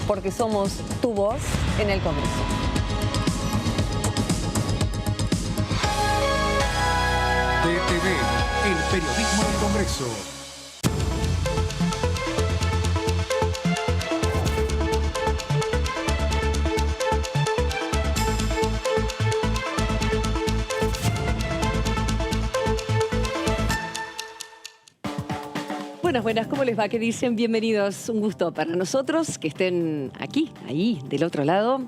porque somos tu voz en el Congreso. TTV, el periodismo del Congreso. Buenas, ¿cómo les va? ¿Qué dicen? Bienvenidos, un gusto para nosotros que estén aquí, ahí, del otro lado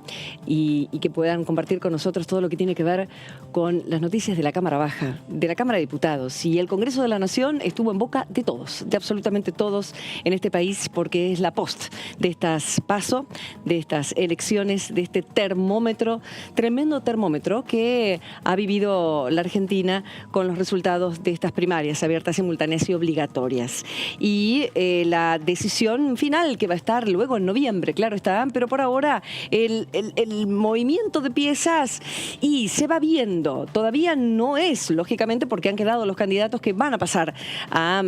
y que puedan compartir con nosotros todo lo que tiene que ver con las noticias de la Cámara Baja, de la Cámara de Diputados. Y el Congreso de la Nación estuvo en boca de todos, de absolutamente todos en este país, porque es la post de estas PASO, de estas elecciones, de este termómetro, tremendo termómetro que ha vivido la Argentina con los resultados de estas primarias abiertas, simultáneas y obligatorias. Y la decisión final que va a estar luego en noviembre, claro está, pero por ahora el movimiento de piezas y se va viendo. Todavía no es, lógicamente, porque han quedado los candidatos que van a pasar a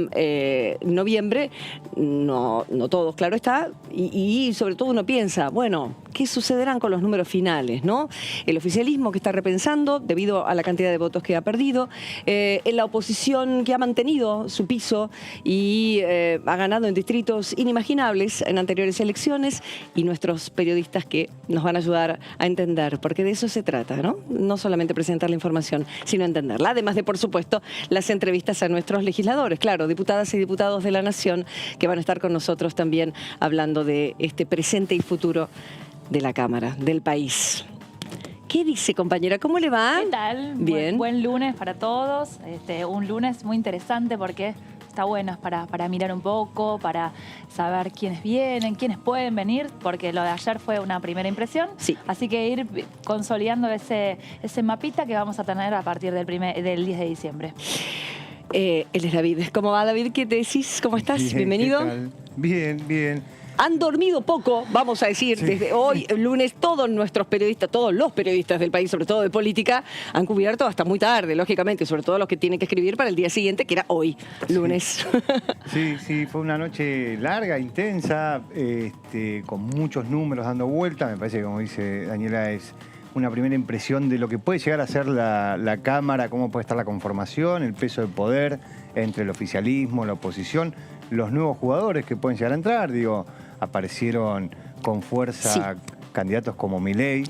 noviembre, no todos, claro está, y sobre todo uno piensa, bueno, ¿qué sucederán con los números finales, no? El oficialismo que está repensando debido a la cantidad de votos que ha perdido, en la oposición que ha mantenido su piso y ha ganado en distritos inimaginables en anteriores elecciones, y nuestros periodistas que nos van a ayudar a entender, porque de eso se trata, ¿no? No solamente presentar la información, sino entenderla. Además de, por supuesto, las entrevistas a nuestros legisladores, claro, diputadas y diputados de la Nación, que van a estar con nosotros también hablando de este presente y futuro de la Cámara, del país. ¿Qué dice, compañera? ¿Cómo le va? ¿Qué tal? Bien. Buen lunes para todos. Un lunes muy interesante porque está bueno para mirar un poco, para saber quiénes vienen, quiénes pueden venir, porque lo de ayer fue una primera impresión. Sí. Así que ir consolidando ese mapita que vamos a tener a partir del 10 de diciembre. Él es David. ¿Cómo va, David? ¿Qué te decís? ¿Cómo estás? Bien, Bienvenido. ¿qué tal? Bien. Han dormido poco, vamos a decir, Sí. desde hoy, lunes, todos los periodistas del país, sobre todo de política, han cubierto hasta muy tarde, lógicamente, sobre todo los que tienen que escribir para el día siguiente, que era hoy, lunes. Sí, fue una noche larga, intensa, con muchos números dando vuelta. Me parece que, como dice Daniela, es una primera impresión de lo que puede llegar a ser la Cámara, cómo puede estar la conformación, el peso de poder entre el oficialismo, la oposición, los nuevos jugadores que pueden llegar a entrar. Aparecieron con fuerza candidatos como Milei.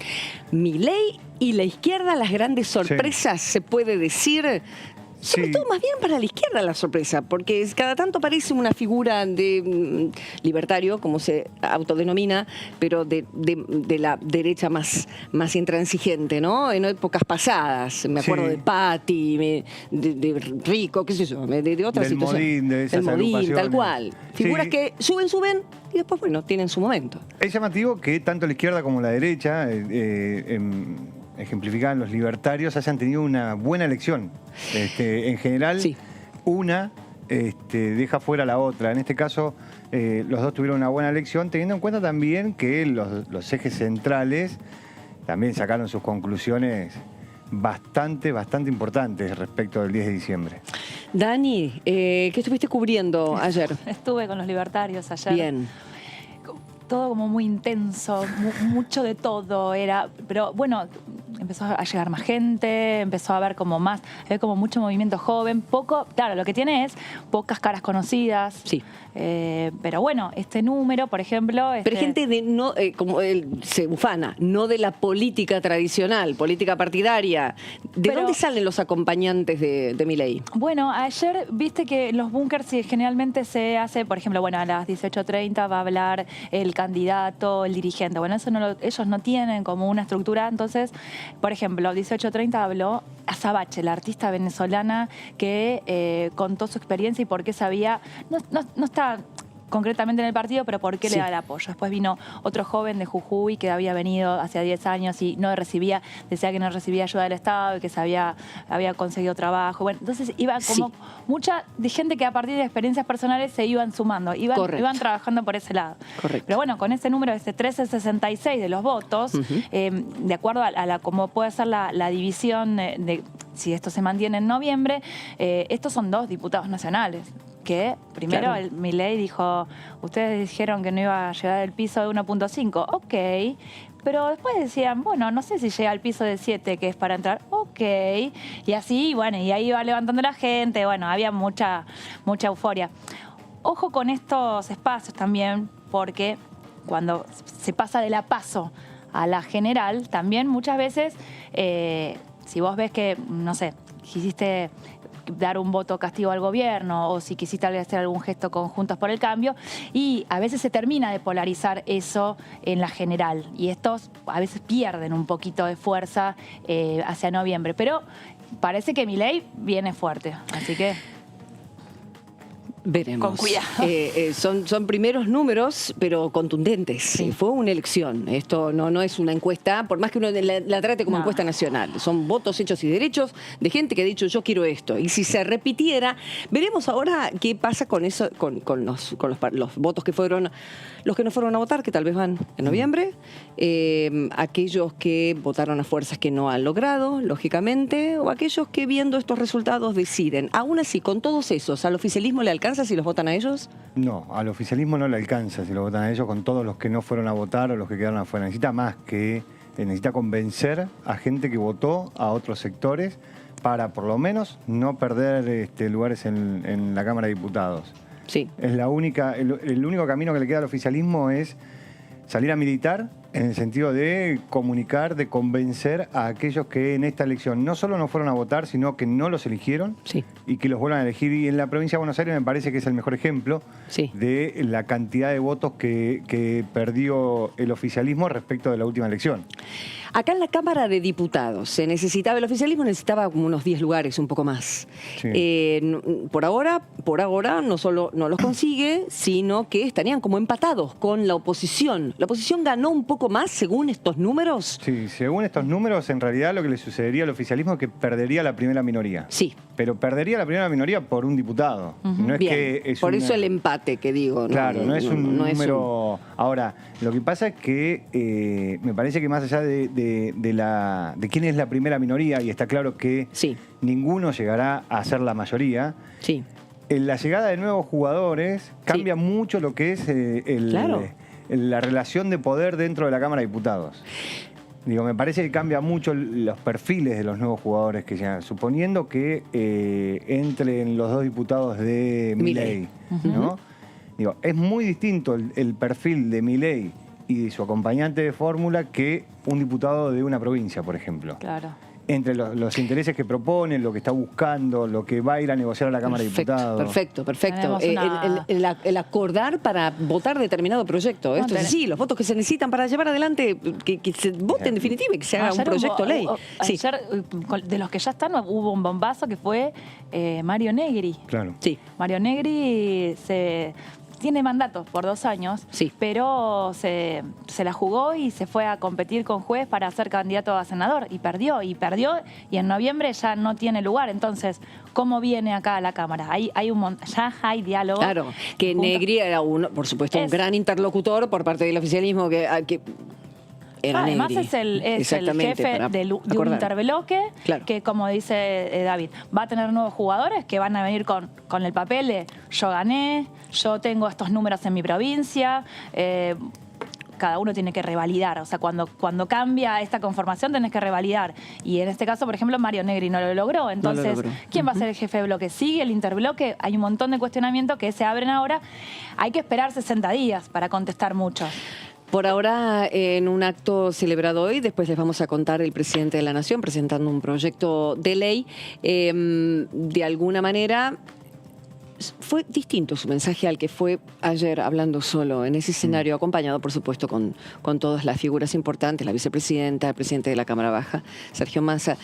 Milei y la izquierda, las grandes sorpresas, se puede decir. Sobre todo más bien para la izquierda la sorpresa, porque cada tanto parece una figura de libertario, como se autodenomina, pero de la derecha más intransigente, ¿no? En épocas pasadas, me acuerdo de Patti, de Rico, qué sé yo, de otras situaciones. Modín, de esas Del Modín, agrupaciones. tal cual. Figuras que suben y después, bueno, tienen su momento. Es llamativo que tanto la izquierda como la derecha, ejemplificada en los libertarios, hayan tenido una buena elección. En general, una deja fuera a la otra. En este caso, los dos tuvieron una buena elección, teniendo en cuenta también que los ejes centrales también sacaron sus conclusiones bastante importantes respecto del 10 de diciembre. Dani, ¿qué estuviste cubriendo ayer? Estuve con los libertarios ayer. Bien. Todo como muy intenso, mucho de todo era, pero bueno, empezó a llegar más gente, empezó a haber como mucho movimiento joven, claro, lo que tiene es pocas caras conocidas. Sí. Pero bueno, este número, por ejemplo... Pero gente como se ufana, no de la política tradicional, política partidaria. ¿De dónde salen los acompañantes de Milei? Bueno, ayer viste que los búnkers generalmente se hace, por ejemplo, bueno, a las 18:30 va a hablar el candidato, el dirigente. Bueno, eso ellos no tienen como una estructura. Entonces, por ejemplo, a 18:30 habló Azabache, la artista venezolana que contó su experiencia y por qué sabía... No está concretamente en el partido, pero por qué le da el apoyo. Después vino otro joven de Jujuy que había venido hace 10 años y decía que no recibía ayuda del Estado y que había conseguido trabajo. Bueno, entonces iba como mucha de gente que a partir de experiencias personales se iban sumando, iban trabajando por ese lado. Correcto. Pero bueno, con ese número, 1366 de los votos, de acuerdo a cómo puede ser la división si esto se mantiene en noviembre, estos son 2 diputados nacionales. que primero Claro. Milei dijo, ustedes dijeron que no iba a llegar al piso de 1.5, ok, pero después decían, bueno, no sé si llega al piso de 7, que es para entrar, ok, y así, bueno, y ahí iba levantando la gente, bueno, había mucha euforia. Ojo con estos espacios también, porque cuando se pasa de la PASO a la general, también muchas veces, si vos ves que, no sé, quisiste dar un voto castigo al gobierno o si quisiste hacer algún gesto con Juntos por el Cambio, y a veces se termina de polarizar eso en la general y estos a veces pierden un poquito de fuerza hacia noviembre, pero parece que Milei viene fuerte, así que Veremos. con cuidado. Son primeros números, pero contundentes. Sí. Fue una elección. Esto no es una encuesta, por más que uno la trate como No. encuesta nacional. Son votos, hechos y derechos de gente que ha dicho yo quiero esto. Y si se repitiera, veremos ahora qué pasa con eso, con los votos que fueron, los que no fueron a votar, que tal vez van en noviembre, aquellos que votaron a fuerzas que no han logrado, lógicamente, o aquellos que viendo estos resultados deciden. Aún así, con todos esos, ¿al oficialismo le alcanza si los votan a ellos? No, al oficialismo no le alcanza si lo votan a ellos con todos los que no fueron a votar o los que quedaron afuera. Necesita más que, necesita convencer a gente que votó a otros sectores para por lo menos no perder lugares en la Cámara de Diputados. Sí. Es la única, el único camino que le queda al oficialismo es salir a militar en el sentido de comunicar, de convencer a aquellos que en esta elección no solo no fueron a votar, sino que no los eligieron Sí. y que los vuelvan a elegir. Y en la provincia de Buenos Aires me parece que es el mejor ejemplo Sí. de la cantidad de votos que perdió el oficialismo respecto de la última elección. Acá en la Cámara de Diputados se necesitaba, el oficialismo necesitaba como unos 10 lugares, un poco más. Sí. Por ahora no solo no los consigue, sino que estarían como empatados con la oposición. La oposición ganó un poco más según estos números. Sí, según estos números, en realidad lo que le sucedería al oficialismo es que perdería la primera minoría. Sí. Pero perdería la primera minoría por un diputado. No es Bien. que es Por una- eso el empate que digo. Claro, no es un no es número. Ahora, lo que pasa es que me parece que más allá de quién es la primera minoría, y está claro que Sí. ninguno llegará a ser la mayoría, Sí. en la llegada de nuevos jugadores cambia mucho lo que es Claro. la relación de poder dentro de la Cámara de Diputados. Digo, me parece que cambia mucho los perfiles de los nuevos jugadores que llegan, suponiendo que entren los dos diputados de Milei, ¿no? Digo, es muy distinto el perfil de Milei y de su acompañante de fórmula que un diputado de una provincia, por ejemplo. Claro. Entre los intereses que proponen, lo que está buscando, lo que va a ir a negociar a la Cámara de Diputados. Perfecto. Tenemos una- El acordar para votar determinado proyecto. Esto es así, los votos que se necesitan para llevar adelante, que se vote en definitiva y que se haga un Ayer proyecto ley. Sí. Ayer, de los que ya están, hubo un bombazo que fue Mario Negri. Claro. Sí. Mario Negri tiene mandato por 2 años, Sí. pero se la jugó y se fue a competir con juez para ser candidato a senador y perdió, y en noviembre ya no tiene lugar. Entonces, ¿cómo viene acá a la Cámara? Ya hay diálogo. Claro, que Juntos. Negri era por supuesto, un Es- gran interlocutor por parte del oficialismo que era Además Negri. es el Exactamente, jefe para de un acordar. interbloque Claro. que, como dice David, va a tener nuevos jugadores que van a venir con el papel de yo gané, yo tengo estos números en mi provincia. Cada uno tiene que revalidar. O sea, cuando cambia esta conformación tenés que revalidar. Y en este caso, por ejemplo, Mario Negri no lo logró. Entonces, logró. ¿quién va a ser el jefe de bloque? ¿Sigue el interbloque? Hay un montón de cuestionamientos que se abren ahora. Hay que esperar 60 días para contestar muchos. Por ahora, en un acto celebrado hoy, después les vamos a contar el presidente de la Nación presentando un proyecto de ley. De alguna manera, fue distinto su mensaje al que fue ayer hablando solo en ese escenario, acompañado, por supuesto, con todas las figuras importantes, la vicepresidenta, el presidente de la Cámara Baja, Sergio Massa.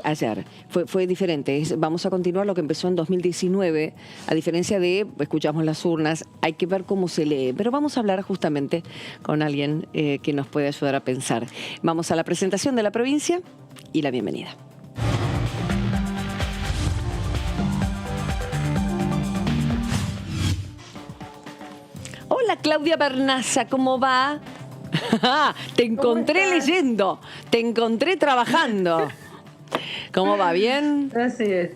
Ayer fue diferente. Vamos a continuar lo que empezó en 2019, a diferencia de, escuchamos las urnas, hay que ver cómo se lee, pero vamos a hablar justamente con alguien que nos puede ayudar a pensar. Vamos a la presentación de la provincia y la bienvenida. Hola Claudia Bernaza, ¿cómo va? Te encontré leyendo, te encontré trabajando. ¿Cómo va? ¿Bien? Así es.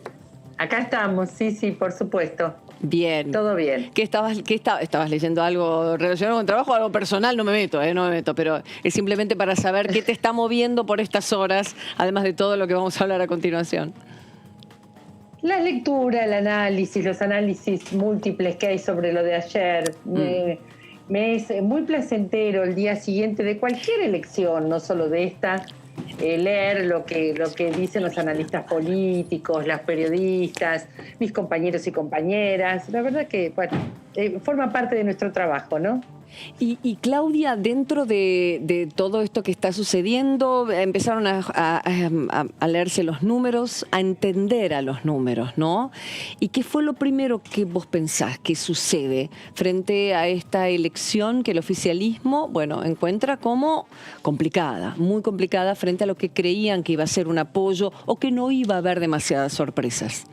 Acá estamos, sí, por supuesto. Bien. Todo bien. ¿Estabas leyendo algo relacionado con trabajo, algo personal? No me meto, pero es simplemente para saber qué te está moviendo por estas horas, además de todo lo que vamos a hablar a continuación. La lectura, el análisis, los análisis múltiples que hay sobre lo de ayer. Me es muy placentero el día siguiente de cualquier elección, no solo de esta, leer lo que dicen los analistas políticos, las periodistas, mis compañeros y compañeras. La verdad que forma parte de nuestro trabajo, ¿no? Y Claudia, dentro de todo esto que está sucediendo, empezaron a leerse los números, a entender a los números, ¿no? ¿Y qué fue lo primero que vos pensás que sucede frente a esta elección que el oficialismo, encuentra como complicada, muy complicada frente a lo que creían que iba a ser un apoyo o que no iba a haber demasiadas sorpresas?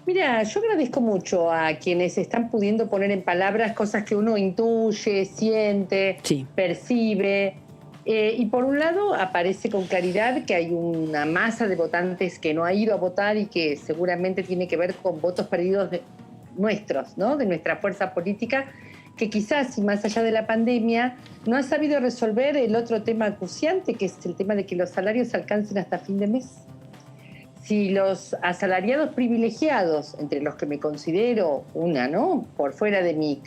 Mira, yo agradezco mucho a quienes están pudiendo poner en palabras cosas que uno intuye, siente, percibe. Y por un lado aparece con claridad que hay una masa de votantes que no ha ido a votar y que seguramente tiene que ver con votos perdidos nuestros, ¿no? De nuestra fuerza política, que quizás, más allá de la pandemia, no ha sabido resolver el otro tema acuciante, que es el tema de que los salarios alcancen hasta fin de mes. Si los asalariados privilegiados, entre los que me considero una, ¿no? Por fuera de mi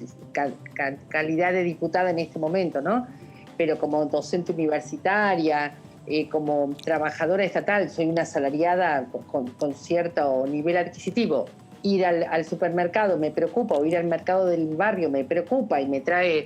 calidad de diputada en este momento, ¿no? Pero como docente universitaria, como trabajadora estatal, soy una asalariada con cierto nivel adquisitivo. Ir al supermercado me preocupa, o ir al mercado del barrio me preocupa y me trae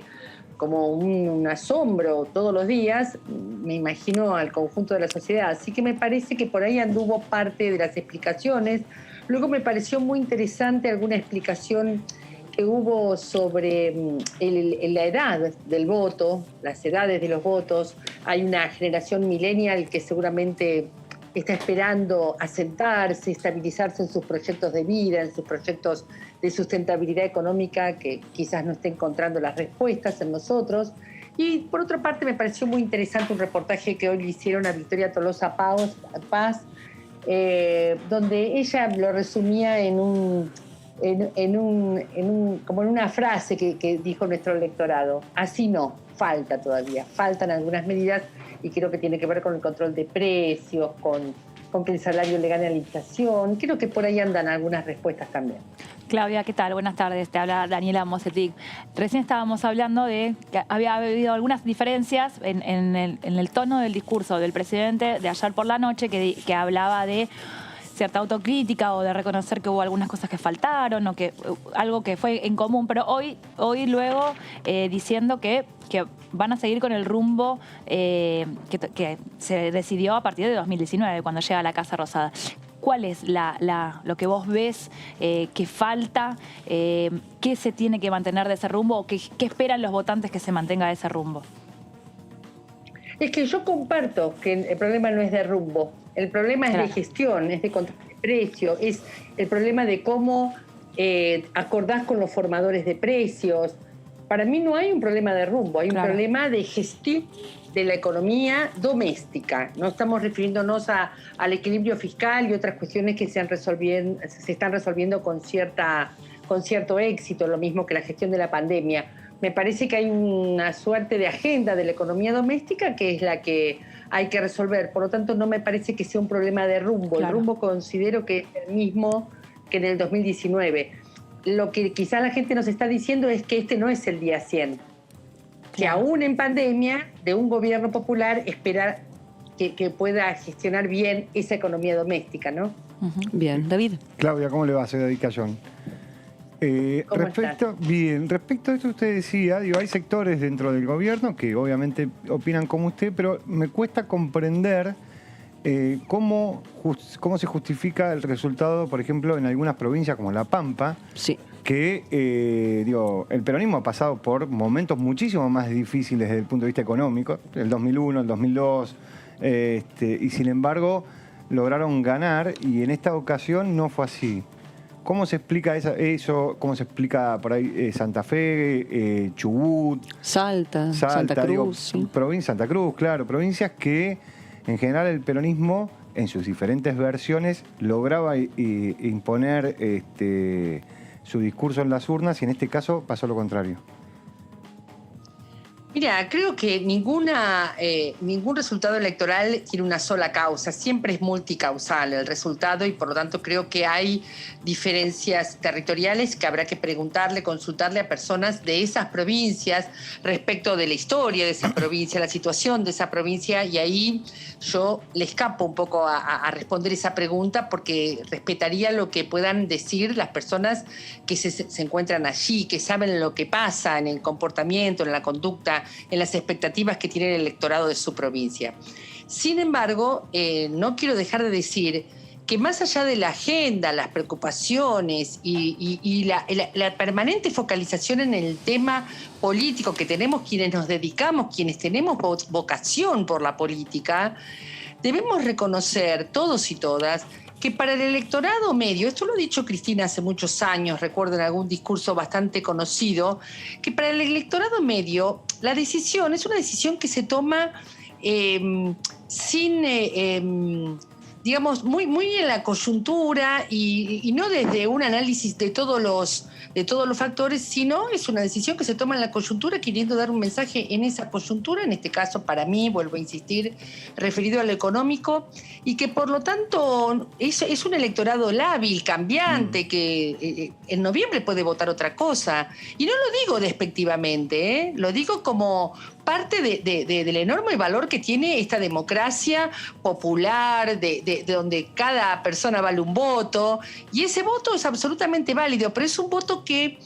como un asombro todos los días, me imagino al conjunto de la sociedad. Así que me parece que por ahí anduvo parte de las explicaciones. Luego me pareció muy interesante alguna explicación que hubo sobre la edad del voto, las edades de los votos. Hay una generación millennial que seguramente está esperando asentarse, estabilizarse en sus proyectos de vida, en sus proyectos de sustentabilidad económica, que quizás no esté encontrando las respuestas en nosotros. Y por otra parte me pareció muy interesante un reportaje que hoy le hicieron a Victoria Tolosa Paz, donde ella lo resumía como en una frase que dijo nuestro electorado: así no, falta todavía, faltan algunas medidas, y creo que tiene que ver con el control de precios, con que el salario le gane a la inflación. Creo que por ahí andan algunas respuestas también. Claudia, ¿qué tal? Buenas tardes. Te habla Daniela Mosetic. Recién estábamos hablando de que había habido algunas diferencias en el tono del discurso del presidente de ayer por la noche, que hablaba de cierta autocrítica o de reconocer que hubo algunas cosas que faltaron o que algo que fue en común, pero hoy luego diciendo que van a seguir con el rumbo que se decidió a partir de 2019, cuando llega a la Casa Rosada. ¿Cuál es lo que vos ves que falta? ¿Qué se tiene que mantener de ese rumbo? ¿O qué esperan los votantes que se mantenga de ese rumbo? Es que yo comparto que el problema no es de rumbo, el problema es de gestión, es de control de precio, es el problema de cómo acordás con los formadores de precios. Para mí no hay un problema de rumbo, hay un problema de gestión de la economía doméstica. No estamos refiriéndonos al equilibrio fiscal y otras cuestiones que se están resolviendo con cierto éxito, lo mismo que la gestión de la pandemia. Me parece que hay una suerte de agenda de la economía doméstica que es la que hay que resolver. Por lo tanto, no me parece que sea un problema de rumbo. Claro. El rumbo considero que es el mismo que en el 2019. Lo que quizá la gente nos está diciendo es que este no es el día 100. Claro. Que aún en pandemia, de un gobierno popular, esperar que pueda gestionar bien esa economía doméstica, ¿no? Bien, David. Claudia, ¿cómo le va? Soy David Cayón. Respecto a esto que usted decía, hay sectores dentro del gobierno que obviamente opinan como usted, pero me cuesta comprender cómo se justifica el resultado, por ejemplo, en algunas provincias como La Pampa, que el peronismo ha pasado por momentos muchísimo más difíciles desde el punto de vista económico, el 2001, el 2002, y sin embargo lograron ganar, y en esta ocasión no fue así. ¿Cómo se explica eso? ¿Cómo se explica por ahí Santa Fe, Chubut? Santa Cruz. Santa Cruz, claro. Provincias que en general el peronismo en sus diferentes versiones, lograba imponer su discurso en las urnas, y en este caso pasó lo contrario. Mira, creo que ningún resultado electoral tiene una sola causa, siempre es multicausal el resultado, y por lo tanto creo que hay diferencias territoriales que habrá que preguntarle, consultarle a personas de esas provincias respecto de la historia de esa provincia, la situación de esa provincia, y ahí yo le escapo un poco a responder esa pregunta, porque respetaría lo que puedan decir las personas que se encuentran allí, que saben lo que pasa en el comportamiento, en la conducta, en las expectativas que tiene el electorado de su provincia. Sin embargo, no quiero dejar de decir que más allá de la agenda, las preocupaciones y la permanente focalización en el tema político que tenemos quienes nos dedicamos, quienes tenemos vocación por la política, debemos reconocer todos y todas que para el electorado medio, esto lo ha dicho Cristina hace muchos años, recuerdo en algún discurso bastante conocido, que para el electorado medio la decisión es una decisión que se toma digamos, muy en la coyuntura y no desde un análisis de todos los factores, sino es una decisión que se toma en la coyuntura queriendo dar un mensaje en esa coyuntura, en este caso para mí, vuelvo a insistir, referido al económico, y que por lo tanto es un electorado lábil, cambiante, que en noviembre puede votar otra cosa. Y no lo digo despectivamente, lo digo como parte del enorme valor que tiene esta democracia popular, de donde cada persona vale un voto, y ese voto es absolutamente válido, pero es un voto que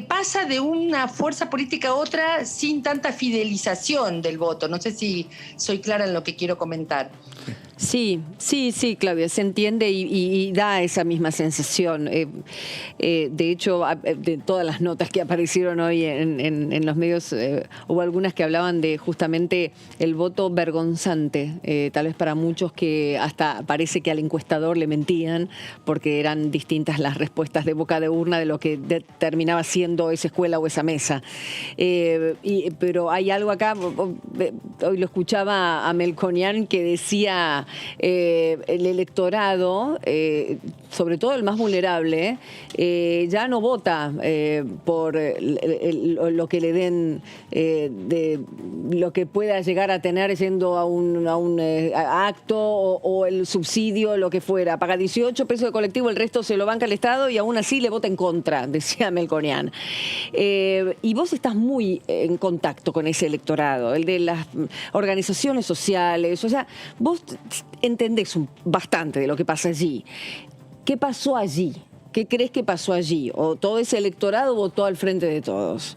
pasa de una fuerza política a otra sin tanta fidelización del voto. No sé si soy clara en lo que quiero comentar. Sí, Claudia, se entiende y da esa misma sensación. De hecho, de todas las notas que aparecieron hoy en los medios, hubo algunas que hablaban de justamente el voto vergonzante, tal vez para muchos que hasta parece que al encuestador le mentían porque eran distintas las respuestas de boca de urna de lo que terminaba siendo esa escuela o esa mesa. Pero hay algo acá, hoy lo escuchaba a Melconian, que decía el electorado, sobre todo el más vulnerable, ya no vota por lo que le den, de lo que pueda llegar a tener yendo a un acto o el subsidio, lo que fuera. Paga 18 pesos de colectivo, el resto se lo banca el Estado y aún así le vota en contra, decía Melconian. Y vos estás muy en contacto con ese electorado, el de las organizaciones sociales, o sea, vos entendés bastante de lo que pasa allí. ¿Qué pasó allí? ¿Qué crees que pasó allí? ¿O todo ese electorado votó al Frente de Todos?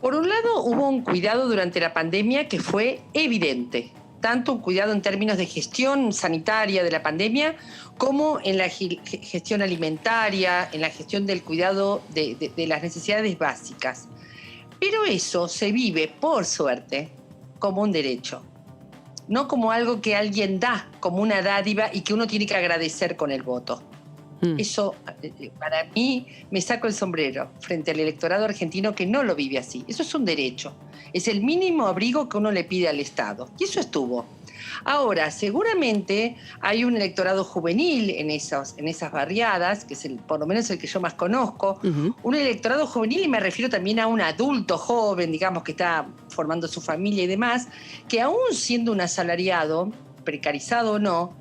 Por un lado, hubo un cuidado durante la pandemia que fue evidente. Tanto un cuidado en términos de gestión sanitaria de la pandemia, como en la gestión alimentaria, en la gestión del cuidado de las necesidades básicas. Pero eso se vive, por suerte, como un derecho. No como algo que alguien da, como una dádiva y que uno tiene que agradecer con el voto. Eso, para mí, me saco el sombrero frente al electorado argentino que no lo vive así. Eso es un derecho. Es el mínimo abrigo que uno le pide al Estado. Y eso estuvo. Ahora, seguramente hay un electorado juvenil en esas barriadas, que es por lo menos el que yo más conozco, un electorado juvenil, y me refiero también a un adulto joven, digamos, que está formando su familia y demás, que aún siendo un asalariado, precarizado o no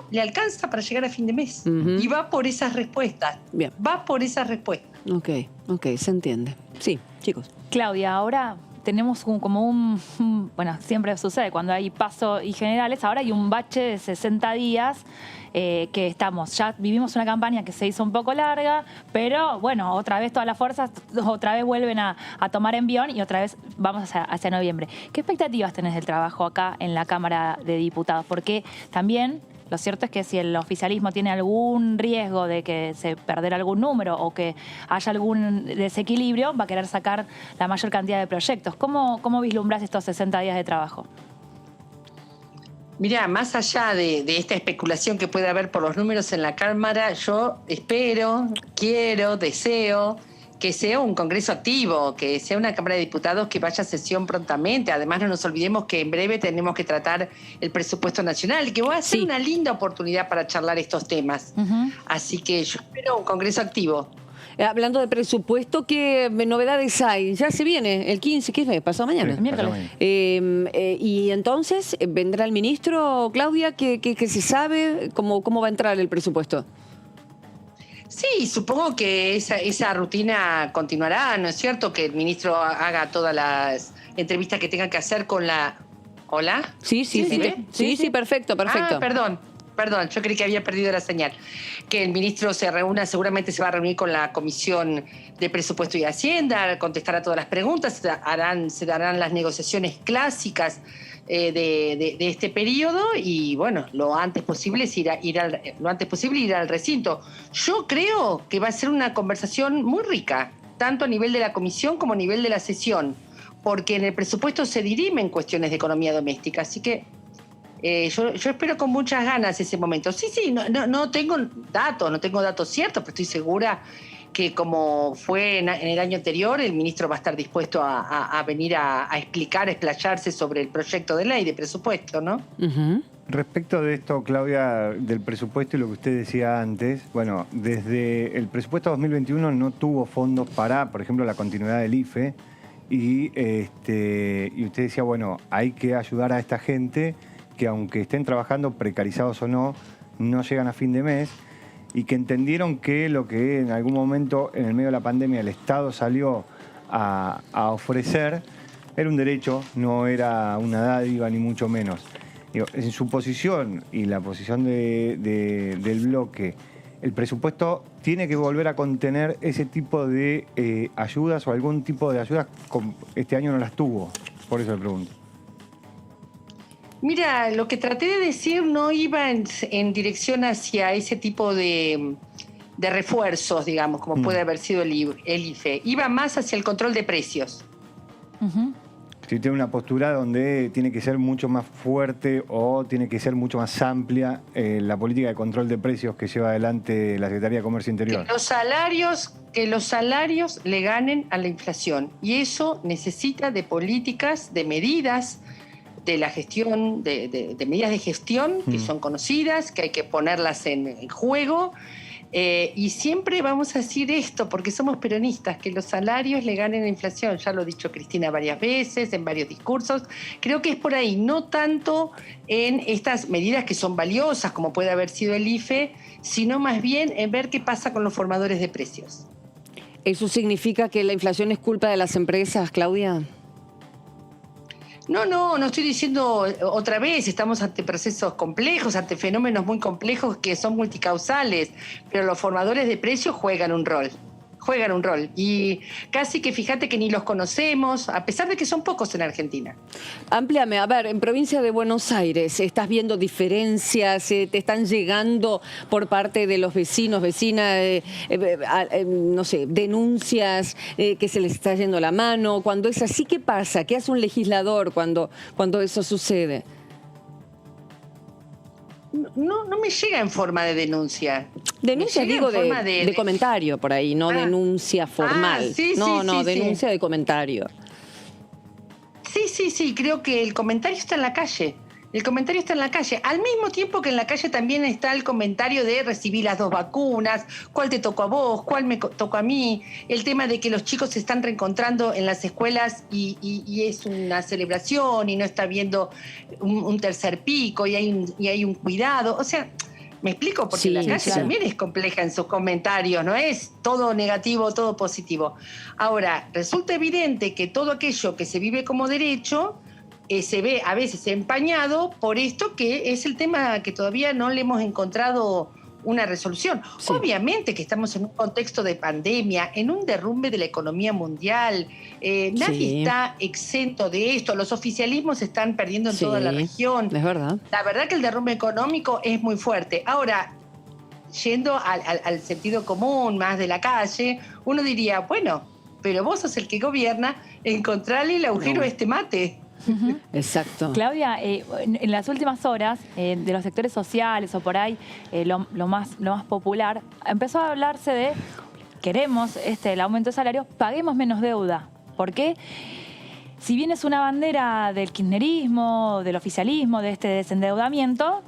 le alcanza para llegar a fin de mes. Y va por esas respuestas. Bien. Va por esas respuestas. Ok, se entiende. Sí, chicos. Claudia, ahora tenemos bueno, siempre sucede cuando hay PASO y generales, ahora hay un bache de 60 días que ya vivimos una campaña que se hizo un poco larga, pero bueno, otra vez todas las fuerzas, otra vez vuelven a tomar envión y otra vez vamos hacia noviembre. ¿Qué expectativas tenés del trabajo acá en la Cámara de Diputados? Porque también lo cierto es que si el oficialismo tiene algún riesgo de que se perder algún número o que haya algún desequilibrio, va a querer sacar la mayor cantidad de proyectos. ¿Cómo vislumbrás estos 60 días de trabajo? Mirá, más allá de esta especulación que puede haber por los números en la Cámara, yo espero, quiero, deseo que sea un Congreso activo, que sea una Cámara de Diputados que vaya a sesión prontamente. Además, no nos olvidemos que en breve tenemos que tratar el presupuesto nacional, que va a ser una linda oportunidad para charlar estos temas. Así que yo espero un Congreso activo. Hablando de presupuesto, ¿qué novedades hay? Ya se viene el 15, ¿qué es? Pasado mañana. El miércoles. Y entonces, ¿vendrá el ministro, Claudia? ¿Qué se sabe? ¿Cómo va a entrar el presupuesto? Sí, supongo que esa rutina continuará, ¿no es cierto? Que el ministro haga todas las entrevistas que tenga que hacer con la... ¿Hola? Sí, perfecto. Ah, perdón, yo creí que había perdido la señal. Que el ministro se reúna, seguramente se va a reunir con la Comisión de Presupuesto y Hacienda, contestará todas las preguntas, se darán las negociaciones clásicas de este periodo y bueno, lo antes posible es ir al recinto. Yo creo que va a ser una conversación muy rica, tanto a nivel de la comisión como a nivel de la sesión, porque en el presupuesto se dirimen cuestiones de economía doméstica, así que yo espero con muchas ganas ese momento. Sí, no tengo datos ciertos, pero estoy segura que como fue en el año anterior, el ministro va a estar dispuesto a venir a explicar, a explayarse sobre el proyecto de ley de presupuesto, ¿no? Respecto de esto, Claudia, del presupuesto y lo que usted decía antes, bueno, desde el presupuesto 2021 no tuvo fondos para, por ejemplo, la continuidad del IFE y usted decía, bueno, hay que ayudar a esta gente que aunque estén trabajando precarizados o no llegan a fin de mes y que entendieron que lo que en algún momento en el medio de la pandemia el Estado salió a ofrecer era un derecho, no era una dádiva ni mucho menos. En su posición y la posición del bloque, el presupuesto tiene que volver a contener ese tipo de ayudas o algún tipo de ayudas, este año no las tuvo, por eso le pregunto. Mira, lo que traté de decir no iba en dirección hacia ese tipo de refuerzos, digamos, como puede haber sido el IFE. Iba más hacia el control de precios. Si tiene una postura donde tiene que ser mucho más fuerte o tiene que ser mucho más amplia la política de control de precios que lleva adelante la Secretaría de Comercio Interior. Que los salarios le ganen a la inflación. Y eso necesita de políticas, de medidas, de la gestión, de medidas de gestión que son conocidas, que hay que ponerlas en juego. Y siempre vamos a decir esto, porque somos peronistas, que los salarios le ganen a la inflación. Ya lo ha dicho Cristina varias veces, en varios discursos. Creo que es por ahí, no tanto en estas medidas que son valiosas, como puede haber sido el IFE, sino más bien en ver qué pasa con los formadores de precios. ¿Eso significa que la inflación es culpa de las empresas, Claudia? No estoy diciendo otra vez, estamos ante procesos complejos, ante fenómenos muy complejos que son multicausales, pero los formadores de precios juegan un rol. Y casi que fíjate que ni los conocemos, a pesar de que son pocos en Argentina. Amplíame, a ver, en provincia de Buenos Aires, ¿estás viendo diferencias? ¿Te están llegando por parte de los vecinos, vecinas, no sé, denuncias que se les está yendo la mano? Cuando es así, ¿qué pasa? ¿Qué hace un legislador cuando eso sucede? No me llega en forma de denuncia. Denuncia, digo, de comentario por ahí, no denuncia formal. Denuncia de comentario. Sí, creo que el comentario está en la calle. Al mismo tiempo que en la calle también está el comentario de recibir las 2 vacunas, cuál te tocó a vos, cuál me tocó a mí, el tema de que los chicos se están reencontrando en las escuelas y es una celebración y no está viendo un tercer pico y hay un cuidado. O sea, me explico, porque la calle también es compleja en sus comentarios, no es todo negativo, todo positivo. Ahora, resulta evidente que todo aquello que se vive como derecho se ve a veces empañado por esto, que es el tema que todavía no le hemos encontrado una resolución. Sí. Obviamente que estamos en un contexto de pandemia, en un derrumbe de la economía mundial. Nadie está exento de esto. Los oficialismos se están perdiendo en toda la región. Es verdad. La verdad que el derrumbe económico es muy fuerte. Ahora, yendo al sentido común, más de la calle, uno diría, bueno, pero vos sos el que gobierna, encontrarle el agujero a este mate. Exacto. Claudia, en las últimas horas, de los sectores sociales o por ahí, lo más popular, empezó a hablarse de queremos el aumento de salario, paguemos menos deuda. ¿Por qué? Si bien es una bandera del kirchnerismo, del oficialismo, de este desendeudamiento,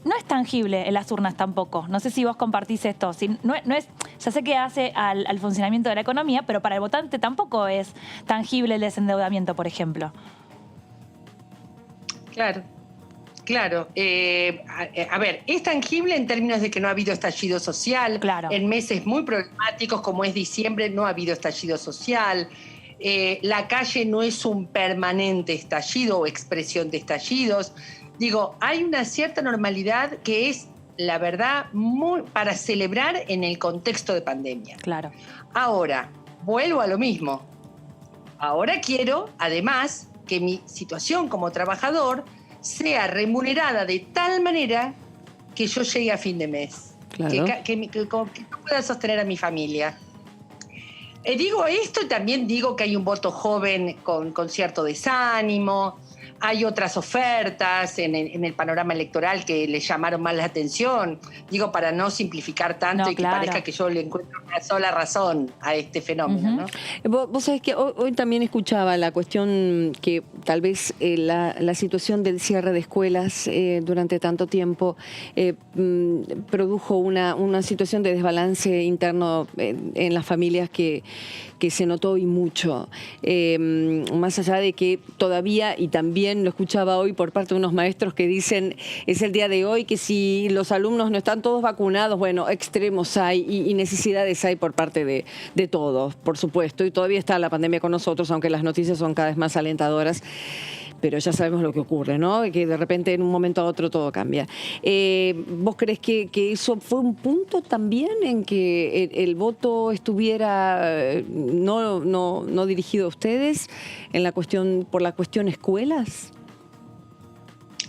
no es tangible en las urnas tampoco. No sé si vos compartís esto. Ya sé que hace al funcionamiento de la economía, pero para el votante tampoco es tangible el desendeudamiento, por ejemplo. Claro. A ver, es tangible en términos de que no ha habido estallido social. Claro. En meses muy problemáticos como es diciembre no ha habido estallido social. La calle no es un permanente estallido o expresión de estallidos. Digo, hay una cierta normalidad que es, la verdad, muy para celebrar en el contexto de pandemia. Claro. Ahora, vuelvo a lo mismo. Ahora quiero, además, que mi situación como trabajador sea remunerada de tal manera que yo llegue a fin de mes. Claro. Que pueda sostener a mi familia. Digo esto y también digo que hay un voto joven con cierto desánimo. Hay otras ofertas en el panorama electoral que le llamaron más la atención. Digo, para no simplificar tanto y que parezca que yo le encuentro una sola razón a este fenómeno, ¿no? Vos sabés que hoy también escuchaba la cuestión que tal vez la situación del cierre de escuelas durante tanto tiempo produjo una situación de desbalance interno en las familias que se notó y mucho. Más allá de que todavía, y también lo escuchaba hoy por parte de unos maestros que dicen, es el día de hoy que si los alumnos no están todos vacunados, bueno, extremos hay y necesidades hay por parte de todos, por supuesto, y todavía está la pandemia con nosotros, aunque las noticias son cada vez más alentadoras. Pero ya sabemos lo que ocurre, ¿no? Que de repente en un momento a otro todo cambia. ¿Vos creés que eso fue un punto también en que el voto estuviera no dirigido a ustedes en la cuestión, por la cuestión escuelas?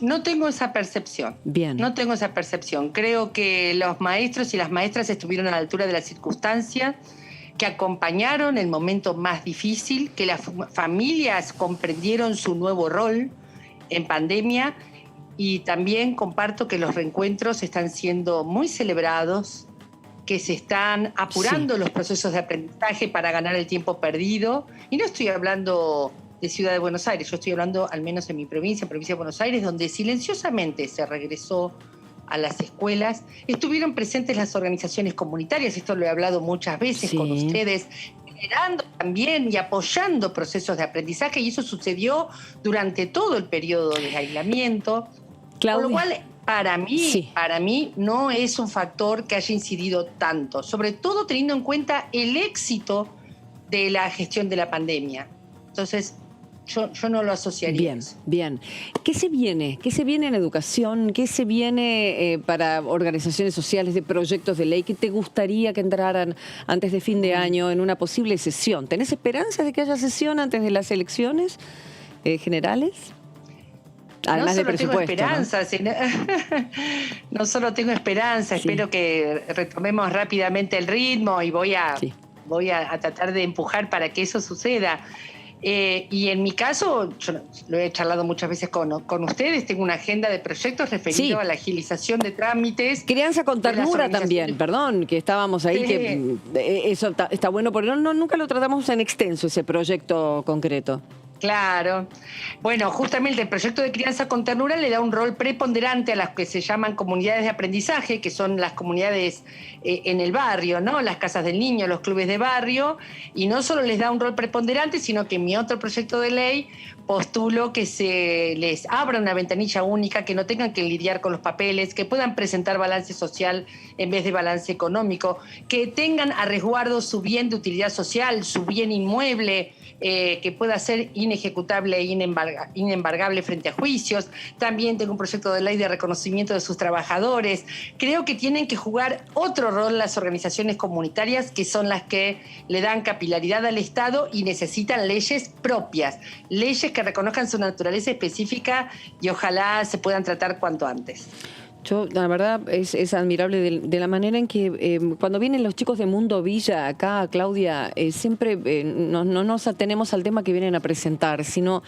No tengo esa percepción. Bien. No tengo esa percepción. Creo que los maestros y las maestras estuvieron a la altura de la circunstancia, que acompañaron el momento más difícil, que las familias comprendieron su nuevo rol en pandemia, y también comparto que los reencuentros están siendo muy celebrados, que se están apurando los procesos de aprendizaje para ganar el tiempo perdido. Y no estoy hablando de Ciudad de Buenos Aires, yo estoy hablando al menos en mi provincia de Buenos Aires, donde silenciosamente se regresó a las escuelas. Estuvieron presentes las organizaciones comunitarias, esto lo he hablado muchas veces con ustedes, generando también y apoyando procesos de aprendizaje, y eso sucedió durante todo el periodo de aislamiento. Claudia. Con lo cual, para mí no es un factor que haya incidido tanto, sobre todo teniendo en cuenta el éxito de la gestión de la pandemia. Entonces, yo no lo asociaría. Bien. ¿Qué se viene? ¿Qué se viene en educación? ¿Qué se viene para organizaciones sociales, de proyectos de ley? ¿Qué te gustaría que entraran antes de fin de año en una posible sesión? ¿Tenés esperanzas de que haya sesión antes de las elecciones generales? Además no solo de tengo esperanza, no solo tengo esperanza, espero que retomemos rápidamente el ritmo y voy a tratar de empujar para que eso suceda. Y en mi caso, yo lo he charlado muchas veces con ustedes, tengo una agenda de proyectos referido a la agilización de trámites. Crianza con ternura también, perdón, que estábamos ahí, que eso está bueno, porque nunca lo tratamos en extenso, ese proyecto concreto. Claro. Bueno, justamente el proyecto de Crianza con Ternura le da un rol preponderante a las que se llaman comunidades de aprendizaje, que son las comunidades en el barrio, ¿no? Las casas del niño, los clubes de barrio, y no solo les da un rol preponderante, sino que en mi otro proyecto de ley postulo que se les abra una ventanilla única, que no tengan que lidiar con los papeles, que puedan presentar balance social en vez de balance económico, que tengan a resguardo su bien de utilidad social, su bien inmueble, que pueda ser inejecutable e inembargable frente a juicios. También tengo un proyecto de ley de reconocimiento de sus trabajadores. Creo que tienen que jugar otro rol las organizaciones comunitarias, que son las que le dan capilaridad al Estado y necesitan leyes propias, leyes que reconozcan su naturaleza específica y ojalá se puedan tratar cuanto antes. Yo, la verdad, es admirable de la manera en que cuando vienen los chicos de Mundo Villa acá, Claudia, siempre no nos atenemos al tema que vienen a presentar, sino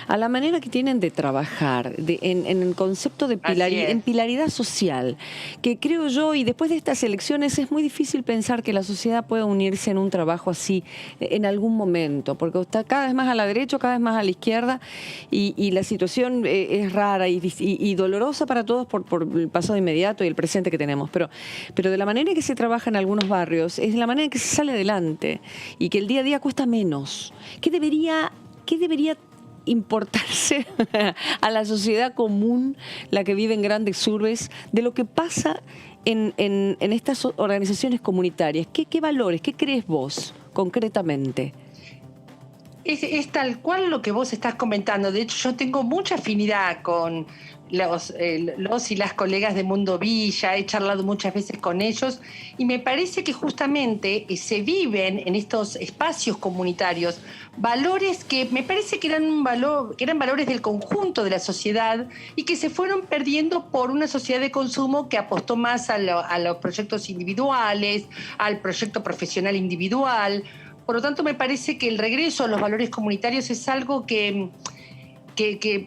a la manera que tienen de trabajar, en el concepto de pilaridad social, que creo yo, y después de estas elecciones es muy difícil pensar que la sociedad pueda unirse en un trabajo así en algún momento, porque está cada vez más a la derecha, cada vez más a la izquierda, y la situación es rara y dolorosa para todos por el pasado inmediato y el presente que tenemos, pero de la manera en que se trabaja en algunos barrios es de la manera en que se sale adelante y que el día a día cuesta menos. ¿Qué debería importarse a la sociedad común, la que vive en grandes urbes, de lo que pasa en estas organizaciones comunitarias? ¿Qué valores, qué crees vos concretamente? Es tal cual lo que vos estás comentando. De hecho, yo tengo mucha afinidad con los y las colegas de Mundo Villa, he charlado muchas veces con ellos y me parece que justamente se viven en estos espacios comunitarios valores que me parece que eran valores del conjunto de la sociedad y que se fueron perdiendo por una sociedad de consumo que apostó más a los proyectos individuales, al proyecto profesional individual. Por lo tanto, me parece que el regreso a los valores comunitarios es algo que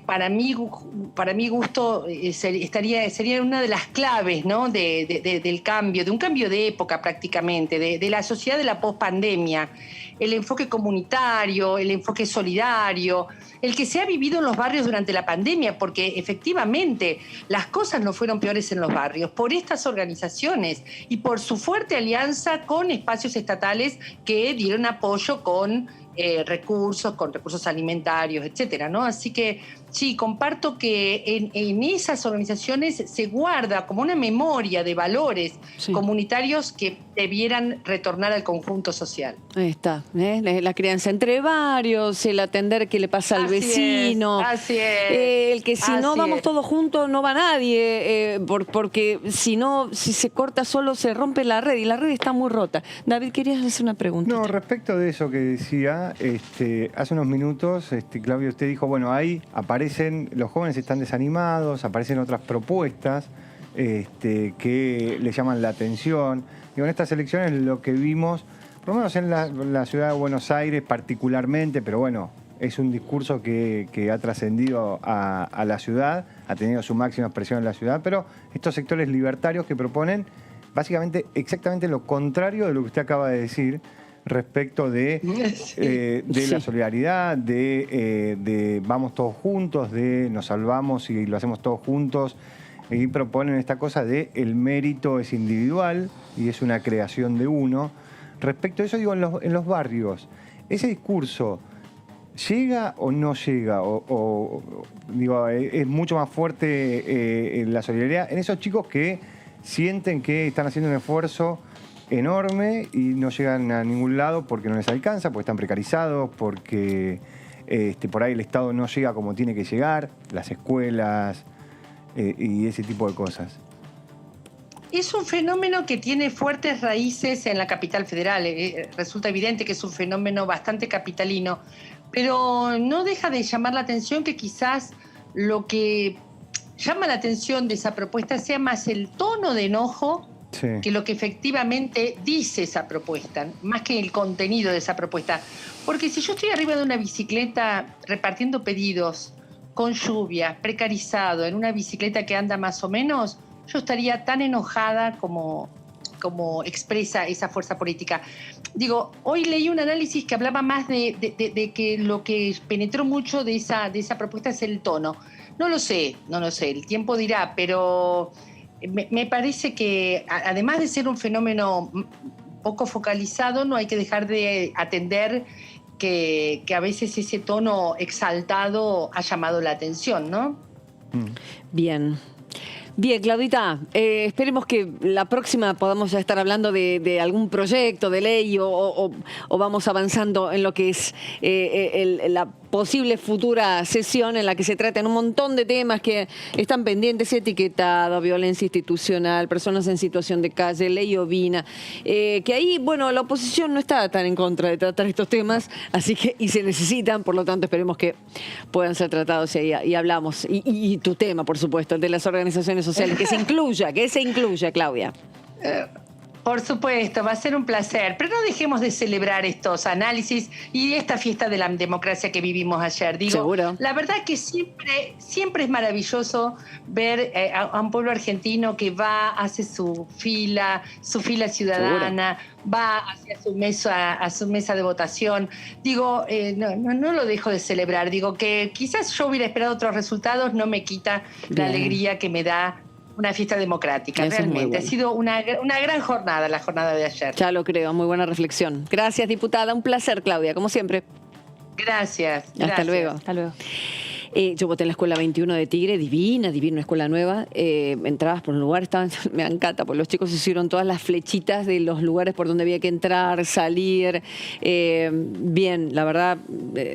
para mi gusto sería una de las claves, ¿no? del cambio, de un cambio de época prácticamente, de la sociedad de la pospandemia. El enfoque comunitario, el enfoque solidario, el que se ha vivido en los barrios durante la pandemia, porque efectivamente las cosas no fueron peores en los barrios por estas organizaciones y por su fuerte alianza con espacios estatales que dieron apoyo con recursos alimentarios, etcétera, ¿no? Así que sí, comparto que en esas organizaciones se guarda como una memoria de valores comunitarios que debieran retornar al conjunto social. Ahí está, la crianza entre varios, el atender qué le pasa al vecino, así es, el que si no vamos todos juntos no va nadie, porque si se corta solo se rompe la red y la red está muy rota. David, querías hacer una pregunta. No, respecto de eso que decía, hace unos minutos, Claudio, usted dijo, bueno, ahí aparecen, los jóvenes están desanimados, aparecen otras propuestas que les llaman la atención. Digo, en estas elecciones lo que vimos, por lo menos en la ciudad de Buenos Aires particularmente, pero bueno, es un discurso que ha trascendido a la ciudad, ha tenido su máxima expresión en la ciudad, pero estos sectores libertarios que proponen básicamente exactamente lo contrario de lo que usted acaba de decir, respecto de la solidaridad, de vamos todos juntos, de nos salvamos y lo hacemos todos juntos. Y proponen esta cosa de el mérito es individual y es una creación de uno. Respecto a eso, digo, en los barrios, ¿ese discurso llega o no llega? Digo, es mucho más fuerte la solidaridad en esos chicos que sienten que están haciendo un esfuerzo enorme y no llegan a ningún lado porque no les alcanza, porque están precarizados, porque por ahí el Estado no llega como tiene que llegar, las escuelas y ese tipo de cosas. Es un fenómeno que tiene fuertes raíces en la capital federal. Resulta evidente que es un fenómeno bastante capitalino, pero no deja de llamar la atención que quizás lo que llama la atención de esa propuesta sea más el tono de enojo que lo que efectivamente dice esa propuesta, más que el contenido de esa propuesta. Porque si yo estoy arriba de una bicicleta repartiendo pedidos, con lluvia, precarizado, en una bicicleta que anda más o menos, yo estaría tan enojada como expresa esa fuerza política. Digo, hoy leí un análisis que hablaba más de que lo que penetró mucho de esa propuesta es el tono. No lo sé, el tiempo dirá, pero me parece que además de ser un fenómeno poco focalizado, no hay que dejar de atender que a veces ese tono exaltado ha llamado la atención, ¿no? Bien, Claudita, esperemos que la próxima podamos ya estar hablando de algún proyecto de ley o vamos avanzando en lo que es la posible futura sesión en la que se traten un montón de temas que están pendientes: etiquetado, violencia institucional, personas en situación de calle, ley ovina, que ahí, bueno, la oposición no está tan en contra de tratar estos temas, así que, y se necesitan, por lo tanto esperemos que puedan ser tratados y hablamos. Y tu tema, por supuesto, el de las organizaciones sociales, que se incluya, Claudia. Por supuesto, va a ser un placer, pero no dejemos de celebrar estos análisis y esta fiesta de la democracia que vivimos ayer. Digo, seguro. La verdad que siempre es maravilloso ver a un pueblo argentino que va, hace su fila ciudadana, seguro, va hacia su mesa de votación. Digo, no lo dejo de celebrar. Digo que quizás yo hubiera esperado otros resultados, no me quita la alegría que me da una fiesta democrática. Eso realmente ha sido una gran jornada, la jornada de ayer. Ya lo creo, muy buena reflexión. Gracias, diputada. Un placer, Claudia, como siempre. Gracias. Hasta luego. Hasta luego. Yo voté en la escuela 21 de Tigre, divina, escuela nueva. Entrabas por un lugar, me encanta, porque los chicos hicieron todas las flechitas de los lugares por donde había que entrar, salir. Bien, la verdad,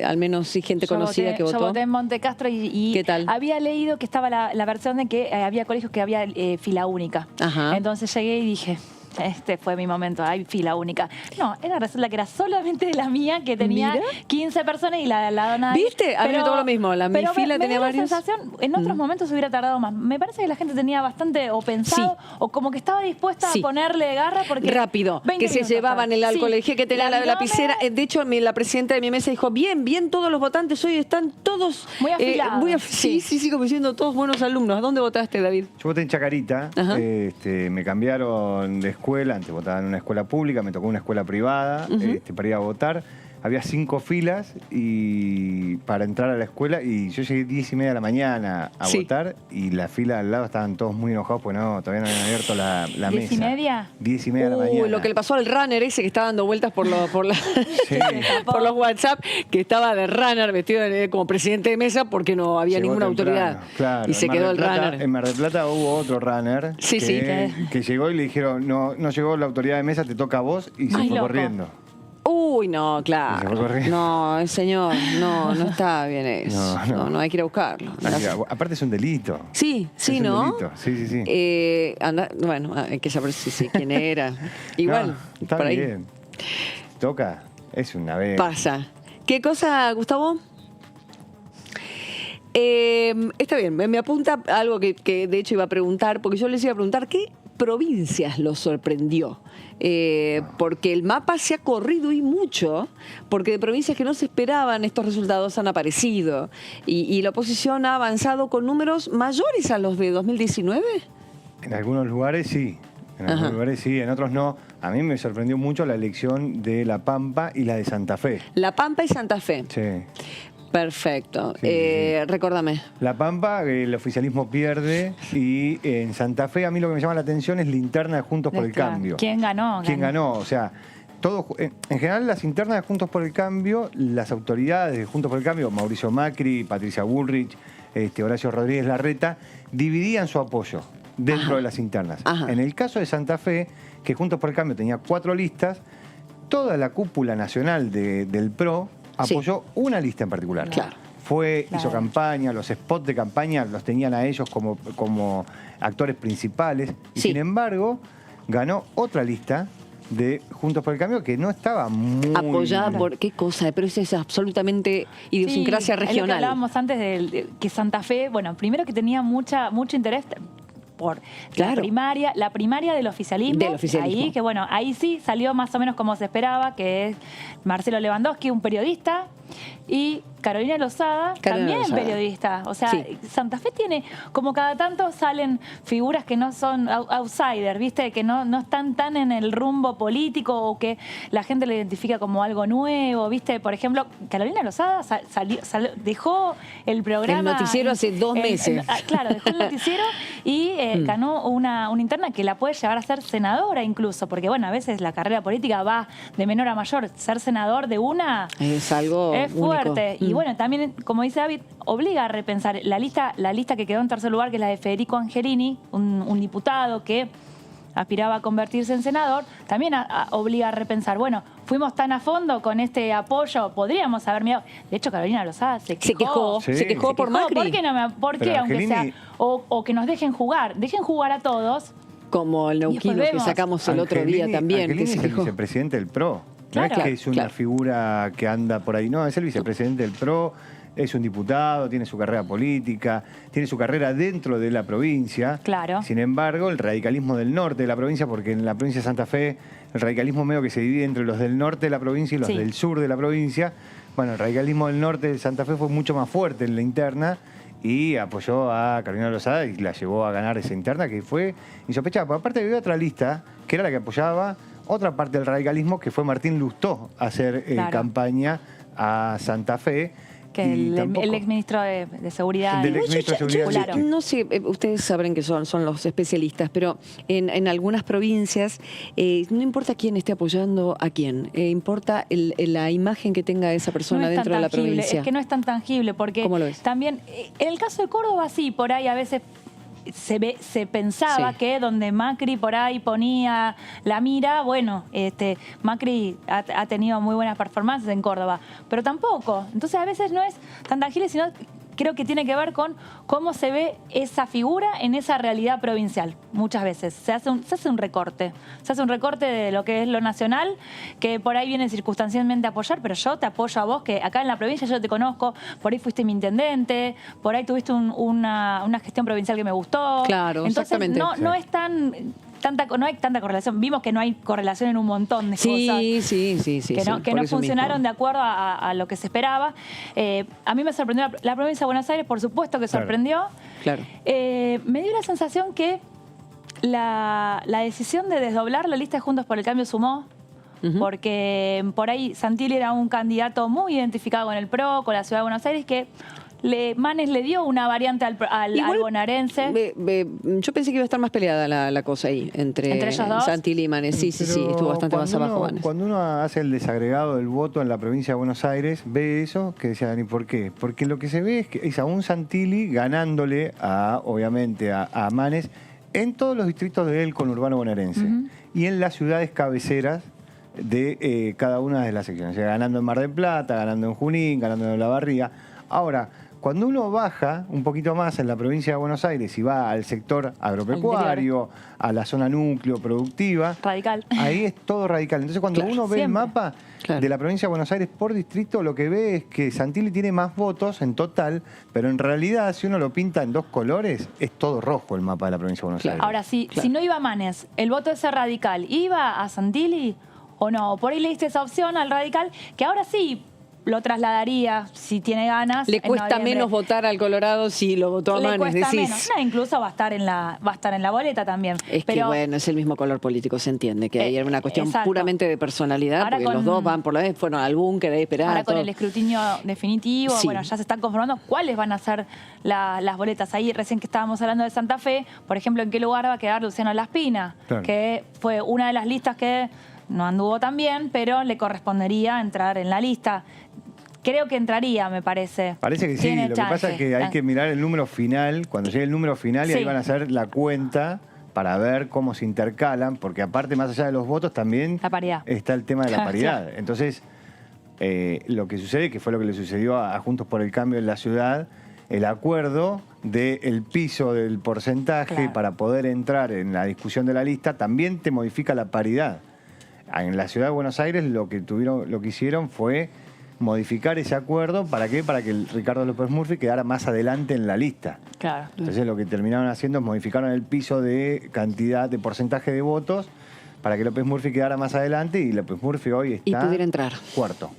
al menos sí gente conocida que votó. Yo voté en Montecastro y ¿qué tal? Había leído que estaba la versión de que había colegios que había fila única. Ajá. Entonces llegué y dije... Este fue mi momento, hay fila única. No, resulta que era solamente la mía, que tenía 15 personas y la dona. ¿Viste? A mí me tocó lo mismo. Mi fila tenía varios. La sensación, en otros momentos hubiera tardado más. Me parece que la gente tenía bastante o pensado o como que estaba dispuesta a ponerle garra porque... Rápido, que se llevaban el alcohol, que tenía la lapicera. De hecho, la presidenta de mi mesa dijo, bien, todos los votantes hoy están todos... Muy afilados. Sí, como diciendo, todos buenos alumnos. ¿A dónde votaste, David? Yo voté en Chacarita. Me cambiaron de escuela. Antes votaba en una escuela pública, me tocó una escuela privada para ir a votar. Había 5 filas para entrar a la escuela y yo llegué 10:30 de la mañana a votar y la fila al lado estaban todos muy enojados porque todavía no habían abierto la mesa. ¿10:30? 10:30 de la mañana. Lo que le pasó al runner ese que estaba dando vueltas por los WhatsApp, que estaba de runner vestido como presidente de mesa porque no había ninguna autoridad. Claro, y se quedó el runner. En Mar del Plata hubo otro runner que llegó y le dijeron, no llegó la autoridad de mesa, te toca a vos, y se fue corriendo. Uy, no, claro. No, señor, no está bien eso. No, hay que ir a buscarlo. Aparte es un delito. Sí, ¿no? Delito. Sí. Bueno, hay que saber quién era. Igual, está por ahí. bien. Toca, es una vez. Pasa. ¿Qué cosa, Gustavo? Está bien, me apunta algo que de hecho iba a preguntar, porque yo les iba a preguntar qué provincias los sorprendió. Porque el mapa se ha corrido y mucho, porque de provincias que no se esperaban estos resultados han aparecido y la oposición ha avanzado con números mayores a los de 2019. En algunos lugares sí, en otros no. A mí me sorprendió mucho la elección de La Pampa y la de Santa Fe. La Pampa y Santa Fe. Sí. Perfecto. Recuérdame. La Pampa, el oficialismo pierde, y en Santa Fe a mí lo que me llama la atención es la interna de Juntos por el Cambio. ¿Quién ganó? ¿Quién ganó? O sea, en general las internas de Juntos por el Cambio, las autoridades de Juntos por el Cambio, Mauricio Macri, Patricia Bullrich, Horacio Rodríguez Larreta, dividían su apoyo dentro de las internas. En el caso de Santa Fe, que Juntos por el Cambio tenía 4 listas, toda la cúpula nacional del PRO apoyó una lista en particular. Claro. Hizo campaña, los spots de campaña los tenían a ellos como actores principales. Y sin embargo, ganó otra lista de Juntos por el Cambio que no estaba muy... Apoyada por... ¿Qué cosa? Pero eso es absolutamente idiosincrasia regional. Es lo que hablábamos antes de que Santa Fe, bueno, primero que tenía mucho interés por la primaria del oficialismo. Ahí, que bueno, ahí sí salió más o menos como se esperaba, que es Marcelo Lewandowski, un periodista, y Carolina Lozada, también periodista. O sea, Santa Fe tiene, como cada tanto salen figuras que no son outsiders, ¿viste? Que no están tan en el rumbo político o que la gente lo identifica como algo nuevo, ¿viste? Por ejemplo, Carolina Lozada dejó el programa... El noticiero hace 2 meses. Claro, dejó el noticiero y ganó una interna que la puede llevar a ser senadora incluso, porque bueno, a veces la carrera política va de menor a mayor. Ser senador de una... Es algo es fuerte. Y bueno, también, como dice David, obliga a repensar la lista que quedó en tercer lugar, que es la de Federico Angelini, un diputado que aspiraba a convertirse en senador, también obliga a repensar, bueno, fuimos tan a fondo con este apoyo, podríamos haber mirado. De hecho, Carolina Lozada se quejó. Se quejó por Macri. ¿Por qué, por qué aunque sea? O que nos dejen jugar a todos. Como el neuquino que sacamos el otro día también. Angelini Que se es el quejó. vicepresidente del PRO. Claro. No es que es una figura que anda por ahí, no, es el vicepresidente del PRO, es un diputado, tiene su carrera política, tiene su carrera dentro de la provincia. Claro. Sin embargo, el radicalismo del norte de la provincia, porque en la provincia de Santa Fe, el radicalismo medio que se divide entre los del norte de la provincia y los del sur de la provincia. Bueno, el radicalismo del norte de Santa Fe fue mucho más fuerte en la interna y apoyó a Carolina Lozada y la llevó a ganar esa interna que fue insospechada. Pero aparte había otra lista, que era la que apoyaba otra parte del radicalismo, que fue Martín Lustó a hacer campaña a Santa Fe. Que el exministro de Seguridad. El exministro de Seguridad. Yo no sé, ustedes sabrán que son los especialistas, pero en algunas provincias no importa quién esté apoyando a quién, importa la imagen que tenga esa persona dentro de la provincia. Es que no es tan tangible, porque ¿Cómo lo es? También, en el caso de Córdoba sí, por ahí a veces se pensaba que donde Macri por ahí ponía la mira, bueno, Macri ha tenido muy buenas performances en Córdoba, pero tampoco. Entonces a veces no es tan tangible, sino creo que tiene que ver con cómo se ve esa figura en esa realidad provincial. Muchas veces se hace un recorte. Se hace un recorte de lo que es lo nacional, que por ahí viene circunstancialmente a apoyar, pero yo te apoyo a vos, que acá en la provincia yo te conozco, por ahí fuiste mi intendente, por ahí tuviste una gestión provincial que me gustó. Claro, entonces, exactamente. No es no hay tanta correlación. Vimos que no hay correlación en un montón de cosas. Sí. Que no funcionaron de acuerdo a lo que se esperaba. A mí me sorprendió la provincia de Buenos Aires, por supuesto que sorprendió. Claro. Me dio la sensación que la decisión de desdoblar la lista de Juntos por el Cambio sumó, porque por ahí Santilli era un candidato muy identificado con el PRO, con la Ciudad de Buenos Aires, que Manes le dio una variante al bonaerense. Yo pensé que iba a estar más peleada la cosa ahí, entre ellos dos. Santilli y Manes. Sí, estuvo bastante más abajo Manes. Cuando uno hace el desagregado del voto en la provincia de Buenos Aires, ve eso, que decía Dani, ¿por qué? Porque lo que se ve es a un Santilli ganándole, obviamente, a Manes en todos los distritos del conurbano bonaerense y en las ciudades cabeceras de cada una de las secciones. O sea, ganando en Mar del Plata, ganando en Junín, ganando en Olavarría. Ahora, cuando uno baja un poquito más en la provincia de Buenos Aires y va al sector agropecuario, a la zona núcleo productiva, radical. Ahí es todo radical. Entonces, cuando uno ve el mapa de la provincia de Buenos Aires por distrito, lo que ve es que Santilli tiene más votos en total, pero en realidad, si uno lo pinta en dos colores, es todo rojo el mapa de la provincia de Buenos Aires. Ahora, si no iba Manes, el voto ese radical, ¿iba a Santilli o no? Por ahí le diste esa opción al radical, que ahora sí lo trasladaría si tiene ganas. Le cuesta menos votar al Colorado si lo votó a Manes, le cuesta decís. menos. No, incluso va a estar en la boleta también. Es que bueno, es el mismo color político, se entiende, que ahí era una cuestión puramente de personalidad, ahora porque los dos van por la vez, fueron al búnker ahí esperando. Ahora con el escrutinio definitivo, bueno, ya se están conformando cuáles van a ser las boletas. Ahí recién que estábamos hablando de Santa Fe, por ejemplo, ¿en qué lugar va a quedar Luciano Laspina? Claro. Que fue una de las listas que no anduvo tan bien, pero le correspondería entrar en la lista. Creo que entraría, me parece. Parece que sí. Lo que pasa es que hay que mirar el número final, cuando llegue el número final, y ahí van a hacer la cuenta para ver cómo se intercalan, porque aparte, más allá de los votos, también está el tema de la paridad. Entonces, lo que sucede, que fue lo que le sucedió a Juntos por el Cambio en la ciudad, el acuerdo del piso del porcentaje para poder entrar en la discusión de la lista, también te modifica la paridad. En la ciudad de Buenos Aires lo que hicieron fue modificar ese acuerdo. ¿Para qué? Para que el Ricardo López Murphy quedara más adelante en la lista. Claro. Entonces lo que terminaron haciendo es modificaron el piso de cantidad, de porcentaje de votos para que López Murphy quedara más adelante, y López Murphy hoy está... Y pudiera entrar. Cuarto.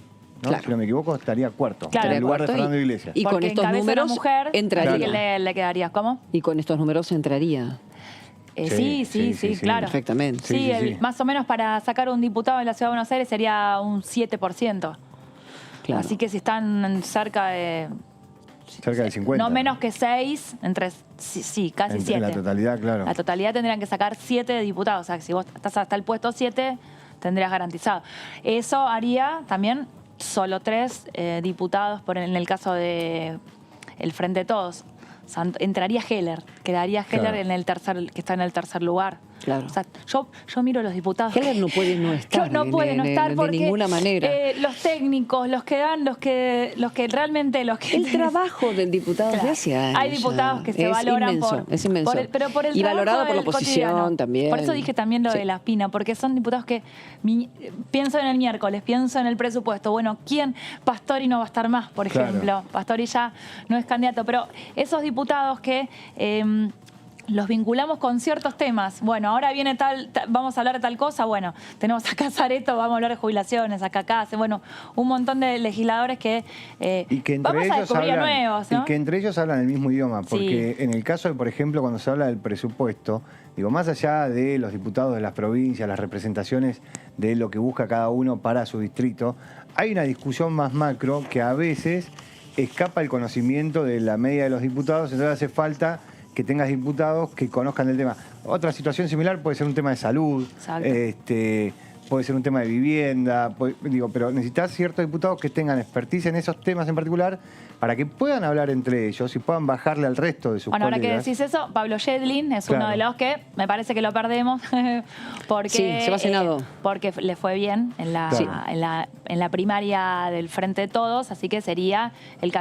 ¿no? Claro. Si no me equivoco, estaría cuarto. Claro. En lugar de Fernando Iglesias. Y con estos números mujer, entraría. Así que le quedaría. ¿Cómo? Y con estos números entraría. Sí, claro. Perfectamente. Sí, más o menos para sacar un diputado en la Ciudad de Buenos Aires sería un 7%. Claro. Así que si están cerca de... Cerca del 50. No menos que 6, casi 7. En la totalidad, claro. La totalidad tendrían que sacar 7 diputados. O sea, que si vos estás hasta el puesto 7, tendrías garantizado. Eso haría también solo 3 diputados en el caso de el Frente de Todos. Entraría Heller, quedaría Heller en el tercer, que está en el tercer lugar. Claro. O sea, yo miro a los diputados. Heller no puede no estar. No puede no estar porque de ninguna manera. Los técnicos, los que dan, los que realmente... El trabajo del diputado claro. de hace años. Hay diputados que se es valoran inmenso, es inmenso. pero por el y trabajo valorado por la del oposición cotidiano. también. Por eso dije también lo de la espina, porque son diputados que pienso en el miércoles, pienso en el presupuesto. Bueno, ¿quién? Pastori no va a estar más, por ejemplo. Claro. Pastori ya no es candidato, pero esos diputados que... los vinculamos con ciertos temas. Bueno, ahora viene vamos a hablar de tal cosa. Bueno, tenemos acá Zareto, vamos a hablar de jubilaciones, acá bueno, un montón de legisladores que, y que entre vamos ellos a descubrir hablan, nuevos, ¿no? Y que entre ellos hablan el mismo idioma, porque Sí. en el caso de, por ejemplo, cuando se habla del presupuesto, digo, más allá de los diputados de las provincias, las representaciones de lo que busca cada uno para su distrito, hay una discusión más macro que a veces escapa el conocimiento de la media de los diputados, entonces hace falta que tengas diputados que conozcan el tema. Otra situación similar puede ser un tema de salud, puede ser un tema de vivienda, pero necesitas ciertos diputados que tengan expertise en esos temas en particular para que puedan hablar entre ellos y puedan bajarle al resto de sus Bueno, ahora que colegas. decís eso, Pablo Yedlin es Claro. uno de los que me parece que lo perdemos porque, Sí, se va a Senado. Porque le fue bien en la primaria del Frente de Todos, así que sería el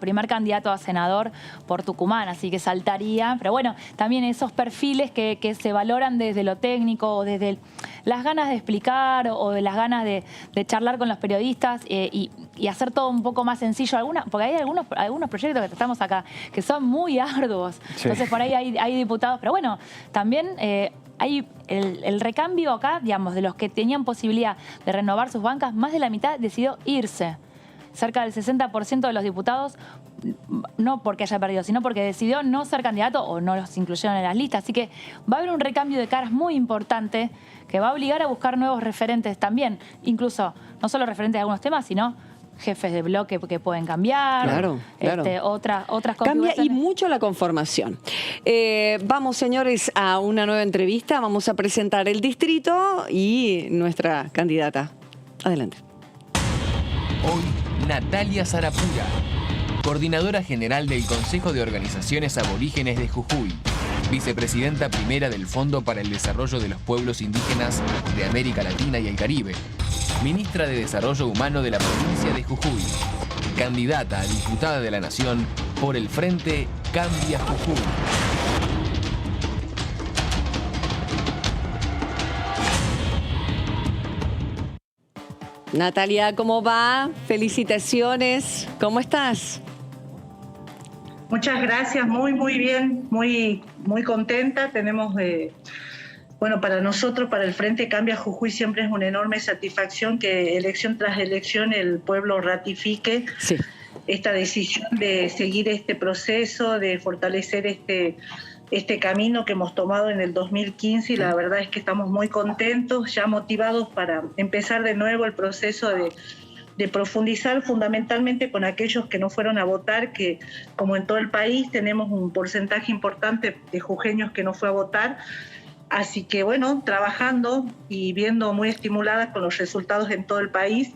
primer candidato a senador por Tucumán, así que saltaría. Pero bueno, también esos perfiles que se valoran desde lo técnico o desde las ganas de explicar o de las ganas de charlar con los periodistas y hacer todo un poco más sencillo. Porque hay algunos proyectos que estamos acá que son muy arduos. Sí. Entonces por ahí hay diputados. Pero bueno, también hay el recambio acá, digamos, de los que tenían posibilidad de renovar sus bancas, más de la mitad decidió irse. Cerca del 60% de los diputados, no porque haya perdido, sino porque decidió no ser candidato o no los incluyeron en las listas. Así que va a haber un recambio de caras muy importante que va a obligar a buscar nuevos referentes también. Incluso, no solo referentes de algunos temas, sino jefes de bloque que pueden cambiar. Claro. Otras Cambia configuraciones. y mucho la conformación. Vamos, señores, a una nueva entrevista. Vamos a presentar el distrito y nuestra candidata. Adelante. Hoy, Natalia Zarapura, coordinadora general del Consejo de Organizaciones Aborígenes de Jujuy, vicepresidenta primera del Fondo para el Desarrollo de los Pueblos Indígenas de América Latina y el Caribe, ministra de Desarrollo Humano de la provincia de Jujuy, candidata a diputada de la Nación por el Frente Cambia Jujuy. Natalia, ¿cómo va? Felicitaciones. ¿Cómo estás? Muchas gracias, muy bien, muy contenta. Tenemos, para nosotros, para el Frente Cambia Jujuy, siempre es una enorme satisfacción que elección tras elección el pueblo ratifique esta decisión de seguir este proceso, de fortalecer este camino que hemos tomado en el 2015 y la verdad es que estamos muy contentos, ya motivados para empezar de nuevo el proceso de profundizar fundamentalmente con aquellos que no fueron a votar, que como en todo el país tenemos un porcentaje importante de jujeños que no fue a votar. Así que trabajando y viendo muy estimuladas con los resultados en todo el país.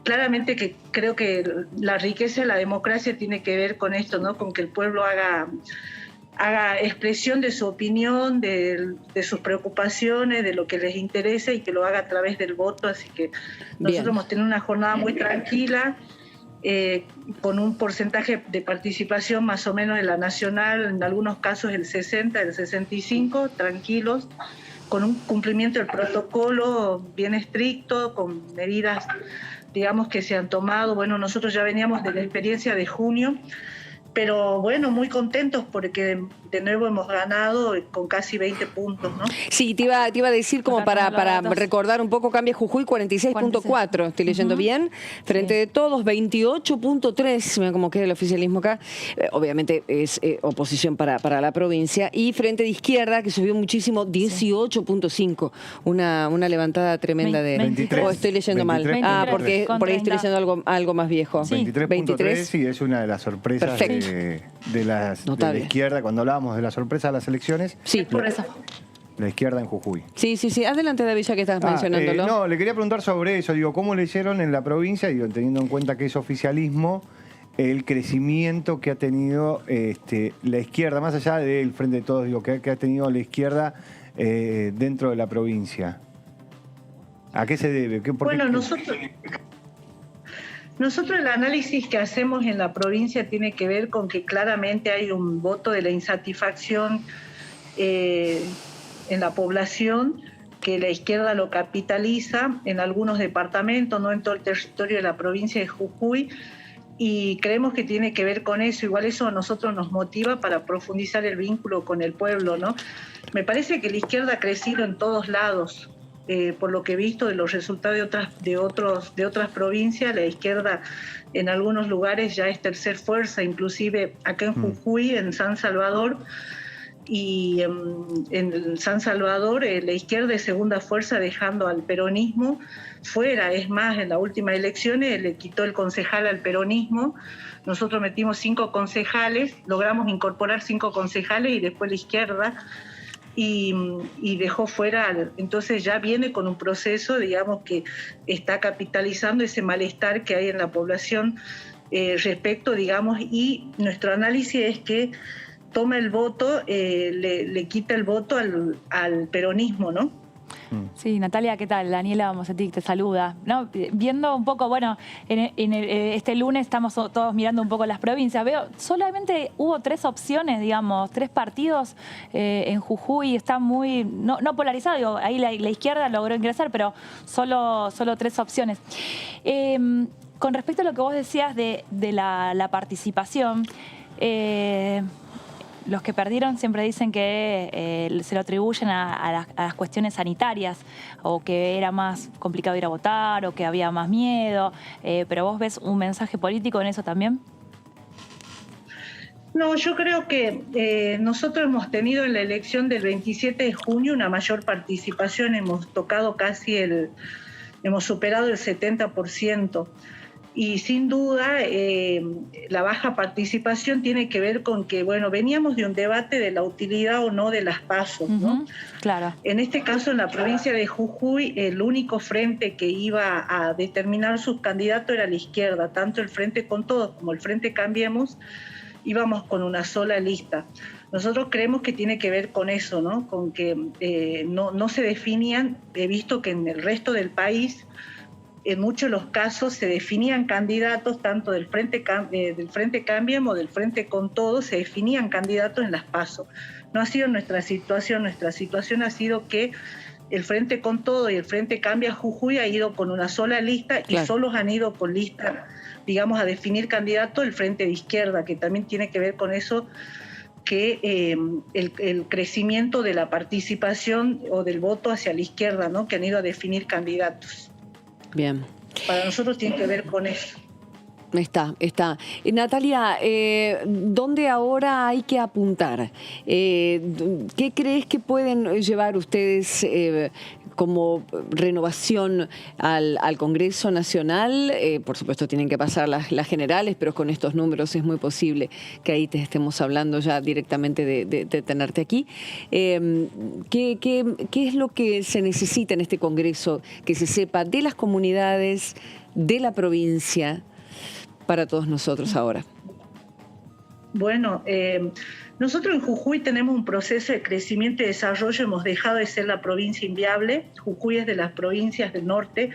Claramente que creo que la riqueza de la democracia tiene que ver con esto, ¿no? Con que el pueblo haga expresión de su opinión, de sus preocupaciones, de lo que les interesa y que lo haga a través del voto. Así que nosotros hemos tenido una jornada muy tranquila, con un porcentaje de participación más o menos en la nacional, en algunos casos el 60, el 65, tranquilos, con un cumplimiento del protocolo bien estricto, con medidas, digamos, que se han tomado. Nosotros ya veníamos de la experiencia de junio, pero muy contentos porque de nuevo hemos ganado con casi 20 puntos, ¿no? Sí, te iba a decir como para recordar un poco, Cambia Jujuy 46.4, estoy leyendo bien, Frente de Todos 28.3, mira cómo queda el oficialismo acá, obviamente es oposición para la provincia, y Frente de Izquierda, que subió muchísimo, 18.5, una levantada tremenda de... 23. O estoy leyendo mal. 23. Porque por ahí estoy leyendo algo más viejo. 23.3, sí, es una de las sorpresas de la izquierda, cuando hablábamos de la sorpresa de las elecciones. Sí, por eso. La izquierda en Jujuy. Sí. Adelante, David, ya que estás mencionándolo. No, le quería preguntar sobre eso. ¿Cómo le hicieron en la provincia? Teniendo en cuenta que es oficialismo, el crecimiento que ha tenido la izquierda, más allá del Frente de Todos, que ha tenido la izquierda dentro de la provincia. ¿A qué se debe? Bueno, nosotros el análisis que hacemos en la provincia tiene que ver con que claramente hay un voto de la insatisfacción en la población, que la izquierda lo capitaliza en algunos departamentos, no en todo el territorio de la provincia de Jujuy, y creemos que tiene que ver con eso. Igual eso a nosotros nos motiva para profundizar el vínculo con el pueblo, ¿no? Me parece que la izquierda ha crecido en todos lados. Por lo que he visto de los resultados de otras provincias, la izquierda en algunos lugares ya es tercer fuerza, inclusive acá en Jujuy, en San Salvador, y en San Salvador la izquierda es segunda fuerza, dejando al peronismo fuera. Es más, en las últimas elecciones le quitó el concejal al peronismo. Nosotros metimos 5 concejales, logramos incorporar 5 concejales y después la izquierda y dejó fuera. Entonces ya viene con un proceso, digamos, que está capitalizando ese malestar que hay en la población respecto, digamos, y nuestro análisis es que toma el voto, le quita el voto al peronismo, ¿no? Sí, Natalia, ¿qué tal? Daniela Mosetic te saluda. ¿No? Viendo un poco, bueno, este lunes estamos todos mirando un poco las provincias. Veo, solamente hubo 3 opciones, digamos, 3 partidos en Jujuy. Está muy, no polarizado. Digo, ahí la izquierda logró ingresar, pero solo 3 opciones. Con respecto a lo que vos decías de la participación, los que perdieron siempre dicen que se lo atribuyen a las cuestiones sanitarias, o que era más complicado ir a votar, o que había más miedo. ¿Pero vos ves un mensaje político en eso también? No, yo creo que nosotros hemos tenido en la elección del 27 de junio una mayor participación. Hemos tocado hemos superado el 70%. Y sin duda la baja participación tiene que ver con que, bueno, veníamos de un debate de la utilidad o no de las PASO, ¿no? Claro. En este caso, en la provincia de Jujuy, el único frente que iba a determinar sus candidatos era la izquierda. Tanto el Frente Con Todos como el Frente Cambiemos íbamos con una sola lista. Nosotros creemos que tiene que ver con eso, ¿no? Con que no se definían. He visto que en el resto del país, en muchos de los casos, se definían candidatos tanto del Frente Cambiemos o del Frente Con Todos, se definían candidatos en las PASO. No ha sido nuestra situación. Nuestra situación ha sido que el Frente Con Todo y el Frente Cambia Jujuy ha ido con una sola lista, claro, y solos han ido con lista, digamos, a definir candidatos el Frente de Izquierda, que también tiene que ver con eso, que el crecimiento de la participación o del voto hacia la izquierda, ¿no? Que han ido a definir candidatos. Bien. Para nosotros tiene que ver con eso. Está. Natalia, ¿dónde ahora hay que apuntar? ¿Qué crees que pueden llevar ustedes como renovación al Congreso Nacional? Por supuesto tienen que pasar las generales, pero con estos números es muy posible que ahí te estemos hablando ya directamente de tenerte aquí. ¿Qué es lo que se necesita en este Congreso que se sepa de las comunidades, de la provincia, para todos nosotros ahora? Bueno, nosotros en Jujuy tenemos un proceso de crecimiento y desarrollo. Hemos dejado de ser la provincia inviable. Jujuy es de las provincias del norte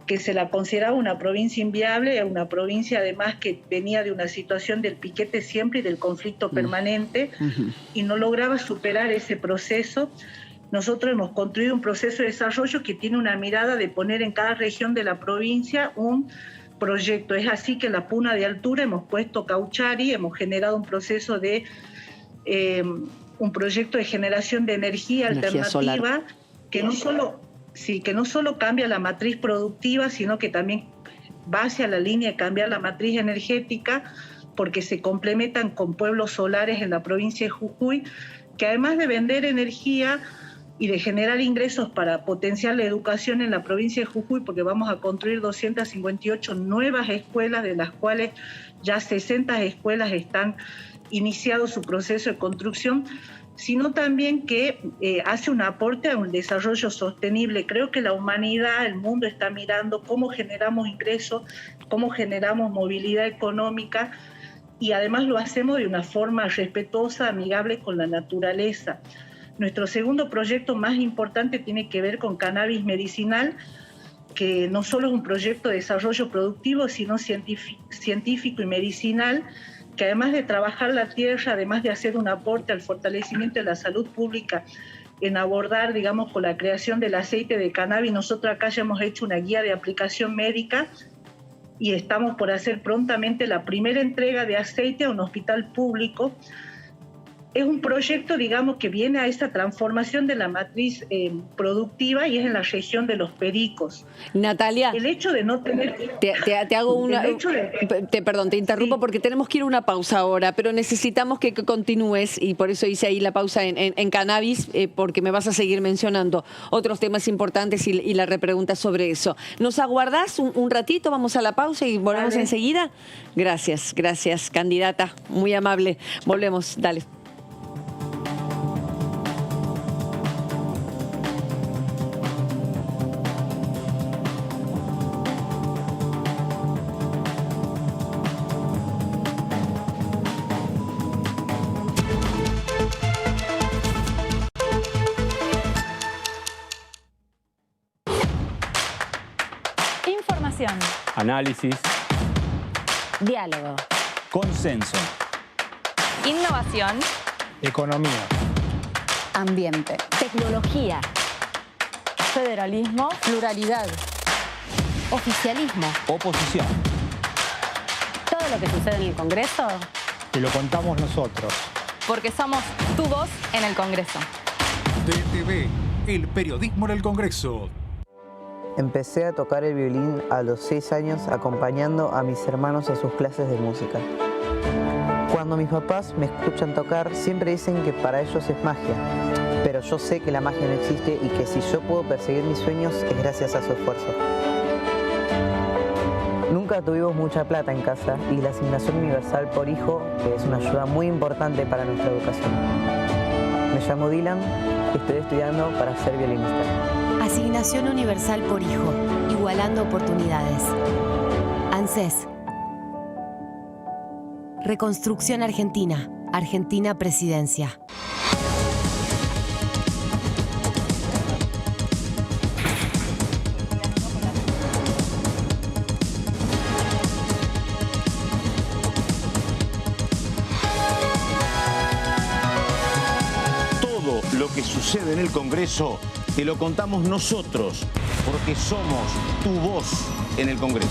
que se la consideraba una provincia inviable, una provincia además que venía de una situación del piquete siempre y del conflicto permanente, y no lograba superar ese proceso. Nosotros hemos construido un proceso de desarrollo que tiene una mirada de poner en cada región de la provincia un proyecto. Es así que en la Puna de Altura hemos puesto Cauchari, hemos generado un proceso de un proyecto de generación de energía alternativa solar, que no solo cambia la matriz productiva, sino que también va hacia la línea de cambiar la matriz energética, porque se complementan con pueblos solares en la provincia de Jujuy, que además de vender energía y de generar ingresos para potenciar la educación en la provincia de Jujuy, porque vamos a construir 258 nuevas escuelas, de las cuales ya 60 escuelas están iniciado su proceso de construcción, sino también que hace un aporte a un desarrollo sostenible. Creo que la humanidad, el mundo está mirando cómo generamos ingresos, cómo generamos movilidad económica, y además lo hacemos de una forma respetuosa, amigable con la naturaleza. Nuestro segundo proyecto más importante tiene que ver con cannabis medicinal, que no solo es un proyecto de desarrollo productivo, sino científico y medicinal, que además de trabajar la tierra, además de hacer un aporte al fortalecimiento de la salud pública, en abordar, digamos, con la creación del aceite de cannabis, nosotros acá ya hemos hecho una guía de aplicación médica y estamos por hacer prontamente la primera entrega de aceite a un hospital público. Es un proyecto, digamos, que viene a esta transformación de la matriz productiva y es en la región de Los Pericos. Natalia, el hecho de no tener... Te hago una... Perdón, te interrumpo sí, porque tenemos que ir a una pausa ahora, pero necesitamos que continúes y por eso hice ahí la pausa en cannabis, porque me vas a seguir mencionando otros temas importantes y la repregunta sobre eso. ¿Nos aguardás un ratito? Vamos a la pausa y volvemos enseguida. Gracias, candidata, muy amable. Volvemos, dale. Análisis. Diálogo. Consenso. Innovación. Economía. Ambiente. Tecnología. Federalismo. Pluralidad. Oficialismo. Oposición. Todo lo que sucede en el Congreso. Te lo contamos nosotros. Porque somos tu voz en el Congreso. DTV, el periodismo en el Congreso. Empecé a tocar el violín a los 6 años acompañando a mis hermanos a sus clases de música. Cuando mis papás me escuchan tocar, siempre dicen que para ellos es magia. Pero yo sé que la magia no existe y que si yo puedo perseguir mis sueños es gracias a su esfuerzo. Nunca tuvimos mucha plata en casa y la asignación universal por hijo es una ayuda muy importante para nuestra educación. Me llamo Dylan y estoy estudiando para ser violinista. Asignación universal por hijo, igualando oportunidades. ANSES. Reconstrucción Argentina. Argentina Presidencia. Todo lo que sucede en el Congreso te lo contamos nosotros, porque somos tu voz en el Congreso.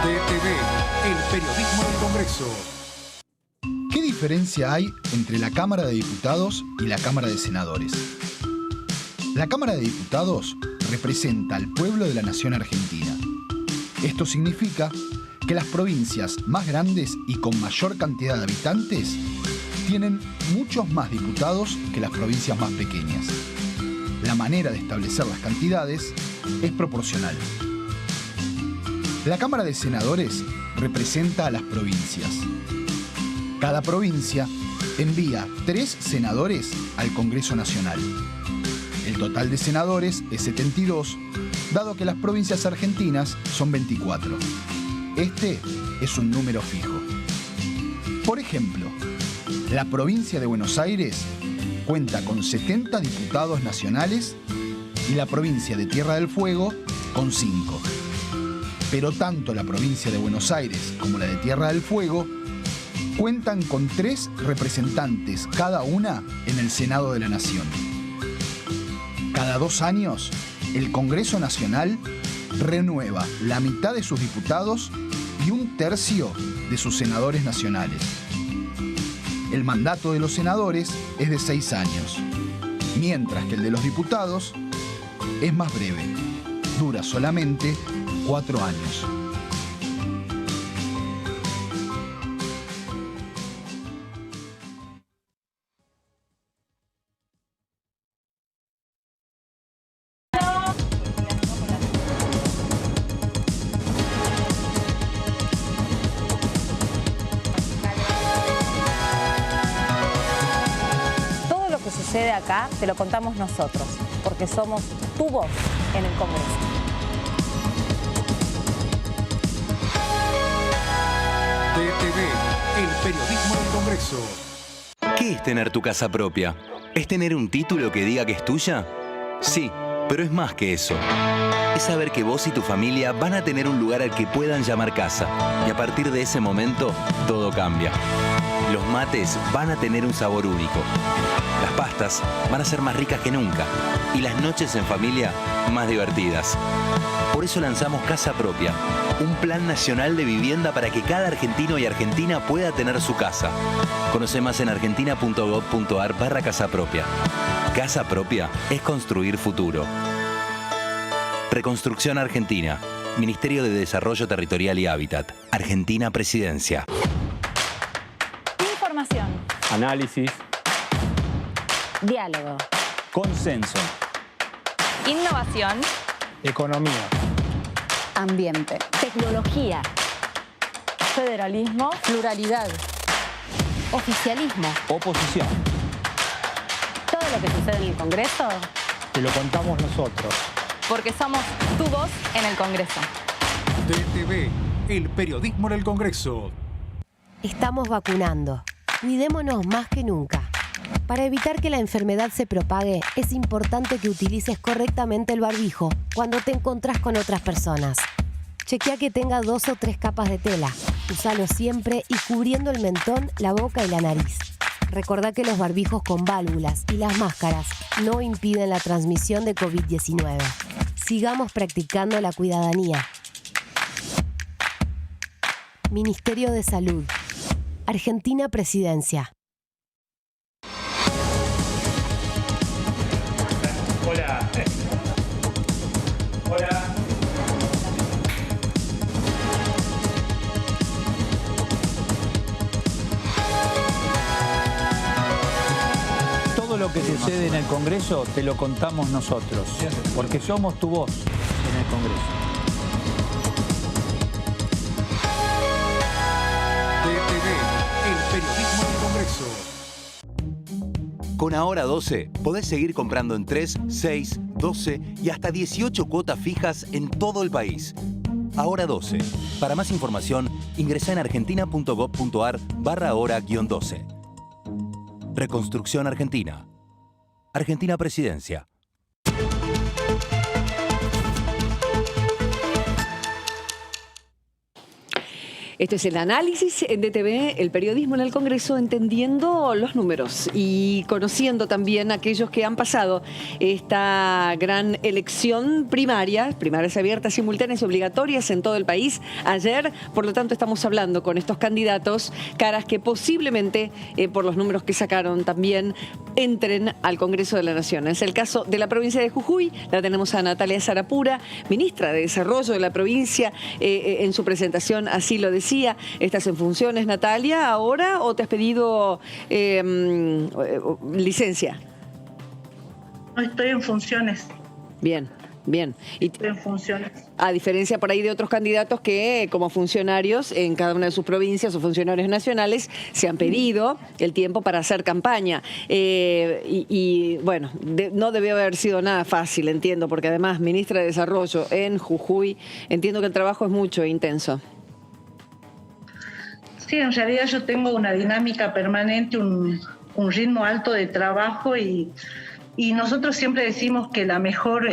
DTV, el periodismo del Congreso. ¿Qué diferencia hay entre la Cámara de Diputados y la Cámara de Senadores? La Cámara de Diputados representa al pueblo de la nación argentina. Esto significa que las provincias más grandes y con mayor cantidad de habitantes tienen muchos más diputados que las provincias más pequeñas. La manera de establecer las cantidades es proporcional. La Cámara de Senadores representa a las provincias. Cada provincia envía 3 senadores al Congreso Nacional. El total de senadores es 72, dado que las provincias argentinas son 24. Este es un número fijo. Por ejemplo, la provincia de Buenos Aires cuenta con 70 diputados nacionales y la provincia de Tierra del Fuego con 5. Pero tanto la provincia de Buenos Aires como la de Tierra del Fuego cuentan con 3 representantes cada una en el Senado de la Nación. Cada 2 años, el Congreso Nacional renueva la mitad de sus diputados y 1/3 de sus senadores nacionales. El mandato de los senadores es de 6 años, mientras que el de los diputados es más breve, dura solamente 4 años. Sucede acá, te lo contamos nosotros, porque somos tu voz en el Congreso. DTV, el periodismo del Congreso. ¿Qué es tener tu casa propia? ¿Es tener un título que diga que es tuya? Sí, pero es más que eso. Es saber que vos y tu familia van a tener un lugar al que puedan llamar casa. Y a partir de ese momento, todo cambia. Los mates van a tener un sabor único. Las pastas van a ser más ricas que nunca. Y las noches en familia, más divertidas. Por eso lanzamos Casa Propia, un plan nacional de vivienda para que cada argentino y argentina pueda tener su casa. Conoce más en argentina.gov.ar/Casa Propia. Casa Propia es construir futuro. Reconstrucción Argentina. Ministerio de Desarrollo Territorial y Hábitat. Argentina Presidencia. Información. Análisis. Diálogo. Consenso. Innovación. Economía. Ambiente. Tecnología. Federalismo. Pluralidad. Oficialismo. Oposición. Todo lo que sucede en el Congreso Te lo contamos nosotros. Porque somos tu voz en el Congreso. DTV, el periodismo en el Congreso. Estamos vacunando. Cuidémonos más que nunca. Para evitar que la enfermedad se propague, es importante que utilices correctamente el barbijo cuando te encontrás con otras personas. Chequea que tenga 2 o 3 capas de tela. Úsalo siempre y cubriendo el mentón, la boca y la nariz. Recordá que los barbijos con válvulas y las máscaras no impiden la transmisión de COVID-19. Sigamos practicando la cuidadanía. Ministerio de Salud. Argentina Presidencia. Hola. Hola. Todo lo que sucede en el Congreso te lo contamos nosotros, porque somos tu voz en el Congreso. DTV, el periodismo del Congreso. Con Ahora 12 podés seguir comprando en 3, 6, 12 y hasta 18 cuotas fijas en todo el país. Ahora 12. Para más información, ingresá en argentina.gov.ar/ahora-12. Reconstrucción Argentina. Argentina Presidencia. Esto es el análisis en DTV, el periodismo en el Congreso, entendiendo los números y conociendo también a aquellos que han pasado esta gran elección primaria, primarias abiertas, simultáneas y obligatorias en todo el país ayer. Por lo tanto, estamos hablando con estos candidatos, caras que posiblemente, por los números que sacaron, también entren al Congreso de la Nación. Es el caso de la provincia de Jujuy. La tenemos a Natalia Sarapura, ministra de Desarrollo de la provincia. En su presentación así lo decía. ¿Estás en funciones, Natalia, ahora o te has pedido licencia? No, estoy en funciones. Bien, bien. Estoy en funciones. A diferencia por ahí de otros candidatos que, como funcionarios en cada una de sus provincias o funcionarios nacionales, se han pedido el tiempo para hacer campaña. Bueno, no debió haber sido nada fácil, entiendo, porque además, ministra de Desarrollo en Jujuy, entiendo que el trabajo es mucho e intenso. Sí, en realidad yo tengo una dinámica permanente, un ritmo alto de trabajo y nosotros siempre decimos que la mejor,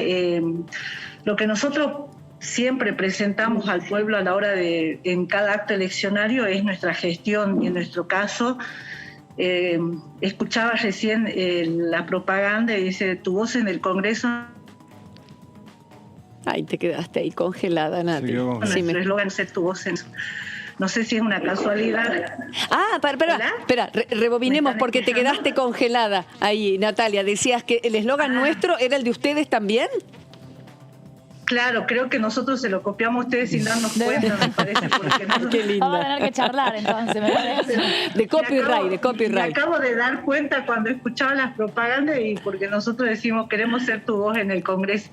lo que nosotros siempre presentamos al pueblo a la hora de, en cada acto eleccionario, es nuestra gestión. Y en nuestro caso, escuchaba recién la propaganda y dice, tu voz en el Congreso. Ay, te quedaste ahí congelada, Nati. Nuestro eslogan es ser tu voz en... No sé si es una casualidad. Espera, rebobinemos porque te quedaste congelada ahí, Natalia. Decías que el eslogan nuestro era el de ustedes también. Claro, creo que nosotros se lo copiamos a ustedes sin darnos cuenta, me parece. Porque Qué linda. Vamos a tener que charlar entonces, me parece. De copyright. Me acabo de dar cuenta cuando escuchaba las propagandas y porque nosotros decimos queremos ser tu voz en el Congreso.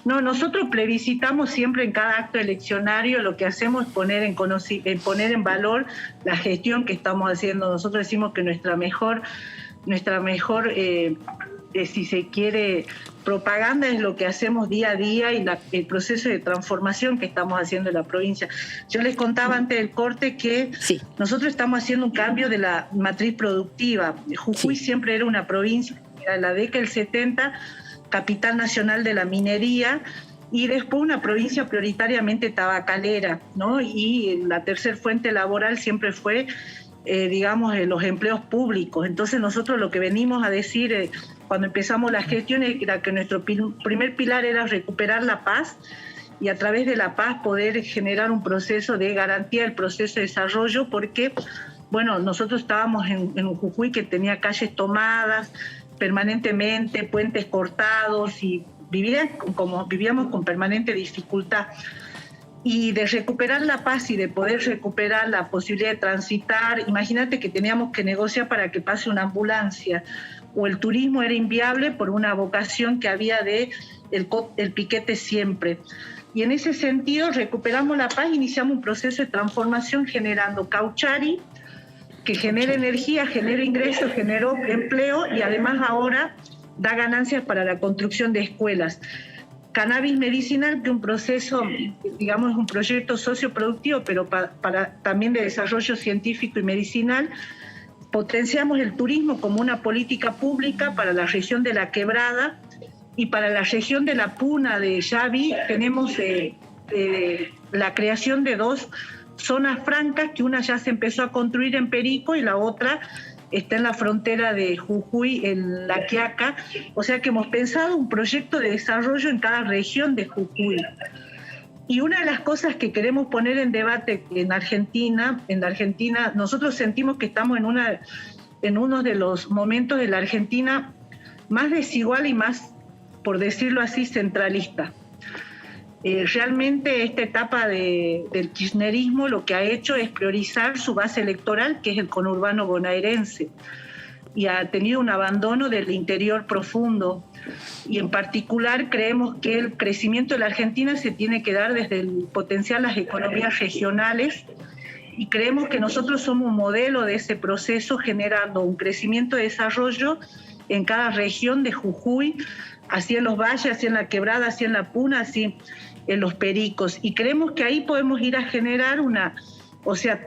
No, nosotros plebiscitamos siempre en cada acto eleccionario, lo que hacemos es poner en valor la gestión que estamos haciendo. Nosotros decimos que nuestra mejor si se quiere, propaganda es lo que hacemos día a día y el proceso de transformación que estamos haciendo en la provincia. Yo les contaba antes del corte que nosotros estamos haciendo un cambio de la matriz productiva. Jujuy siempre era una provincia, en la década del 70, capital nacional de la minería, y después una provincia prioritariamente tabacalera, ¿no? Y la tercera fuente laboral siempre fue, los empleos públicos. Entonces nosotros lo que venimos a decir cuando empezamos las gestiones era que nuestro primer pilar era recuperar la paz y a través de la paz poder generar un proceso de garantía del proceso de desarrollo, porque, bueno, nosotros estábamos en un Jujuy que tenía calles tomadas permanentemente, puentes cortados y vivíamos con permanente dificultad. Y de recuperar la paz y de poder recuperar la posibilidad de transitar, imagínate que teníamos que negociar para que pase una ambulancia, o el turismo era inviable por una vocación que había de el piquete siempre. Y en ese sentido recuperamos la paz, iniciamos un proceso de transformación generando cauchari, que genera energía, genera ingresos, generó empleo y además ahora da ganancias para la construcción de escuelas. Cannabis medicinal, que un proceso, digamos, es un proyecto socioproductivo, pero también de desarrollo científico y medicinal. Potenciamos el turismo como una política pública para la región de La Quebrada y para la región de La Puna de Yavi. Tenemos la creación de 2 zonas francas, que una ya se empezó a construir en Perico y la otra está en la frontera de Jujuy, en La Quiaca. O sea que hemos pensado un proyecto de desarrollo en cada región de Jujuy. Y una de las cosas que queremos poner en debate en la Argentina, nosotros sentimos que estamos en uno de los momentos de la Argentina más desigual y más, por decirlo así, centralista. Realmente esta etapa del kirchnerismo lo que ha hecho es priorizar su base electoral, que es el conurbano bonaerense, y ha tenido un abandono del interior profundo. Y en particular creemos que el crecimiento de la Argentina se tiene que dar desde el potencial las economías regionales, y creemos que nosotros somos un modelo de ese proceso, generando un crecimiento de desarrollo en cada región de Jujuy, así en los valles, así en La Quebrada, así en La Puna, así en los Pericos. Y creemos que ahí podemos ir a generar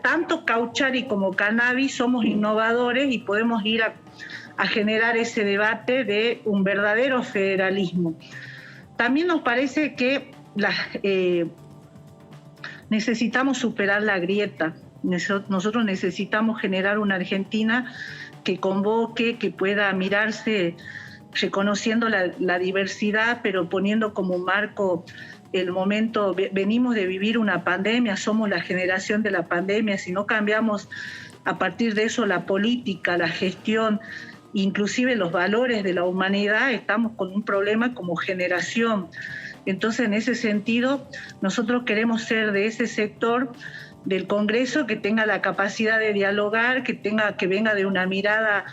tanto cauchari como cannabis somos innovadores y podemos ir a generar ese debate de un verdadero federalismo. También nos parece que necesitamos superar la grieta. Nosotros necesitamos generar una Argentina que convoque, que pueda mirarse reconociendo la diversidad, pero poniendo como marco el momento. Venimos de vivir una pandemia, somos la generación de la pandemia. Si no cambiamos a partir de eso la política, la gestión, inclusive los valores de la humanidad, estamos con un problema como generación. Entonces, en ese sentido, nosotros queremos ser de ese sector del Congreso que tenga la capacidad de dialogar, que venga de una mirada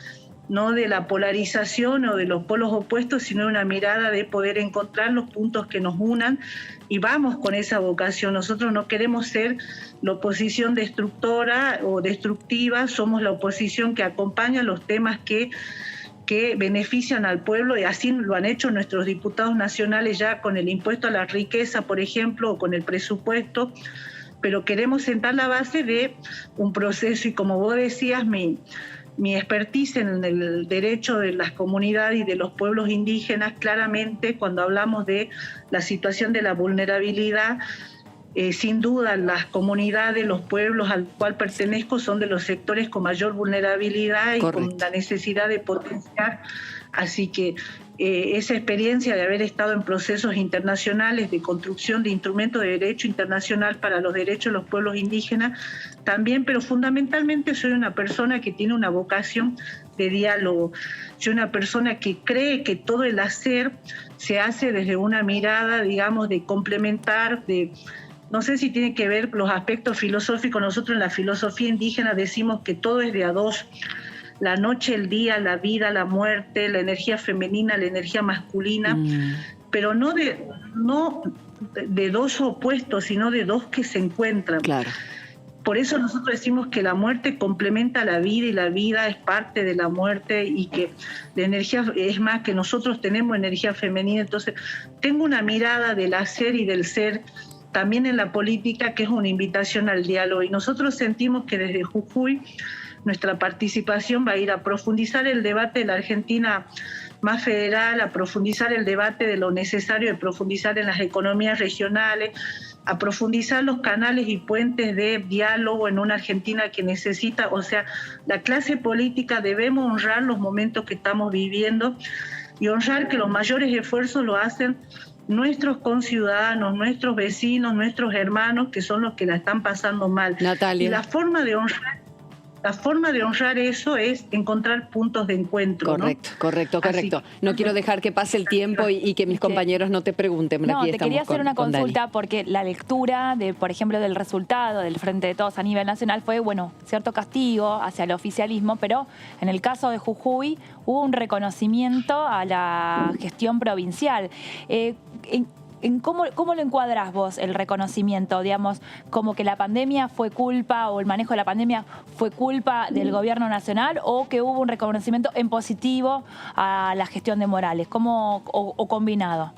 no de la polarización o de los polos opuestos, sino de una mirada de poder encontrar los puntos que nos unan, y vamos con esa vocación. Nosotros no queremos ser la oposición destructora o destructiva, somos la oposición que acompaña los temas que benefician al pueblo, y así lo han hecho nuestros diputados nacionales ya con el impuesto a la riqueza, por ejemplo, o con el presupuesto, pero queremos sentar la base de un proceso. Y como vos decías, mi expertise en el derecho de las comunidades y de los pueblos indígenas, claramente cuando hablamos de la situación de la vulnerabilidad, sin duda las comunidades, los pueblos al cual pertenezco son de los sectores con mayor vulnerabilidad y con la necesidad de potenciar. Así que esa experiencia de haber estado en procesos internacionales de construcción de instrumentos de derecho internacional para los derechos de los pueblos indígenas también, pero fundamentalmente soy una persona que tiene una vocación de diálogo. Soy una persona que cree que todo el hacer se hace desde una mirada, digamos, de complementar, no sé si tiene que ver con los aspectos filosóficos. Nosotros en la filosofía indígena decimos que todo es de a dos: la noche, el día, la vida, la muerte, la energía femenina, la energía masculina, pero no de dos opuestos, sino de dos que se encuentran. Claro. por eso nosotros decimos que la muerte complementa la vida y la vida es parte de la muerte y que la energía, es más, que nosotros tenemos energía femenina. Entonces, tengo una mirada del hacer y del ser también en la política que es una invitación al diálogo. Y nosotros sentimos que desde Jujuy nuestra participación va a ir a profundizar el debate de la Argentina más federal, a profundizar el debate de lo necesario de profundizar en las economías regionales, a profundizar los canales y puentes de diálogo en una Argentina que necesita, o sea, la clase política debemos honrar los momentos que estamos viviendo y honrar que los mayores esfuerzos lo hacen nuestros conciudadanos, nuestros vecinos, nuestros hermanos, que son los que la están pasando mal. Natalia. Y la forma de honrar eso es encontrar puntos de encuentro. Correcto. No quiero dejar que pase el tiempo y que mis compañeros no te pregunten. No, te quería hacer una consulta porque la lectura, por ejemplo, del resultado del Frente de Todos a nivel nacional fue, bueno, cierto castigo hacia el oficialismo, pero en el caso de Jujuy hubo un reconocimiento a la gestión provincial. ¿Cómo lo encuadrás vos, el reconocimiento? Digamos, como que la pandemia fue culpa o el manejo de la pandemia fue culpa del gobierno nacional o que hubo un reconocimiento en positivo a la gestión de Morales, o combinado.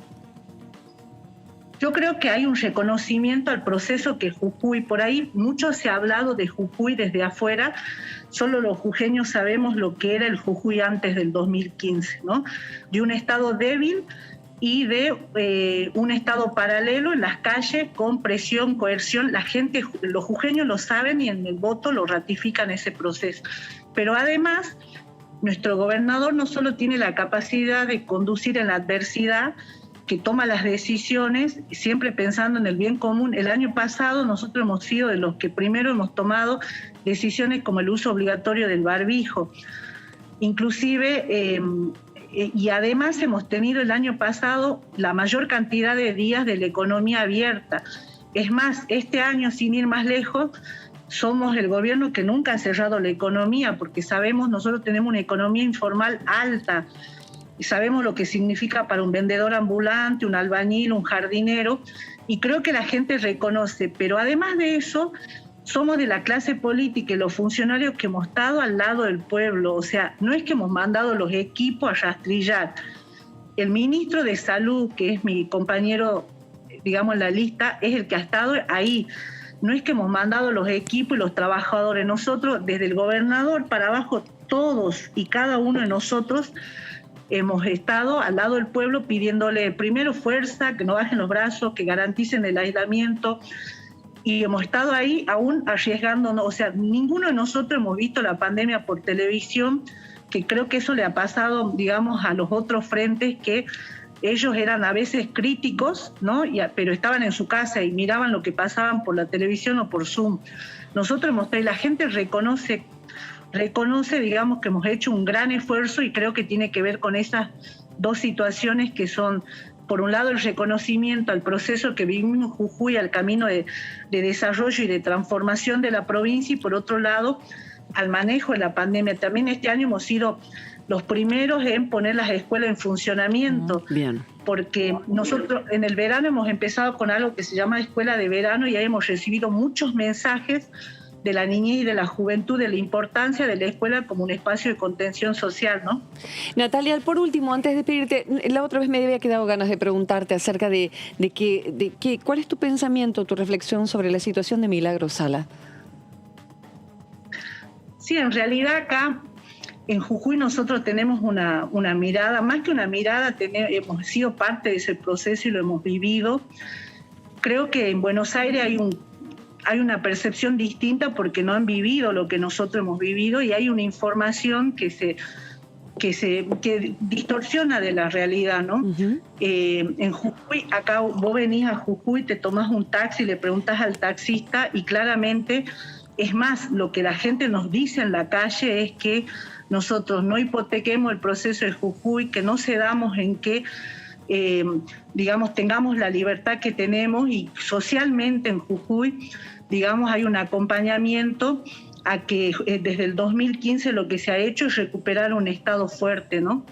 Yo creo que hay un reconocimiento al proceso que Jujuy, por ahí mucho se ha hablado de Jujuy desde afuera, solo los jujeños sabemos lo que era el Jujuy antes del 2015, ¿no? De un estado débil y de un estado paralelo en las calles con presión, coerción. La gente, los jujeños lo saben y en el voto lo ratifican ese proceso. Pero además, nuestro gobernador no solo tiene la capacidad de conducir en la adversidad, que toma las decisiones siempre pensando en el bien común. El año pasado nosotros hemos sido de los que primero hemos tomado decisiones como el uso obligatorio del barbijo. Inclusive... y además hemos tenido el año pasado la mayor cantidad de días de la economía abierta. Es más, este año, sin ir más lejos, somos el gobierno que nunca ha cerrado la economía, porque sabemos, nosotros tenemos una economía informal alta, y sabemos lo que significa para un vendedor ambulante, un albañil, un jardinero, y creo que la gente reconoce. Pero además de eso, somos de la clase política y los funcionarios que hemos estado al lado del pueblo. O sea, no es que hemos mandado los equipos a rastrillar. El ministro de Salud, que es mi compañero, digamos, en la lista, es el que ha estado ahí. No es que hemos mandado los equipos y los trabajadores. Nosotros, desde el gobernador para abajo, todos y cada uno de nosotros hemos estado al lado del pueblo pidiéndole primero fuerza, que no bajen los brazos, que garanticen el aislamiento. Y hemos estado ahí aún arriesgándonos, o sea, ninguno de nosotros hemos visto la pandemia por televisión, que creo que eso le ha pasado, digamos, a los otros frentes, que ellos eran a veces críticos, ¿no? Pero estaban en su casa y miraban lo que pasaban por la televisión o por Zoom. Nosotros hemos estado, y la gente reconoce, digamos, que hemos hecho un gran esfuerzo y creo que tiene que ver con esas dos situaciones que son... Por un lado, el reconocimiento al proceso que vivimos Jujuy, al camino de desarrollo y de transformación de la provincia, y por otro lado, al manejo de la pandemia. También este año hemos sido los primeros en poner las escuelas en funcionamiento. Bien. Porque nosotros en el verano hemos empezado con algo que se llama Escuela de Verano y ahí hemos recibido muchos mensajes de la niñez y de la juventud, de la importancia de la escuela como un espacio de contención social, ¿no? Natalia, por último, antes de pedirte, la otra vez me había quedado ganas de preguntarte acerca de ¿cuál es tu pensamiento, tu reflexión sobre la situación de Milagro Sala? Sí, en realidad acá en Jujuy nosotros tenemos una mirada, más que una mirada, hemos sido parte de ese proceso y lo hemos vivido. Creo que en Buenos Aires hay una percepción distinta porque no han vivido lo que nosotros hemos vivido y hay una información que distorsiona de la realidad, ¿no? En Jujuy, acá vos venís a Jujuy, te tomás un taxi, le preguntas al taxista y claramente, es más, lo que la gente nos dice en la calle es que nosotros no hipotequemos el proceso de Jujuy, que no cedamos en que digamos, tengamos la libertad que tenemos y socialmente en Jujuy, digamos, hay un acompañamiento a que desde el 2015 lo que se ha hecho es recuperar un estado fuerte, ¿no?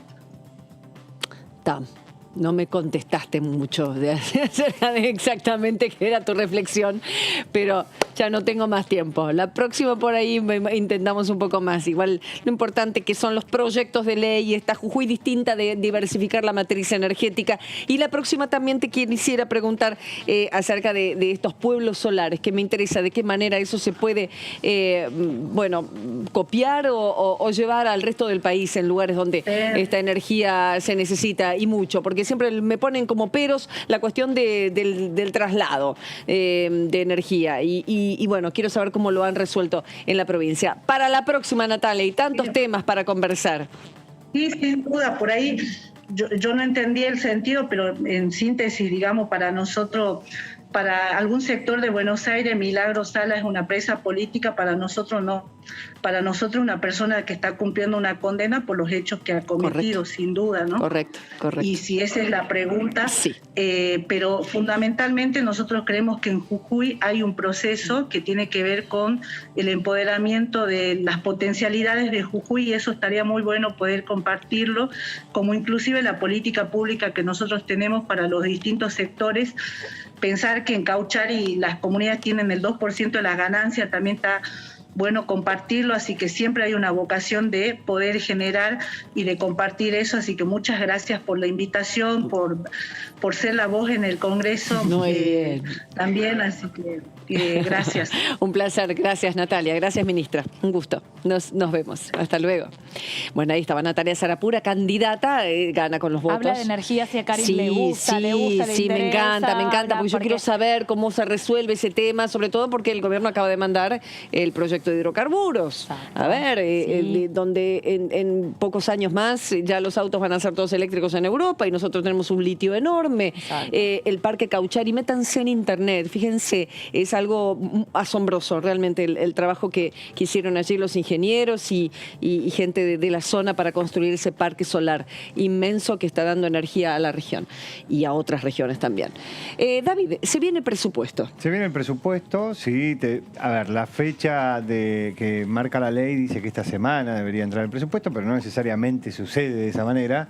No me contestaste mucho acerca de exactamente qué era tu reflexión, pero ya no tengo más tiempo. La próxima por ahí intentamos un poco más. Igual lo importante que son los proyectos de ley, esta Jujuy distinta de diversificar la matriz energética. Y la próxima también te quisiera preguntar acerca de estos pueblos solares, que me interesa de qué manera eso se puede, copiar o llevar al resto del país en lugares donde esta energía se necesita y mucho, porque siempre me ponen como peros la cuestión del traslado de energía y bueno, quiero saber cómo lo han resuelto en la provincia. Para la próxima, Natalia, y tantos temas para conversar. Sí, sin duda, por ahí yo no entendí el sentido, pero en síntesis, digamos, para nosotros, para algún sector de Buenos Aires, Milagro Sala es una presa política, para nosotros no. Para nosotros una persona que está cumpliendo una condena por los hechos que ha cometido, sin duda, ¿no? Correcto. Y si esa es la pregunta, sí. Pero fundamentalmente nosotros creemos que en Jujuy hay un proceso que tiene que ver con el empoderamiento de las potencialidades de Jujuy, y eso estaría muy bueno poder compartirlo, como inclusive la política pública que nosotros tenemos para los distintos sectores. Pensar que en Cauchari las comunidades tienen el 2% de las ganancias también está bueno compartirlo, así que siempre hay una vocación de poder generar y de compartir eso, así que muchas gracias por la invitación, por ser la voz en el Congreso también, así que gracias. Un placer, gracias Natalia, gracias ministra, un gusto, nos vemos, hasta luego. Bueno, ahí estaba Natalia Sarapura, candidata, gana con los votos. Habla de energía, si a Karin le gusta, le interesa, me encanta, porque yo quiero saber cómo se resuelve ese tema, sobre todo porque el gobierno acaba de mandar el proyecto de hidrocarburos. Exacto. A ver, donde en pocos años más ya los autos van a ser todos eléctricos en Europa y nosotros tenemos un litio enorme. El parque Cauchari, métanse en internet, fíjense, es algo asombroso realmente el trabajo que hicieron allí los ingenieros y gente de la zona para construir ese parque solar inmenso que está dando energía a la región y a otras regiones también. David, se viene presupuesto. Se viene el presupuesto, sí. A ver, la fecha que marca la ley dice que esta semana debería entrar el presupuesto, pero no necesariamente sucede de esa manera.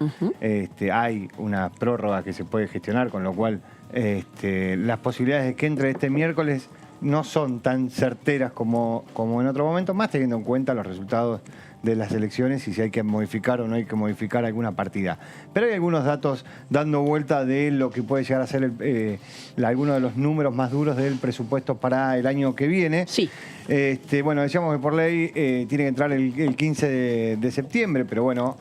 Hay una prórroga que se puede gestionar, con lo cual las posibilidades de que entre este miércoles no son tan certeras como en otro momento, más teniendo en cuenta los resultados de las elecciones y si hay que modificar o no hay que modificar alguna partida. Pero hay algunos datos dando vuelta de lo que puede llegar a ser algunos de los números más duros del presupuesto para el año que viene. Sí. Bueno, decíamos que por ley tiene que entrar el 15 de septiembre, pero bueno,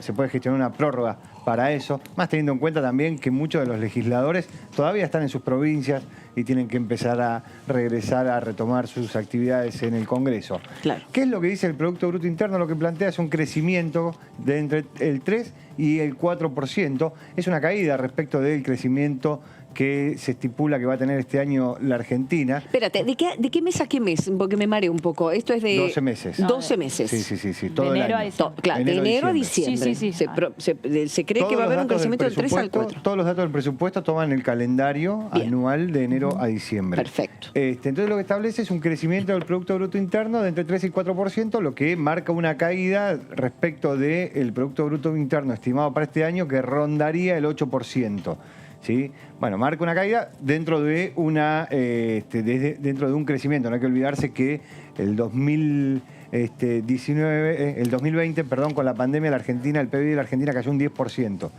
se puede gestionar una prórroga para eso, más teniendo en cuenta también que muchos de los legisladores todavía están en sus provincias y tienen que empezar a regresar a retomar sus actividades en el Congreso. Claro. ¿Qué es lo que dice el Producto Bruto Interno? Lo que plantea es un crecimiento de entre el 3 y el 4%. Es una caída respecto del crecimiento que se estipula que va a tener este año la Argentina. Espérate, ¿de qué mes a qué mes? Porque me mareo un poco. Esto es de... 12 meses. 12 meses. Sí. Todo de el enero año. a diciembre. Claro, de enero a diciembre. Sí. Se cree que va a haber un crecimiento del 3 al 4. Todos los datos del presupuesto toman el calendario anual de enero a diciembre. Perfecto. Entonces lo que establece es un crecimiento del Producto Bruto Interno de entre 3 y 4%, lo que marca una caída respecto del Producto Bruto Interno estimado para este año que rondaría el 8%. ¿Sí? Bueno, marca una caída dentro de dentro de un crecimiento. No hay que olvidarse que el 2020, con la pandemia, el PBI de la Argentina cayó un 10%.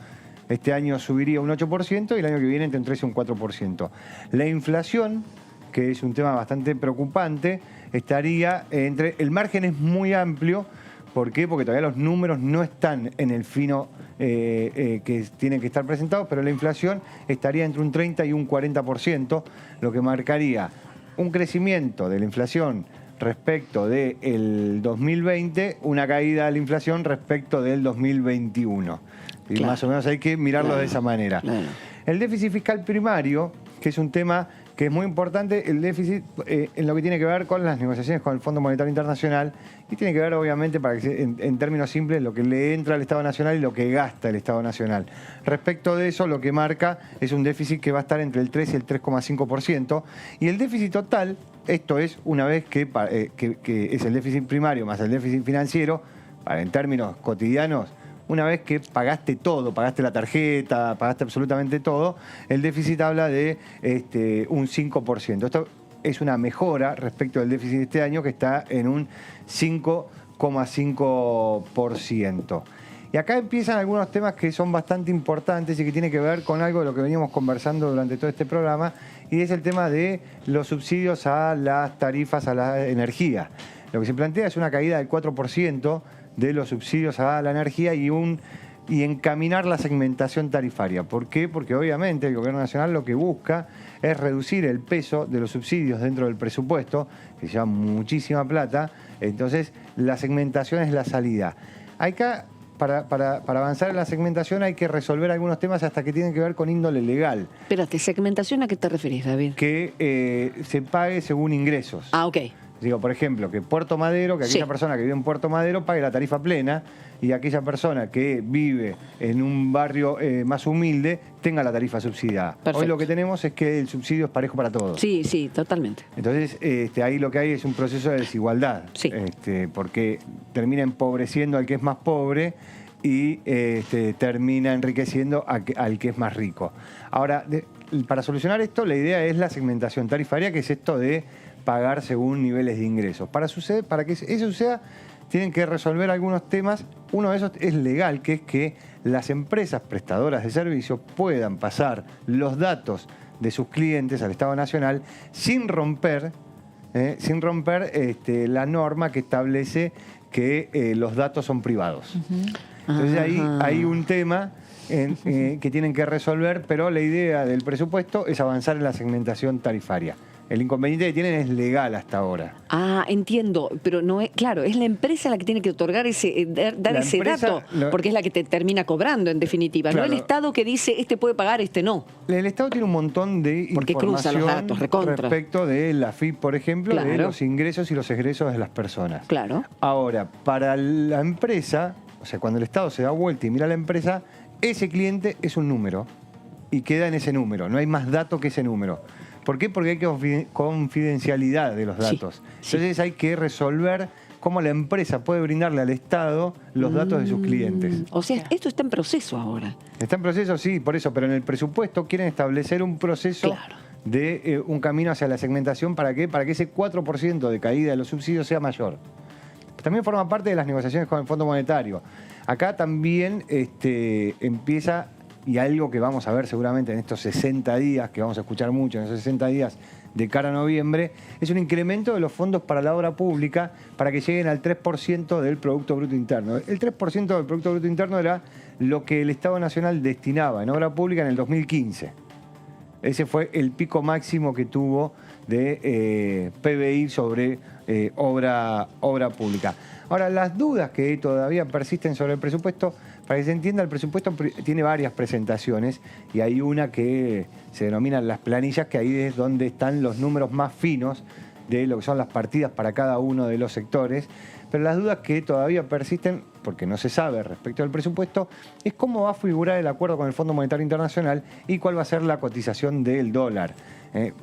Este año subiría un 8% y el año que viene entre un 3 y un 4%. La inflación, que es un tema bastante preocupante, estaría el margen es muy amplio. ¿Por qué? Porque todavía los números no están en el fino que tienen que estar presentados, pero la inflación estaría entre un 30 y un 40%, lo que marcaría un crecimiento de la inflación respecto del 2020, una caída de la inflación respecto del 2021. Y claro, más o menos hay que mirarlo de esa manera. Claro. El déficit fiscal primario, que es un tema que es muy importante, el déficit en lo que tiene que ver con las negociaciones con el Fondo Monetario Internacional y tiene que ver obviamente, para que en términos simples, lo que le entra al Estado Nacional y lo que gasta el Estado Nacional. Respecto de eso, lo que marca es un déficit que va a estar entre el 3 y el 3,5%, y el déficit total, esto es una vez que es el déficit primario más el déficit financiero, en términos cotidianos, una vez que pagaste todo, pagaste la tarjeta, pagaste absolutamente todo, el déficit habla de un 5%. Esto es una mejora respecto del déficit de este año, que está en un 5,5%. Y acá empiezan algunos temas que son bastante importantes y que tienen que ver con algo de lo que veníamos conversando durante todo este programa, y es el tema de los subsidios a las tarifas, a la energía. Lo que se plantea es una caída del 4% de los subsidios a la energía y encaminar la segmentación tarifaria. ¿Por qué? Porque obviamente el Gobierno Nacional lo que busca es reducir el peso de los subsidios dentro del presupuesto, que lleva muchísima plata. Entonces, la segmentación es la salida. Acá, para avanzar en la segmentación, hay que resolver algunos temas hasta que tienen que ver con índole legal. Espérate, ¿segmentación a qué te referís, David? Que se pague según ingresos. Ah, ok. Digo, por ejemplo, que Puerto Madero, que aquella persona que vive en Puerto Madero pague la tarifa plena, y aquella persona que vive en un barrio más humilde tenga la tarifa subsidiada. Perfecto. Hoy lo que tenemos es que el subsidio es parejo para todos. Sí, sí, totalmente. Entonces, ahí lo que hay es un proceso de desigualdad, porque termina empobreciendo al que es más pobre y termina enriqueciendo al que es más rico. Ahora, para solucionar esto, la idea es la segmentación tarifaria, que es esto de pagar según niveles de ingresos. Para que eso suceda, tienen que resolver algunos temas. Uno de esos es legal, que es que las empresas prestadoras de servicios puedan pasar los datos de sus clientes al Estado Nacional sin romper la norma que establece que los datos son privados. Entonces ahí hay un tema que tienen que resolver, pero la idea del presupuesto es avanzar en la segmentación tarifaria. El inconveniente que tienen es legal hasta ahora. Ah, entiendo, pero no es, claro, es la empresa la que tiene que otorgar dar ese dato, porque es la que te termina cobrando en definitiva, claro. No el Estado que dice este puede pagar, este no. El Estado tiene un montón de información los datos, respecto de la FIP, por ejemplo, claro. De los ingresos y los egresos de las personas. Claro. Ahora, para la empresa, o sea, cuando el Estado se da vuelta y mira a la empresa, ese cliente es un número y queda en ese número, no hay más dato que ese número. ¿Por qué? Porque hay confidencialidad de los datos. Sí. Entonces hay que resolver cómo la empresa puede brindarle al Estado los datos de sus clientes. O sea, esto está en proceso ahora. Está en proceso, sí, por eso, pero en el presupuesto quieren establecer un proceso de un camino hacia la segmentación. ¿Para qué? Para que ese 4% de caída de los subsidios sea mayor. También forma parte de las negociaciones con el Fondo Monetario. Acá también empieza... Y algo que vamos a ver seguramente en estos 60 días, que vamos a escuchar mucho en esos 60 días de cara a noviembre, es un incremento de los fondos para la obra pública para que lleguen al 3% del Producto Bruto Interno. El 3% del Producto Bruto Interno era lo que el Estado Nacional destinaba en obra pública en el 2015. Ese fue el pico máximo que tuvo de PBI sobre obra pública. Ahora, las dudas que todavía persisten sobre el presupuesto, para que se entienda, el presupuesto tiene varias presentaciones y hay una que se denominan las planillas, que ahí es donde están los números más finos de lo que son las partidas para cada uno de los sectores. Pero las dudas que todavía persisten, porque no se sabe respecto al presupuesto, es cómo va a figurar el acuerdo con el Fondo Monetario Internacional y cuál va a ser la cotización del dólar.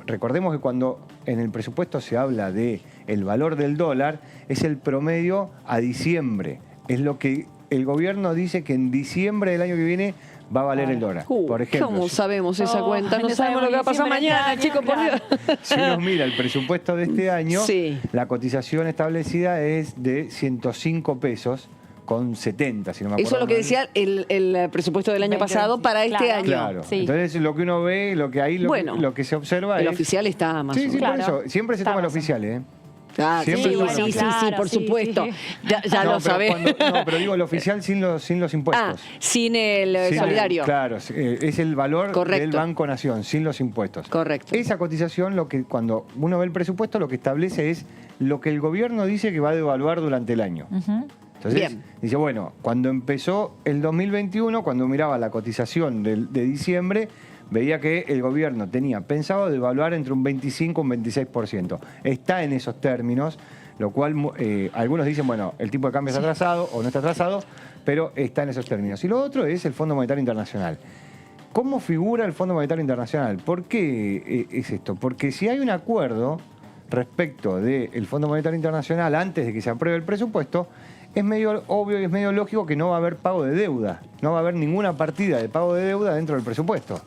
Recordemos que cuando en el presupuesto se habla de el valor del dólar, es el promedio a diciembre. Es lo que el gobierno dice que en diciembre del año que viene va a valer el dólar. Por ejemplo, ¿cómo sabemos esa cuenta? No sabemos lo que va a pasar mañana, chicos, por Dios. Si uno mira el presupuesto de este año, la cotización establecida es de 105 pesos con 70, si no me acuerdo. Eso es lo que decía el presupuesto del año pasado para este año. Claro. Entonces lo que uno ve, lo que se observa el oficial está más o menos. Sí, por eso. Siempre se toma el oficial, ¿eh? Ah, sí, por supuesto. Ya lo sabés. No, pero digo el oficial sin los impuestos. Ah, sin el solidario. Claro, es el valor del Banco Nación, sin los impuestos. Correcto. Esa cotización, cuando uno ve el presupuesto, lo que establece es lo que el gobierno dice que va a devaluar durante el año. Entonces, dice, bueno, cuando empezó el 2021, cuando miraba la cotización de diciembre, veía que el gobierno tenía pensado devaluar entre un 25 y un 26%. Está en esos términos, lo cual algunos dicen, bueno, el tipo de cambio está atrasado o no está atrasado, pero está en esos términos. Y lo otro es el Fondo Monetario Internacional. ¿Cómo figura el Fondo Monetario Internacional? ¿Por qué es esto? Porque si hay un acuerdo respecto del Fondo Monetario Internacional antes de que se apruebe el presupuesto, es medio obvio y es medio lógico que no va a haber pago de deuda. No va a haber ninguna partida de pago de deuda dentro del presupuesto.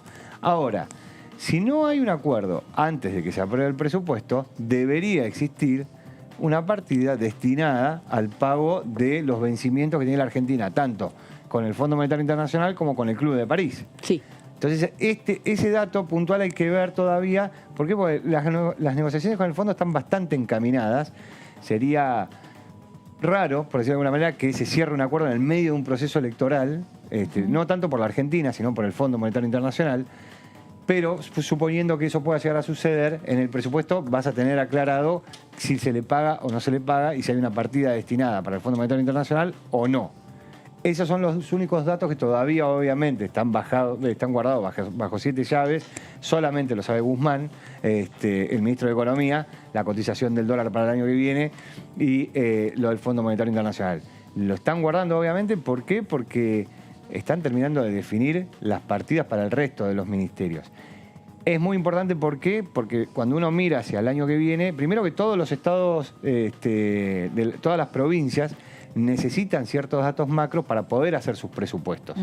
Ahora, Si no hay un acuerdo antes de que se apruebe el presupuesto, debería existir una partida destinada al pago de los vencimientos que tiene la Argentina, tanto con el Fondo Monetario Internacional como con el Club de París. Sí. Entonces, ese dato puntual hay que ver todavía. ¿Por qué? Porque las negociaciones con el fondo están bastante encaminadas. Sería raro, por decirlo de alguna manera, que se cierre un acuerdo en el medio de un proceso electoral, no tanto por la Argentina, sino por el Fondo Monetario Internacional. Pero suponiendo que eso pueda llegar a suceder, en el presupuesto vas a tener aclarado si se le paga o no se le paga y si hay una partida destinada para el Fondo Monetario Internacional o no. Esos son los únicos datos que todavía, obviamente, están guardados bajo 7 llaves. Solamente lo sabe Guzmán, el ministro de Economía, la cotización del dólar para el año que viene y lo del Fondo Monetario Internacional. Lo están guardando, obviamente, ¿por qué? Porque están terminando de definir las partidas para el resto de los ministerios. Es muy importante, ¿por qué? Porque cuando uno mira hacia el año que viene, primero que todos los estados, de todas las provincias, necesitan ciertos datos macros para poder hacer sus presupuestos.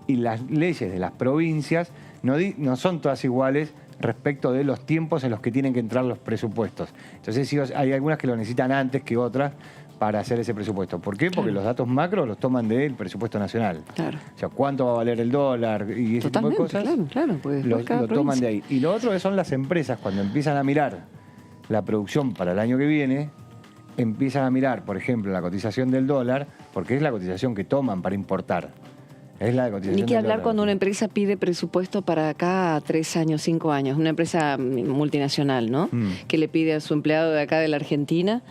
Y las leyes de las provincias no son todas iguales respecto de los tiempos en los que tienen que entrar los presupuestos. Entonces sí, hay algunas que lo necesitan antes que otras para hacer ese presupuesto. ¿Por qué? Porque los datos macros los toman del presupuesto nacional. Claro. O sea, cuánto va a valer el dólar y ese tipo de cosas. Claro, pues lo toman de ahí. Y lo otro son las empresas, cuando empiezan a mirar la producción para el año que viene, empiezan a mirar, por ejemplo, la cotización del dólar, porque es la cotización que toman para importar. Es la cotización Ni que del hablar dólar. cuando una empresa pide presupuesto para acá a 3 años, 5 años. Una empresa multinacional, ¿no? Que le pide a su empleado de acá de la Argentina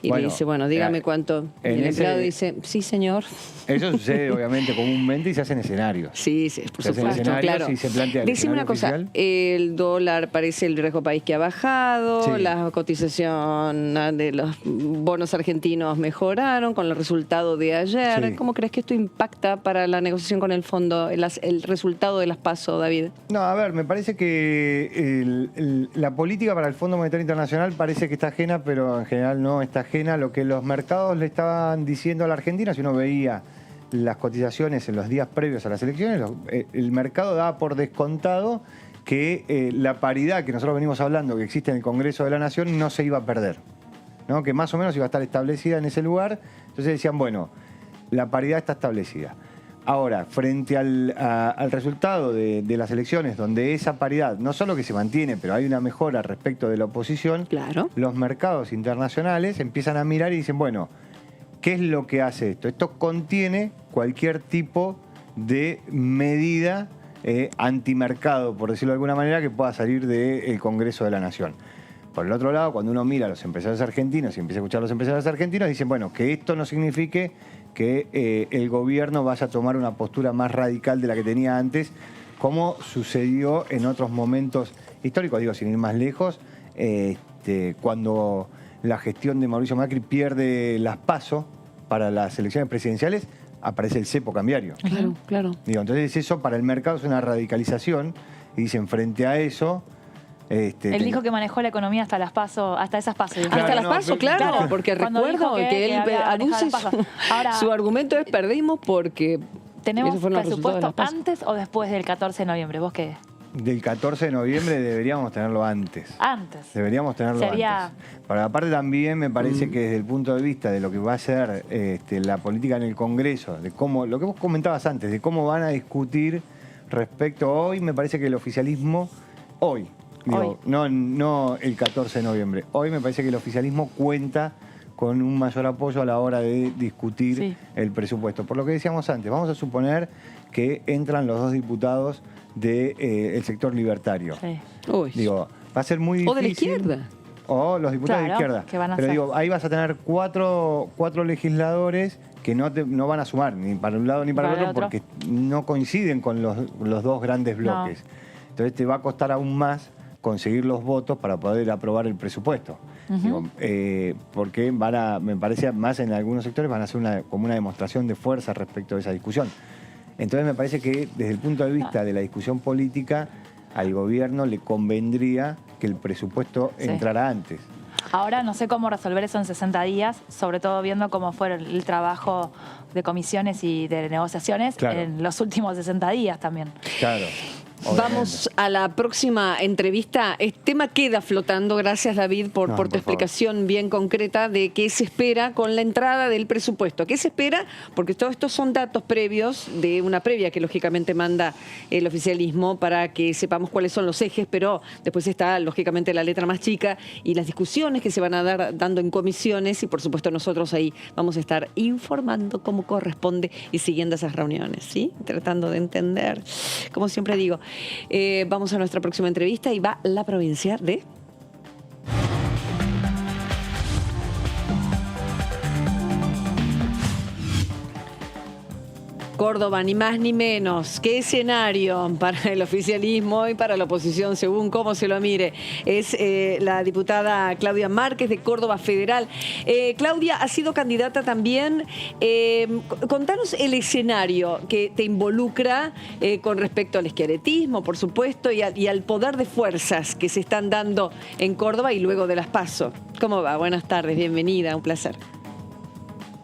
y le dice, bueno, dígame cuánto. Y el empleado dice, sí, señor. Eso sucede, obviamente, comúnmente y se hacen escenarios. Sí, por supuesto, claro. Y se plantea el Decime una cosa, oficial. el dólar parece el riesgo país que ha bajado, Sí. la cotización de los bonos argentinos mejoraron con el resultado de ayer. Sí. ¿Cómo crees que esto impacta para la negociación con el fondo, el resultado de las PASO, David? No, a ver, me parece que la política para el Fondo Monetario Internacional parece que está ajena, pero en general no está ajena. Lo que los mercados le estaban diciendo a la Argentina, si uno veía las cotizaciones en los días previos a las elecciones, el mercado daba por descontado que la paridad que nosotros venimos hablando que existe en el Congreso de la Nación no se iba a perder, ¿no? Que más o menos iba a estar establecida en ese lugar. Entonces decían, bueno, la paridad está establecida. Ahora, frente al resultado de las elecciones, donde esa paridad no solo que se mantiene, pero hay una mejora respecto de la oposición, los mercados internacionales empiezan a mirar y dicen, bueno, ¿qué es lo que hace esto? Esto contiene cualquier tipo de medida antimercado, por decirlo de alguna manera, que pueda salir del Congreso de la Nación. Por el otro lado, cuando uno mira a los empresarios argentinos y empieza a escuchar a los empresarios argentinos, dicen, bueno, que esto no signifique que el gobierno vaya a tomar una postura más radical de la que tenía antes, como sucedió en otros momentos históricos, digo, sin ir más lejos, cuando la gestión de Mauricio Macri pierde las PASO para las elecciones presidenciales, aparece el cepo cambiario. Claro. Digo, entonces eso para el mercado es una radicalización y dicen, frente a eso... Él dijo que manejó la economía hasta las PASO, hasta esas PASO. Claro, hasta las PASO, claro, porque recuerdo que él anuncia su argumento es perdimos porque ¿tenemos fueron los resultados de presupuesto las PASO. antes o después del 14 de noviembre? ¿Vos qué? Del 14 de noviembre deberíamos tenerlo antes. Antes. Deberíamos tenerlo Sería... antes. Pero aparte también me parece que desde el punto de vista de lo que va a ser la política en el Congreso, de cómo, lo que vos comentabas antes, de cómo van a discutir respecto a hoy, me parece que el oficialismo, hoy, digo, no el 14 de noviembre, hoy me parece que el oficialismo cuenta con un mayor apoyo a la hora de discutir el presupuesto. Por lo que decíamos antes, vamos a suponer que entran los 2 diputados del sector libertario. Digo, va a ser muy difícil. O de la izquierda. O los diputados de la izquierda. Pero digo, ahí vas a tener cuatro legisladores que no van a sumar ni para un lado ni para el otro porque no coinciden con los 2 grandes bloques. Entonces te va a costar aún más conseguir los votos para poder aprobar el presupuesto. Digo, porque me parece más en algunos sectores van a hacer como una demostración de fuerza respecto a esa discusión. Entonces me parece que desde el punto de vista de la discusión política, al gobierno le convendría que el presupuesto entrara antes. Ahora no sé cómo resolver eso en 60 días, sobre todo viendo cómo fue el trabajo de comisiones y de negociaciones en los últimos 60 días también. Claro. Vamos a la próxima entrevista. El tema queda flotando. Gracias, David, por tu explicación bien concreta de qué se espera con la entrada del presupuesto. ¿Qué se espera? Porque todos estos son datos previos de una previa que lógicamente manda el oficialismo para que sepamos cuáles son los ejes, pero después está lógicamente la letra más chica y las discusiones que se van a dar dando en comisiones, y por supuesto nosotros ahí vamos a estar informando cómo corresponde y siguiendo esas reuniones, ¿sí? Tratando de entender, como siempre digo. Vamos a nuestra próxima entrevista y va la provincia de... Córdoba, ni más ni menos. ¿Qué escenario para el oficialismo y para la oposición, según cómo se lo mire? Es la diputada Claudia Márquez, de Córdoba Federal. Claudia, ha sido candidata también. Contanos el escenario que te involucra con respecto al schiarettismo, por supuesto, y al poder de fuerzas que se están dando en Córdoba y luego de las PASO. ¿Cómo va? Buenas tardes, bienvenida, un placer.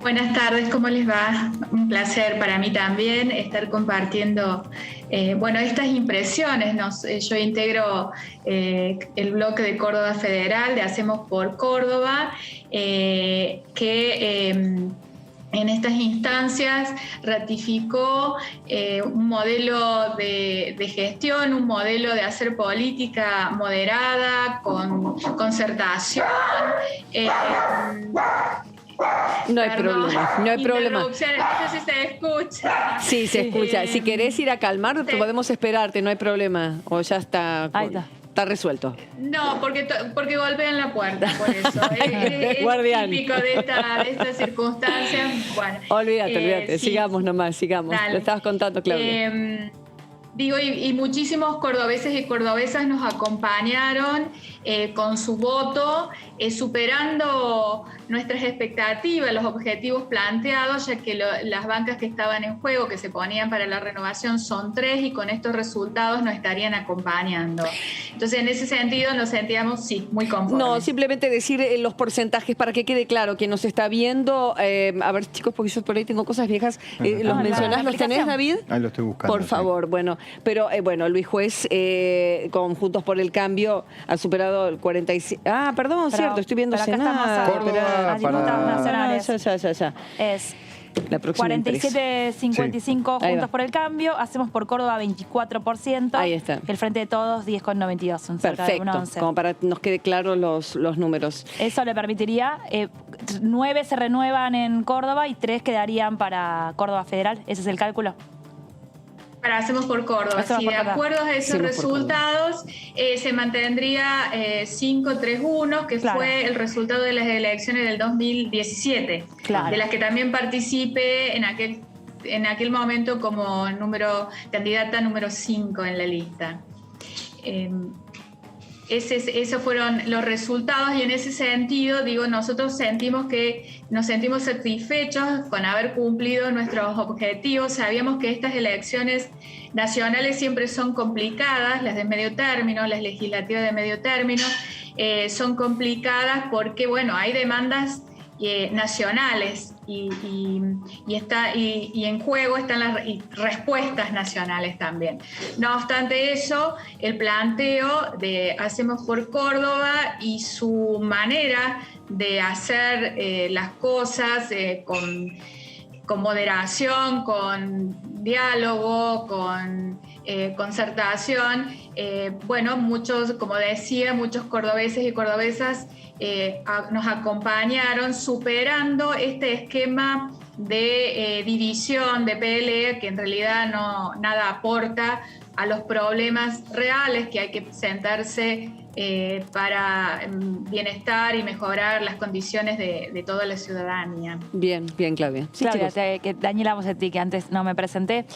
Buenas tardes, ¿cómo les va? Un placer para mí también estar compartiendo estas impresiones. Yo integro el bloque de Córdoba Federal, de Hacemos por Córdoba, que en estas instancias ratificó un modelo de gestión, un modelo de hacer política moderada, con concertación. No hay problema, no hay problema. No sé si se escucha. Sí, se escucha. Si querés ir a calmar, podemos esperarte, no hay problema. O ya está. Ahí está resuelto. No, porque golpean la puerta, por eso. Es típico de estas circunstancias. Bueno, olvídate. Sí. Sigamos nomás, sigamos. Dale. Lo estabas contando, Claudia. Y muchísimos cordobeses y cordobesas nos acompañaron con su voto, superando nuestras expectativas, los objetivos planteados, ya que las bancas que estaban en juego, que se ponían para la renovación, son 3, y con estos resultados nos estarían acompañando. Entonces, en ese sentido, nos sentíamos, muy conformes. No, simplemente decir los porcentajes para que quede claro quien nos está viendo. A ver, chicos, porque yo por ahí tengo cosas viejas. ¿Los mencionás? ¿Los tenés, David? Ahí lo estoy buscando. Por favor, bueno. Pero, Luis Juez, con Juntos por el Cambio, ha superado el 45... Ah, perdón, cierto, estoy viendo Senado. Las diputadas nacionales. Ya. Es la próxima 47,55 Juntos por el Cambio, Hacemos por Córdoba 24%. Ahí está. El Frente de Todos 10,92. Perfecto, como para que nos quede claro los números. Eso le permitiría, 9 se renuevan en Córdoba y 3 quedarían para Córdoba Federal. ¿Ese es el cálculo? Para Hacemos por Córdoba. Si de acuerdo a esos resultados, se mantendría 5-3-1, que fue el resultado de las elecciones del 2017, de las que también participé en aquel momento como candidata número 5 en la lista. Esos fueron los resultados, y en ese sentido, nosotros nos sentimos satisfechos con haber cumplido nuestros objetivos. Sabíamos que estas elecciones nacionales siempre son complicadas, las de medio término, las legislativas de medio término, son complicadas porque, hay demandas nacionales y en juego están las respuestas nacionales también. No obstante eso, el planteo de Hacemos por Córdoba y su manera de hacer las cosas con moderación, con diálogo, con concertación, muchos, como decía, muchos cordobeses y cordobesas nos acompañaron superando este esquema de división, de pelea, que en realidad nada aporta a los problemas reales que hay que sentarse para bienestar y mejorar las condiciones de toda la ciudadanía. Bien, Claudia. Sí, Claudia, Daniela Mosetti, que antes no me presenté.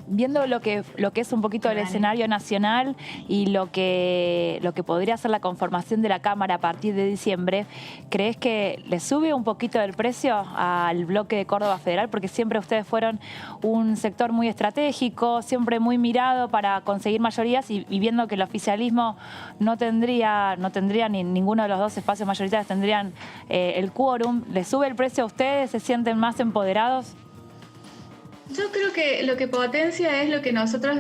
Viendo lo que es un poquito el escenario nacional y lo que podría ser la conformación de la Cámara a partir de diciembre, ¿crees que le sube un poquito el precio al bloque de Córdoba Federal? Porque siempre ustedes fueron un sector muy estratégico, siempre muy mirado para conseguir mayorías, y viendo que el oficialismo no tendría ni ninguno de los dos espacios mayoritarios tendrían el quórum, ¿le sube el precio a ustedes? ¿Se sienten más empoderados? Yo creo que lo que potencia es lo que nosotros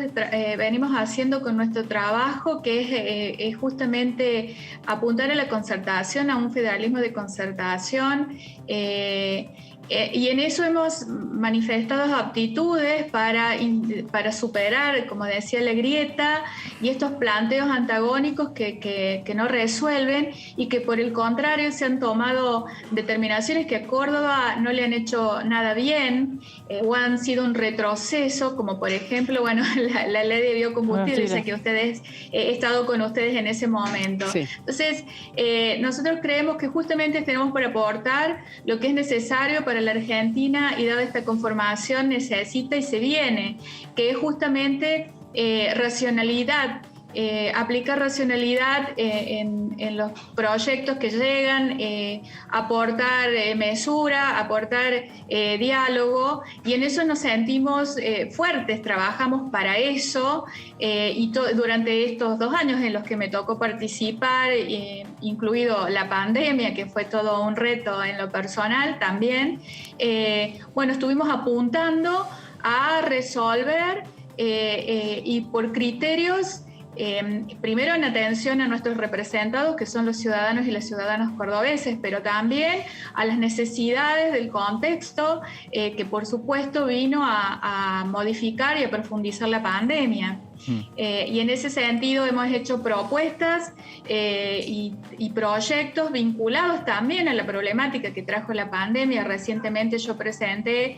venimos haciendo con nuestro trabajo, que es justamente apuntar a la concertación, a un federalismo de concertación. Y en eso hemos manifestado aptitudes para superar, como decía, la grieta y estos planteos antagónicos que no resuelven, y que por el contrario se han tomado determinaciones que a Córdoba no le han hecho nada bien, o han sido un retroceso, como por ejemplo, bueno, la ley de biocombustibles, ya que he estado con ustedes en ese momento. Sí. Entonces, nosotros creemos que justamente tenemos para aportar lo que es necesario para la Argentina, y dada esta conformación necesita y se viene, que es justamente racionalidad, aplicar racionalidad en los proyectos que llegan, aportar mesura, aportar diálogo, y en eso nos sentimos fuertes, trabajamos para eso, y durante estos 2 años en los que me tocó participar, incluido la pandemia, que fue todo un reto en lo personal también, bueno, estuvimos apuntando a resolver y por criterios, primero en atención a nuestros representados, que son los ciudadanos y las ciudadanas cordobeses, pero también a las necesidades del contexto que por supuesto vino a modificar y a profundizar la pandemia. Y en ese sentido hemos hecho propuestas y proyectos vinculados también a la problemática que trajo la pandemia. Recientemente yo presenté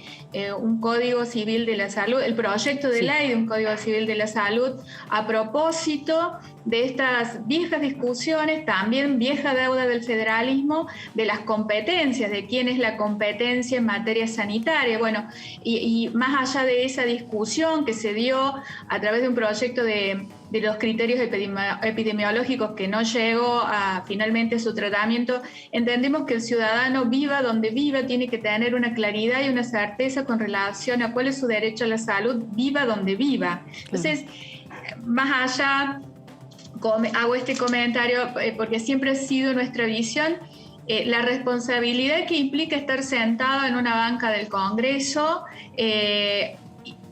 un Código Civil de la Salud, el proyecto de ley de un Código Civil de la Salud, a propósito de estas viejas discusiones, también vieja deuda del federalismo, de las competencias, de quién es la competencia en materia sanitaria. Bueno, y más allá de esa discusión que se dio a través de un proyecto de los criterios epidemiológicos que no llegó a finalmente su tratamiento, entendemos que el ciudadano, viva donde viva, tiene que tener una claridad y una certeza con relación a cuál es su derecho a la salud, viva donde viva. Entonces, más allá, hago este comentario porque siempre ha sido nuestra visión, la responsabilidad que implica estar sentado en una banca del Congreso,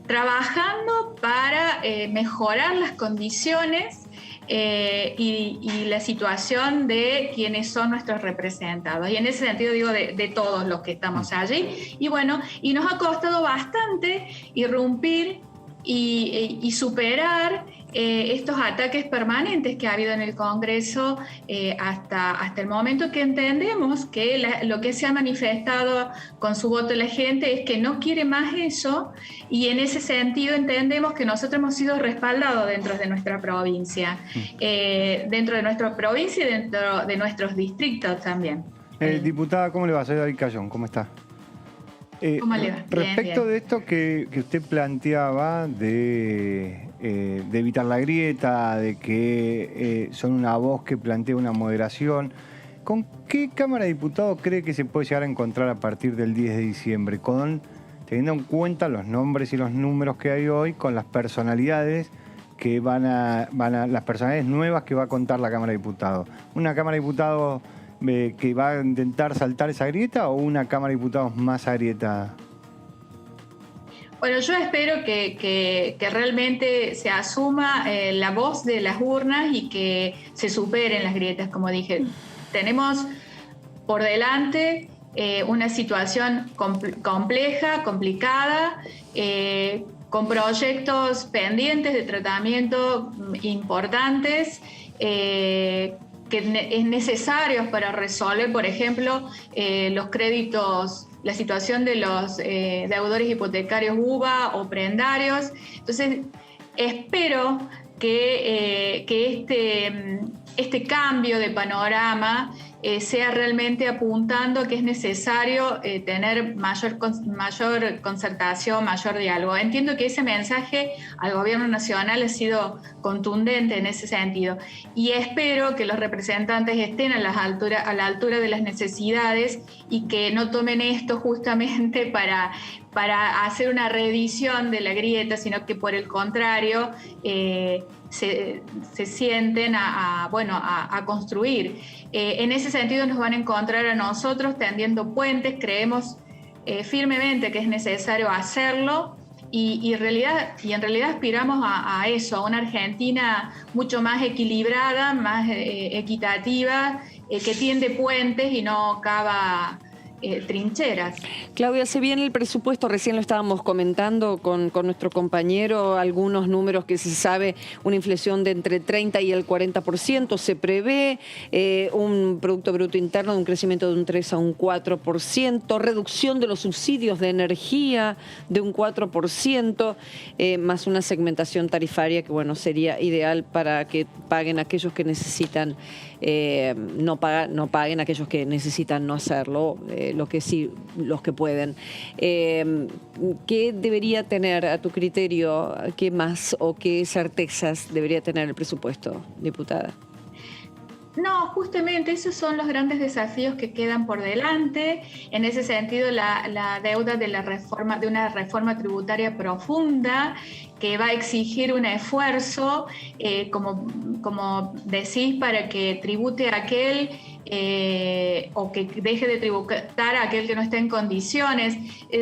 trabajando para mejorar las condiciones y la situación de quienes son nuestros representados. Y en ese sentido digo de todos los que estamos allí. Y bueno, y nos ha costado bastante irrumpir y superar estos ataques permanentes que ha habido en el Congreso hasta el momento, que entendemos que lo que se ha manifestado con su voto la gente es que no quiere más eso, y en ese sentido entendemos que nosotros hemos sido respaldados dentro de nuestra provincia, y dentro de nuestros distritos también. Diputada, ¿cómo le va? Soy David Cayón, ¿cómo está? ¿Cómo le va? Respecto Bien. de esto que usted planteaba de evitar la grieta, de que son una voz que plantea una moderación, ¿con qué Cámara de Diputados cree que se puede llegar a encontrar a partir del 10 de diciembre? Teniendo en cuenta los nombres y los números que hay hoy, con las personalidades que las personalidades nuevas que va a contar la Cámara de Diputados. ¿Una Cámara de Diputados que va a intentar saltar esa grieta, o una Cámara de Diputados más agrietada? Bueno, yo espero que realmente se asuma la voz de las urnas y que se superen las grietas, como dije. Tenemos por delante una situación compleja, complicada, con proyectos pendientes de tratamiento importantes, que es necesarios para resolver, por ejemplo, los créditos, la situación de los deudores hipotecarios UVA o prendarios. Entonces, espero que este cambio de panorama sea realmente apuntando a que es necesario tener mayor concertación, mayor diálogo. Entiendo que ese mensaje al Gobierno Nacional ha sido contundente en ese sentido, y espero que los representantes estén a la altura de las necesidades, y que no tomen esto justamente para hacer una reedición de la grieta, sino que por el contrario se sienten a construir. En ese sentido nos van a encontrar a nosotros tendiendo puentes. Creemos firmemente que es necesario hacerlo, y en realidad aspiramos a eso, a una Argentina mucho más equilibrada, más equitativa, que tiende puentes y no cava trincheras. Claudia, se viene el presupuesto, recién lo estábamos comentando con nuestro compañero, algunos números que se sabe, una inflación de entre 30 y el 40%, se prevé un Producto Bruto Interno de un crecimiento de un 3 a un 4%, reducción de los subsidios de energía de un 4%, más una segmentación tarifaria que, bueno, sería ideal para que paguen aquellos que necesitan, no paguen aquellos que necesitan no hacerlo, lo que sí, los que pueden. ¿Qué debería tener, a tu criterio, qué más o qué certezas debería tener el presupuesto, diputada? No, justamente esos son los grandes desafíos que quedan por delante. En ese sentido, la deuda de una reforma tributaria profunda que va a exigir un esfuerzo, como decís, para que tribute aquel o que deje de tributar a aquel que no esté en condiciones.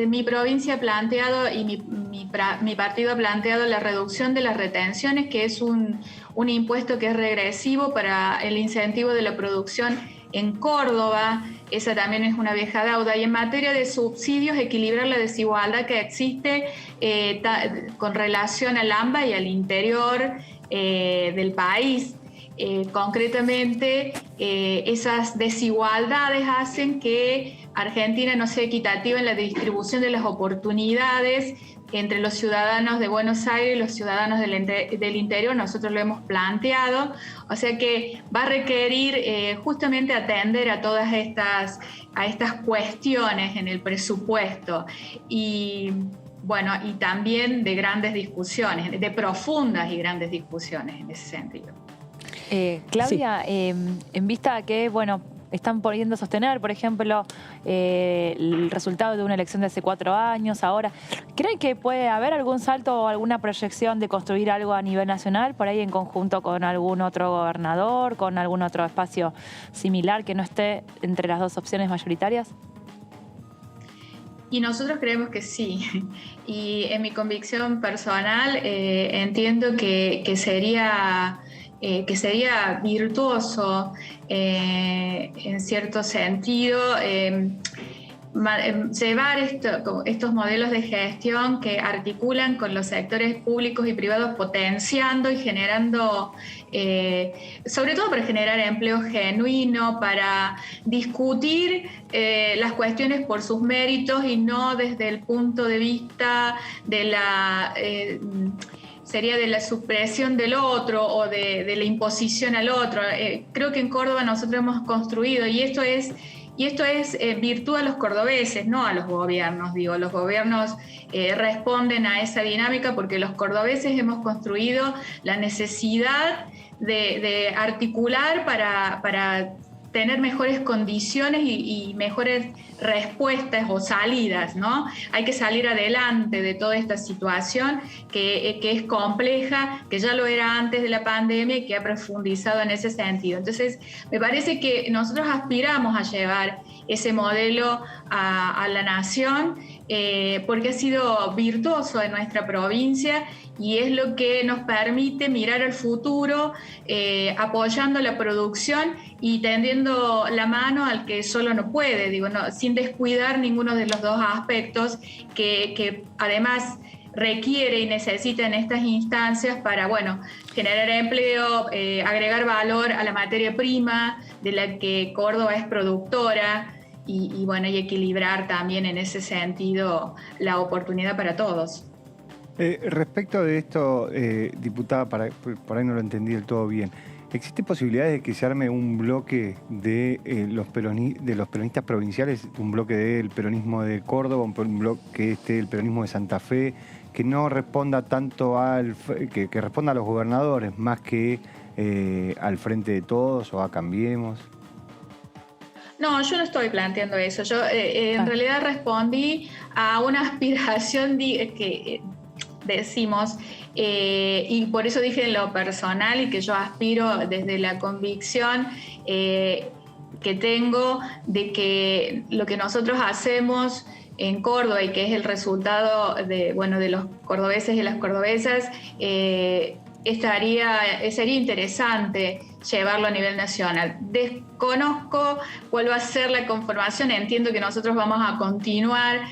Mi provincia ha planteado y mi partido ha planteado la reducción de las retenciones, que es un impuesto que es regresivo para el incentivo de la producción en Córdoba. Esa también es una vieja deuda. Y en materia de subsidios, equilibrar la desigualdad que existe con relación al AMBA y al interior del país. Concretamente, esas desigualdades hacen que Argentina no sea equitativa en la distribución de las oportunidades entre los ciudadanos de Buenos Aires y los ciudadanos del interior. Nosotros lo hemos planteado, o sea que va a requerir justamente atender a todas estas cuestiones en el presupuesto y bueno, y también de grandes discusiones, de profundas y grandes discusiones en ese sentido. Claudia, sí. En vista de que, bueno, están poniendo a sostener, por ejemplo, el resultado de una elección de hace 4 años, ahora, ¿creen que puede haber algún salto o alguna proyección de construir algo a nivel nacional, por ahí en conjunto con algún otro gobernador, con algún otro espacio similar que no esté entre las dos opciones mayoritarias? Y nosotros creemos que sí. Y en mi convicción personal entiendo que sería virtuoso en cierto sentido llevar estos modelos de gestión que articulan con los sectores públicos y privados, potenciando y generando, sobre todo para generar empleo genuino, para discutir las cuestiones por sus méritos y no desde el punto de vista de la sería de la supresión del otro o de la imposición al otro. Creo que en Córdoba nosotros hemos construido, y esto es virtud a los cordobeses, no a los gobiernos. Digo, los gobiernos responden a esa dinámica porque los cordobeses hemos construido la necesidad de articular para tener mejores condiciones y mejores respuestas o salidas, ¿no? Hay que salir adelante de toda esta situación que es compleja, que ya lo era antes de la pandemia y que ha profundizado en ese sentido. Entonces, me parece que nosotros aspiramos a llevar ese modelo a la nación porque ha sido virtuoso en nuestra provincia y es lo que nos permite mirar al futuro apoyando la producción y tendiendo la mano al que solo no puede, digo, no, sin descuidar ninguno de los dos aspectos que además requiere y necesita en estas instancias para, bueno, generar empleo, agregar valor a la materia prima de la que Córdoba es productora y bueno, y equilibrar también en ese sentido la oportunidad para todos. Respecto de esto, diputada, por ahí no lo entendí del todo bien, ¿existe posibilidades de que se arme un bloque de los peronistas provinciales, un bloque del peronismo de Córdoba, un bloque del peronismo de Santa Fe, que no responda tanto que responda a los gobernadores más que al Frente de Todos o a Cambiemos? No, yo no estoy planteando eso. Yo en realidad respondí a una aspiración que decimos, y por eso dije en lo personal y que yo aspiro desde la convicción que tengo de que lo que nosotros hacemos en Córdoba y que es el resultado de los cordobeses y las cordobesas, sería interesante llevarlo a nivel nacional. Desconozco cuál va a ser la conformación, entiendo que nosotros vamos a continuar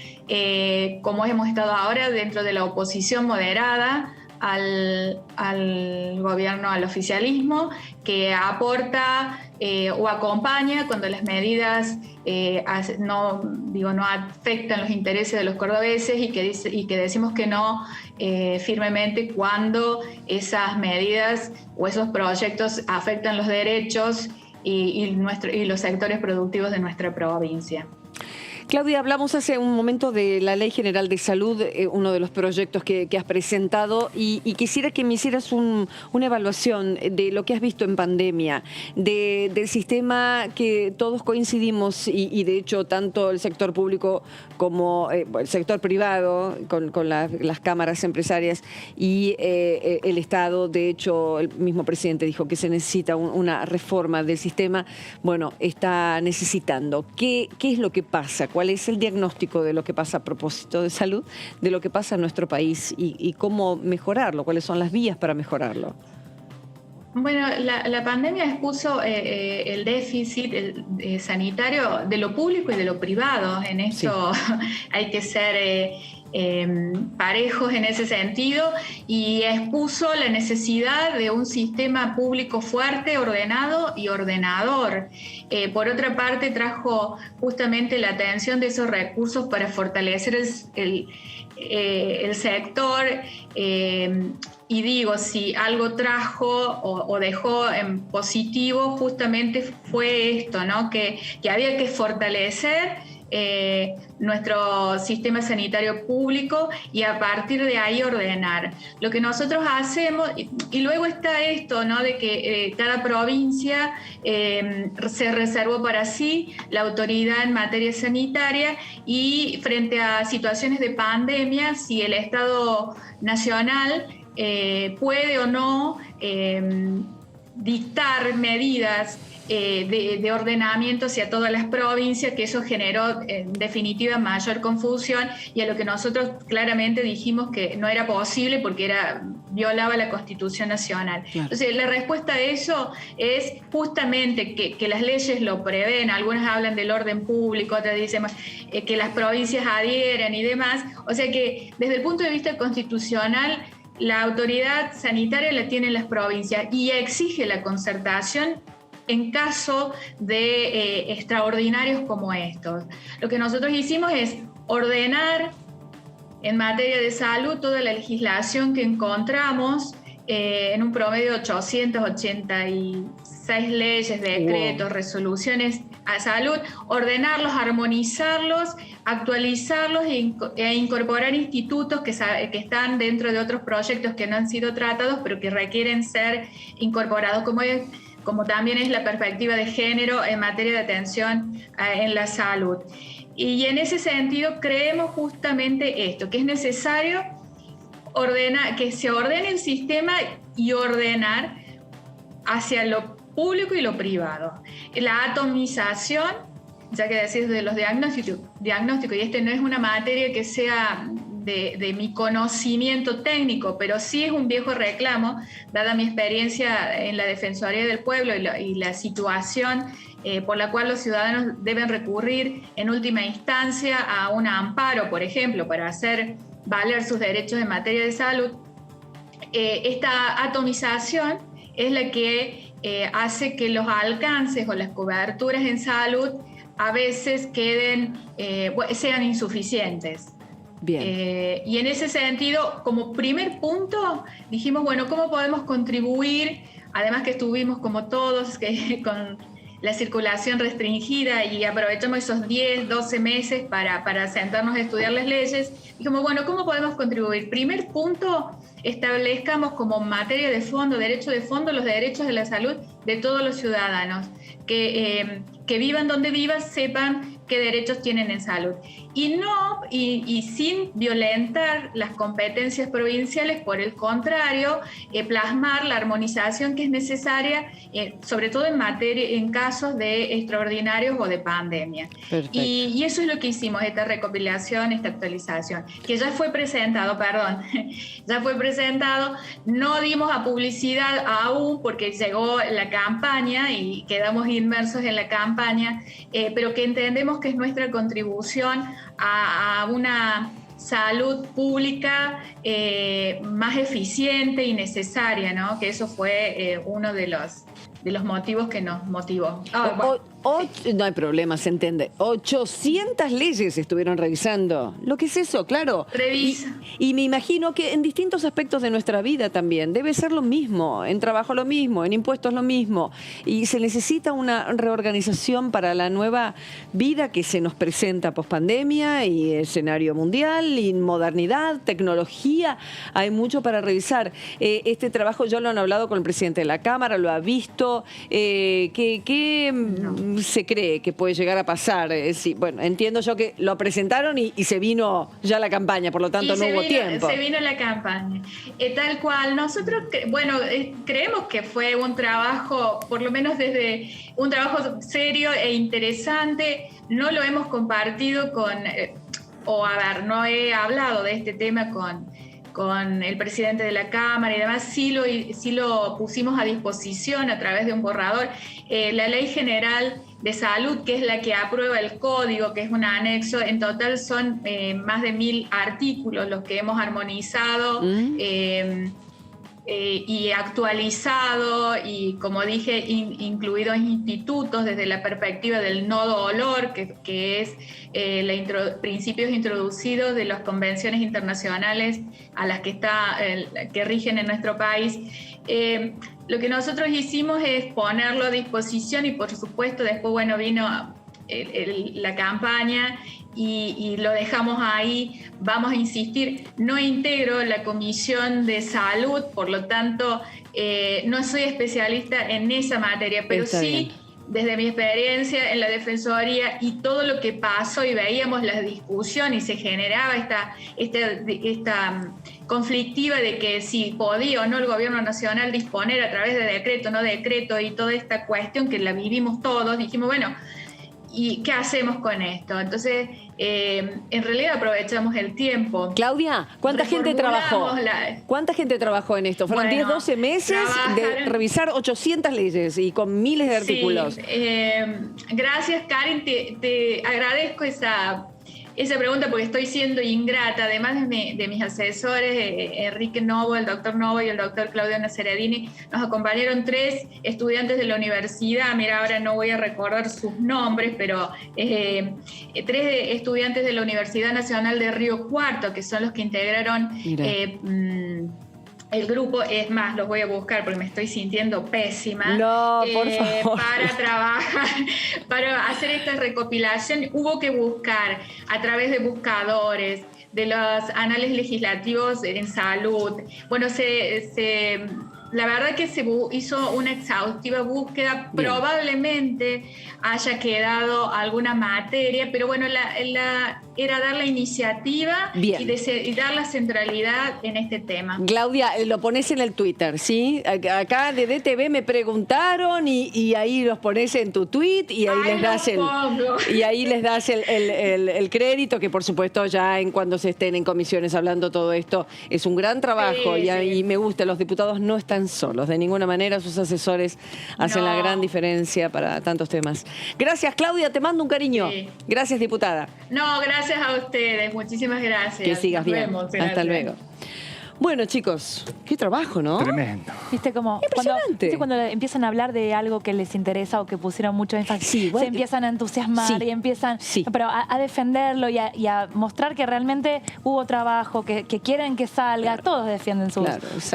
como hemos estado ahora dentro de la oposición moderada al gobierno, al oficialismo, que aporta o acompaña cuando las medidas no afectan los intereses de los cordobeses y que decimos que no firmemente cuando esas medidas o esos proyectos afectan los derechos y los sectores productivos de nuestra provincia. Claudia, hablamos hace un momento de la Ley General de Salud, uno de los proyectos que has presentado, y quisiera que me hicieras una evaluación de lo que has visto en pandemia, del sistema que todos coincidimos, y de hecho tanto el sector público como el sector privado, con las cámaras empresarias y el Estado. De hecho, el mismo presidente dijo que se necesita una reforma del sistema. Bueno, está necesitando. ¿Qué es lo que pasa? ¿Cuál es el diagnóstico de lo que pasa a propósito de salud, de lo que pasa en nuestro país y cómo mejorarlo? ¿Cuáles son las vías para mejorarlo? Bueno, la pandemia expuso el déficit sanitario de lo público y de lo privado. En esto hay que ser parejos en ese sentido, y expuso la necesidad de un sistema público fuerte, ordenado y ordenador. Por otra parte, trajo justamente la atención de esos recursos para fortalecer el sector. Y digo, si algo trajo o dejó en positivo, justamente fue esto, ¿no? Que había que fortalecer nuestro sistema sanitario público y a partir de ahí ordenar. Lo que nosotros hacemos, y luego está esto, ¿no? De que cada provincia se reservó para sí la autoridad en materia sanitaria, y frente a situaciones de pandemia, si el Estado nacional puede o no dictar medidas de ordenamiento hacia todas las provincias, que eso generó en definitiva mayor confusión, y a lo que nosotros claramente dijimos que no era posible porque violaba la Constitución Nacional. Claro. Entonces, la respuesta a eso es justamente que las leyes lo prevén. Algunas hablan del orden público, otras dicen que las provincias adhieran y demás. O sea que desde el punto de vista constitucional, la autoridad sanitaria la tienen las provincias y exige la concertación en caso de extraordinarios como estos. Lo que nosotros hicimos es ordenar en materia de salud toda la legislación que encontramos en un promedio de 886 leyes, decretos, resoluciones a salud, ordenarlos, armonizarlos, actualizarlos e incorporar institutos que están dentro de otros proyectos que no han sido tratados, pero que requieren ser incorporados, como también es la perspectiva de género en materia de atención en la salud. Y en ese sentido creemos justamente esto, que es necesario que se ordene el sistema y ordenar hacia lo público y lo privado. La atomización, ya que decís de los diagnósticos, y este no es una materia que sea de mi conocimiento técnico, pero sí es un viejo reclamo, dada mi experiencia en la Defensoría del Pueblo y la situación por la cual los ciudadanos deben recurrir en última instancia a un amparo, por ejemplo, para hacer valer sus derechos en materia de salud. Esta atomización es la que hace que los alcances o las coberturas en salud a veces sean insuficientes. Bien. Y en ese sentido, como primer punto, dijimos, bueno, ¿cómo podemos contribuir? Además que estuvimos como todos con la circulación restringida y aprovechamos esos 10, 12 meses para sentarnos a estudiar las leyes. Dijimos, bueno, ¿cómo podemos contribuir? Primer punto, establezcamos como materia de fondo, derecho de fondo, los derechos de la salud de todos los ciudadanos. Que vivan donde vivan, sepan qué derechos tienen en salud. Y sin violentar las competencias provinciales, por el contrario, plasmar la armonización que es necesaria, sobre todo en casos de extraordinarios o de pandemia. Y eso es lo que hicimos, esta recopilación, esta actualización, que ya fue presentado, ya fue presentado, no dimos a publicidad aún porque llegó la campaña y quedamos inmersos en la campaña, pero que entendemos que es nuestra contribución a una salud pública más eficiente y necesaria, ¿no? Que eso fue uno de los motivos que nos motivó. No hay problema, se entiende. 800 leyes estuvieron revisando. ¿Lo que es eso? Claro. Revisa. Y me imagino que en distintos aspectos de nuestra vida también debe ser lo mismo. En trabajo lo mismo, en impuestos lo mismo. Y se necesita una reorganización para la nueva vida que se nos presenta pospandemia y escenario mundial y modernidad, tecnología. Hay mucho para revisar. Este trabajo ya lo han hablado con el presidente de la Cámara, lo ha visto. ¿Qué se cree que puede llegar a pasar? Sí, bueno, entiendo yo que lo presentaron y se vino ya la campaña, por lo tanto no hubo tiempo. Se vino la campaña. Tal cual, nosotros, creemos que fue un trabajo, por lo menos desde un trabajo serio e interesante. No lo hemos compartido no he hablado de este tema con el presidente de la Cámara y demás, sí lo pusimos a disposición a través de un borrador. La Ley General de Salud, que es la que aprueba el código, que es un anexo, en total son más de 1000 artículos los que hemos armonizado y actualizado, y como dije, incluidos institutos desde la perspectiva del no dolor, que es principios introducidos de las convenciones internacionales a las que rigen en nuestro país. Lo que nosotros hicimos es ponerlo a disposición y, por supuesto, después vino la campaña y lo dejamos ahí. Vamos a insistir, no integro la Comisión de Salud, por lo tanto no soy especialista en esa materia, pero sí, desde mi experiencia en la Defensoría y todo lo que pasó y veíamos la discusión y se generaba esta conflictiva de que si podía o no el gobierno nacional disponer a través de decreto, no decreto, y toda esta cuestión que la vivimos todos, dijimos, bueno, ¿y qué hacemos con esto? Entonces, en realidad aprovechamos el tiempo. Claudia, ¿cuánta gente trabajó? ¿Cuánta gente trabajó en esto? Fueron 10, 12 meses de revisar 800 leyes y con miles de artículos. Gracias, Karen. Te agradezco esa pregunta porque estoy siendo ingrata. Además de mis asesores, Enrique Novo, el doctor Novo y el doctor Claudio Naceradini, nos acompañaron 3 estudiantes de la universidad. Mira, ahora no voy a recordar sus nombres, pero 3 estudiantes de la Universidad Nacional de Río Cuarto, que son los que integraron el grupo. Es más, los voy a buscar porque me estoy sintiendo pésima. No, por favor. Para trabajar, para hacer esta recopilación, hubo que buscar a través de buscadores, de los anales legislativos en salud. Bueno, la verdad que se hizo una exhaustiva búsqueda. Bien. Probablemente haya quedado alguna materia, pero bueno, era dar la iniciativa y dar la centralidad en este tema. Claudia, lo pones en el Twitter, ¿sí? Acá de DTV me preguntaron y ahí los pones en tu tweet y ahí les das el crédito, que por supuesto ya en cuando se estén en comisiones hablando todo esto es un gran trabajo. Y me gusta, los diputados no están solos, de ninguna manera sus asesores hacen la gran diferencia para tantos temas. Gracias, Claudia, te mando un cariño. Sí. Gracias, diputada. No, gracias a ustedes, muchísimas gracias. Que sigas bien. Nos vemos, hasta luego. Bueno, chicos, qué trabajo, ¿no? Tremendo. Viste como cuando empiezan a hablar de algo que les interesa o que pusieron mucho énfasis, se empiezan a entusiasmar y empiezan pero a defenderlo y a mostrar que realmente hubo trabajo, que quieren que salga. Todos defienden sus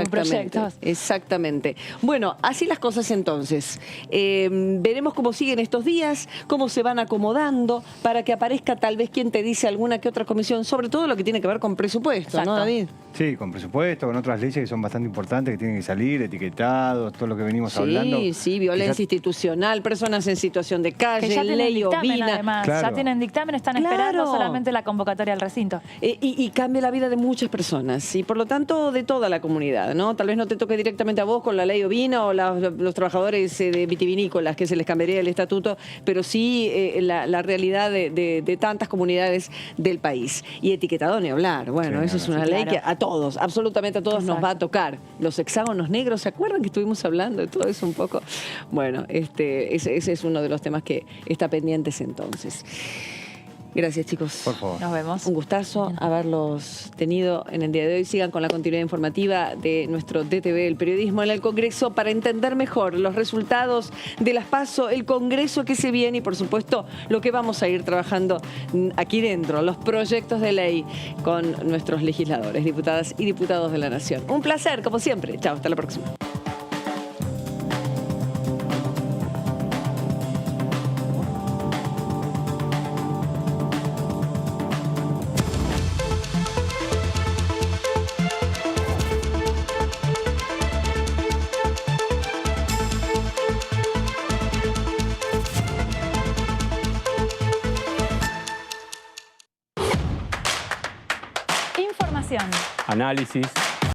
proyectos. Exactamente. Bueno, así las cosas entonces. Veremos cómo siguen estos días, cómo se van acomodando para que aparezca tal vez quien te dice alguna que otra comisión, sobre todo lo que tiene que ver con presupuesto, ¿no, David? Sí, con presupuesto. supuesto, con otras leyes que son bastante importantes, que tienen que salir, etiquetados, todo lo que venimos hablando. Sí, violencia institucional, personas en situación de calle, que ya tienen ley dictamen, ovina. además. Claro. Ya tienen dictamen, están esperando solamente la convocatoria al recinto. Y cambia la vida de muchas personas y por lo tanto de toda la comunidad, ¿no? Tal vez no te toque directamente a vos con la ley ovina o los trabajadores de vitivinícolas que se les cambiaría el estatuto, pero sí la realidad de tantas comunidades del país. Y etiquetado ni hablar. Bueno, eso es una ley que a todos, absolutamente a todos nos va a tocar. Los hexágonos negros, ¿se acuerdan que estuvimos hablando de todo eso un poco? Bueno, ese es uno de los temas que está pendientes entonces. Gracias, chicos. Por favor. Nos vemos. Un gustazo haberlos tenido en el día de hoy. Sigan con la continuidad informativa de nuestro DTV, el periodismo en el Congreso, para entender mejor los resultados de las PASO, el Congreso que se viene y, por supuesto, lo que vamos a ir trabajando aquí dentro, los proyectos de ley con nuestros legisladores, diputadas y diputados de la Nación. Un placer, como siempre. Chao, hasta la próxima. Información. Análisis.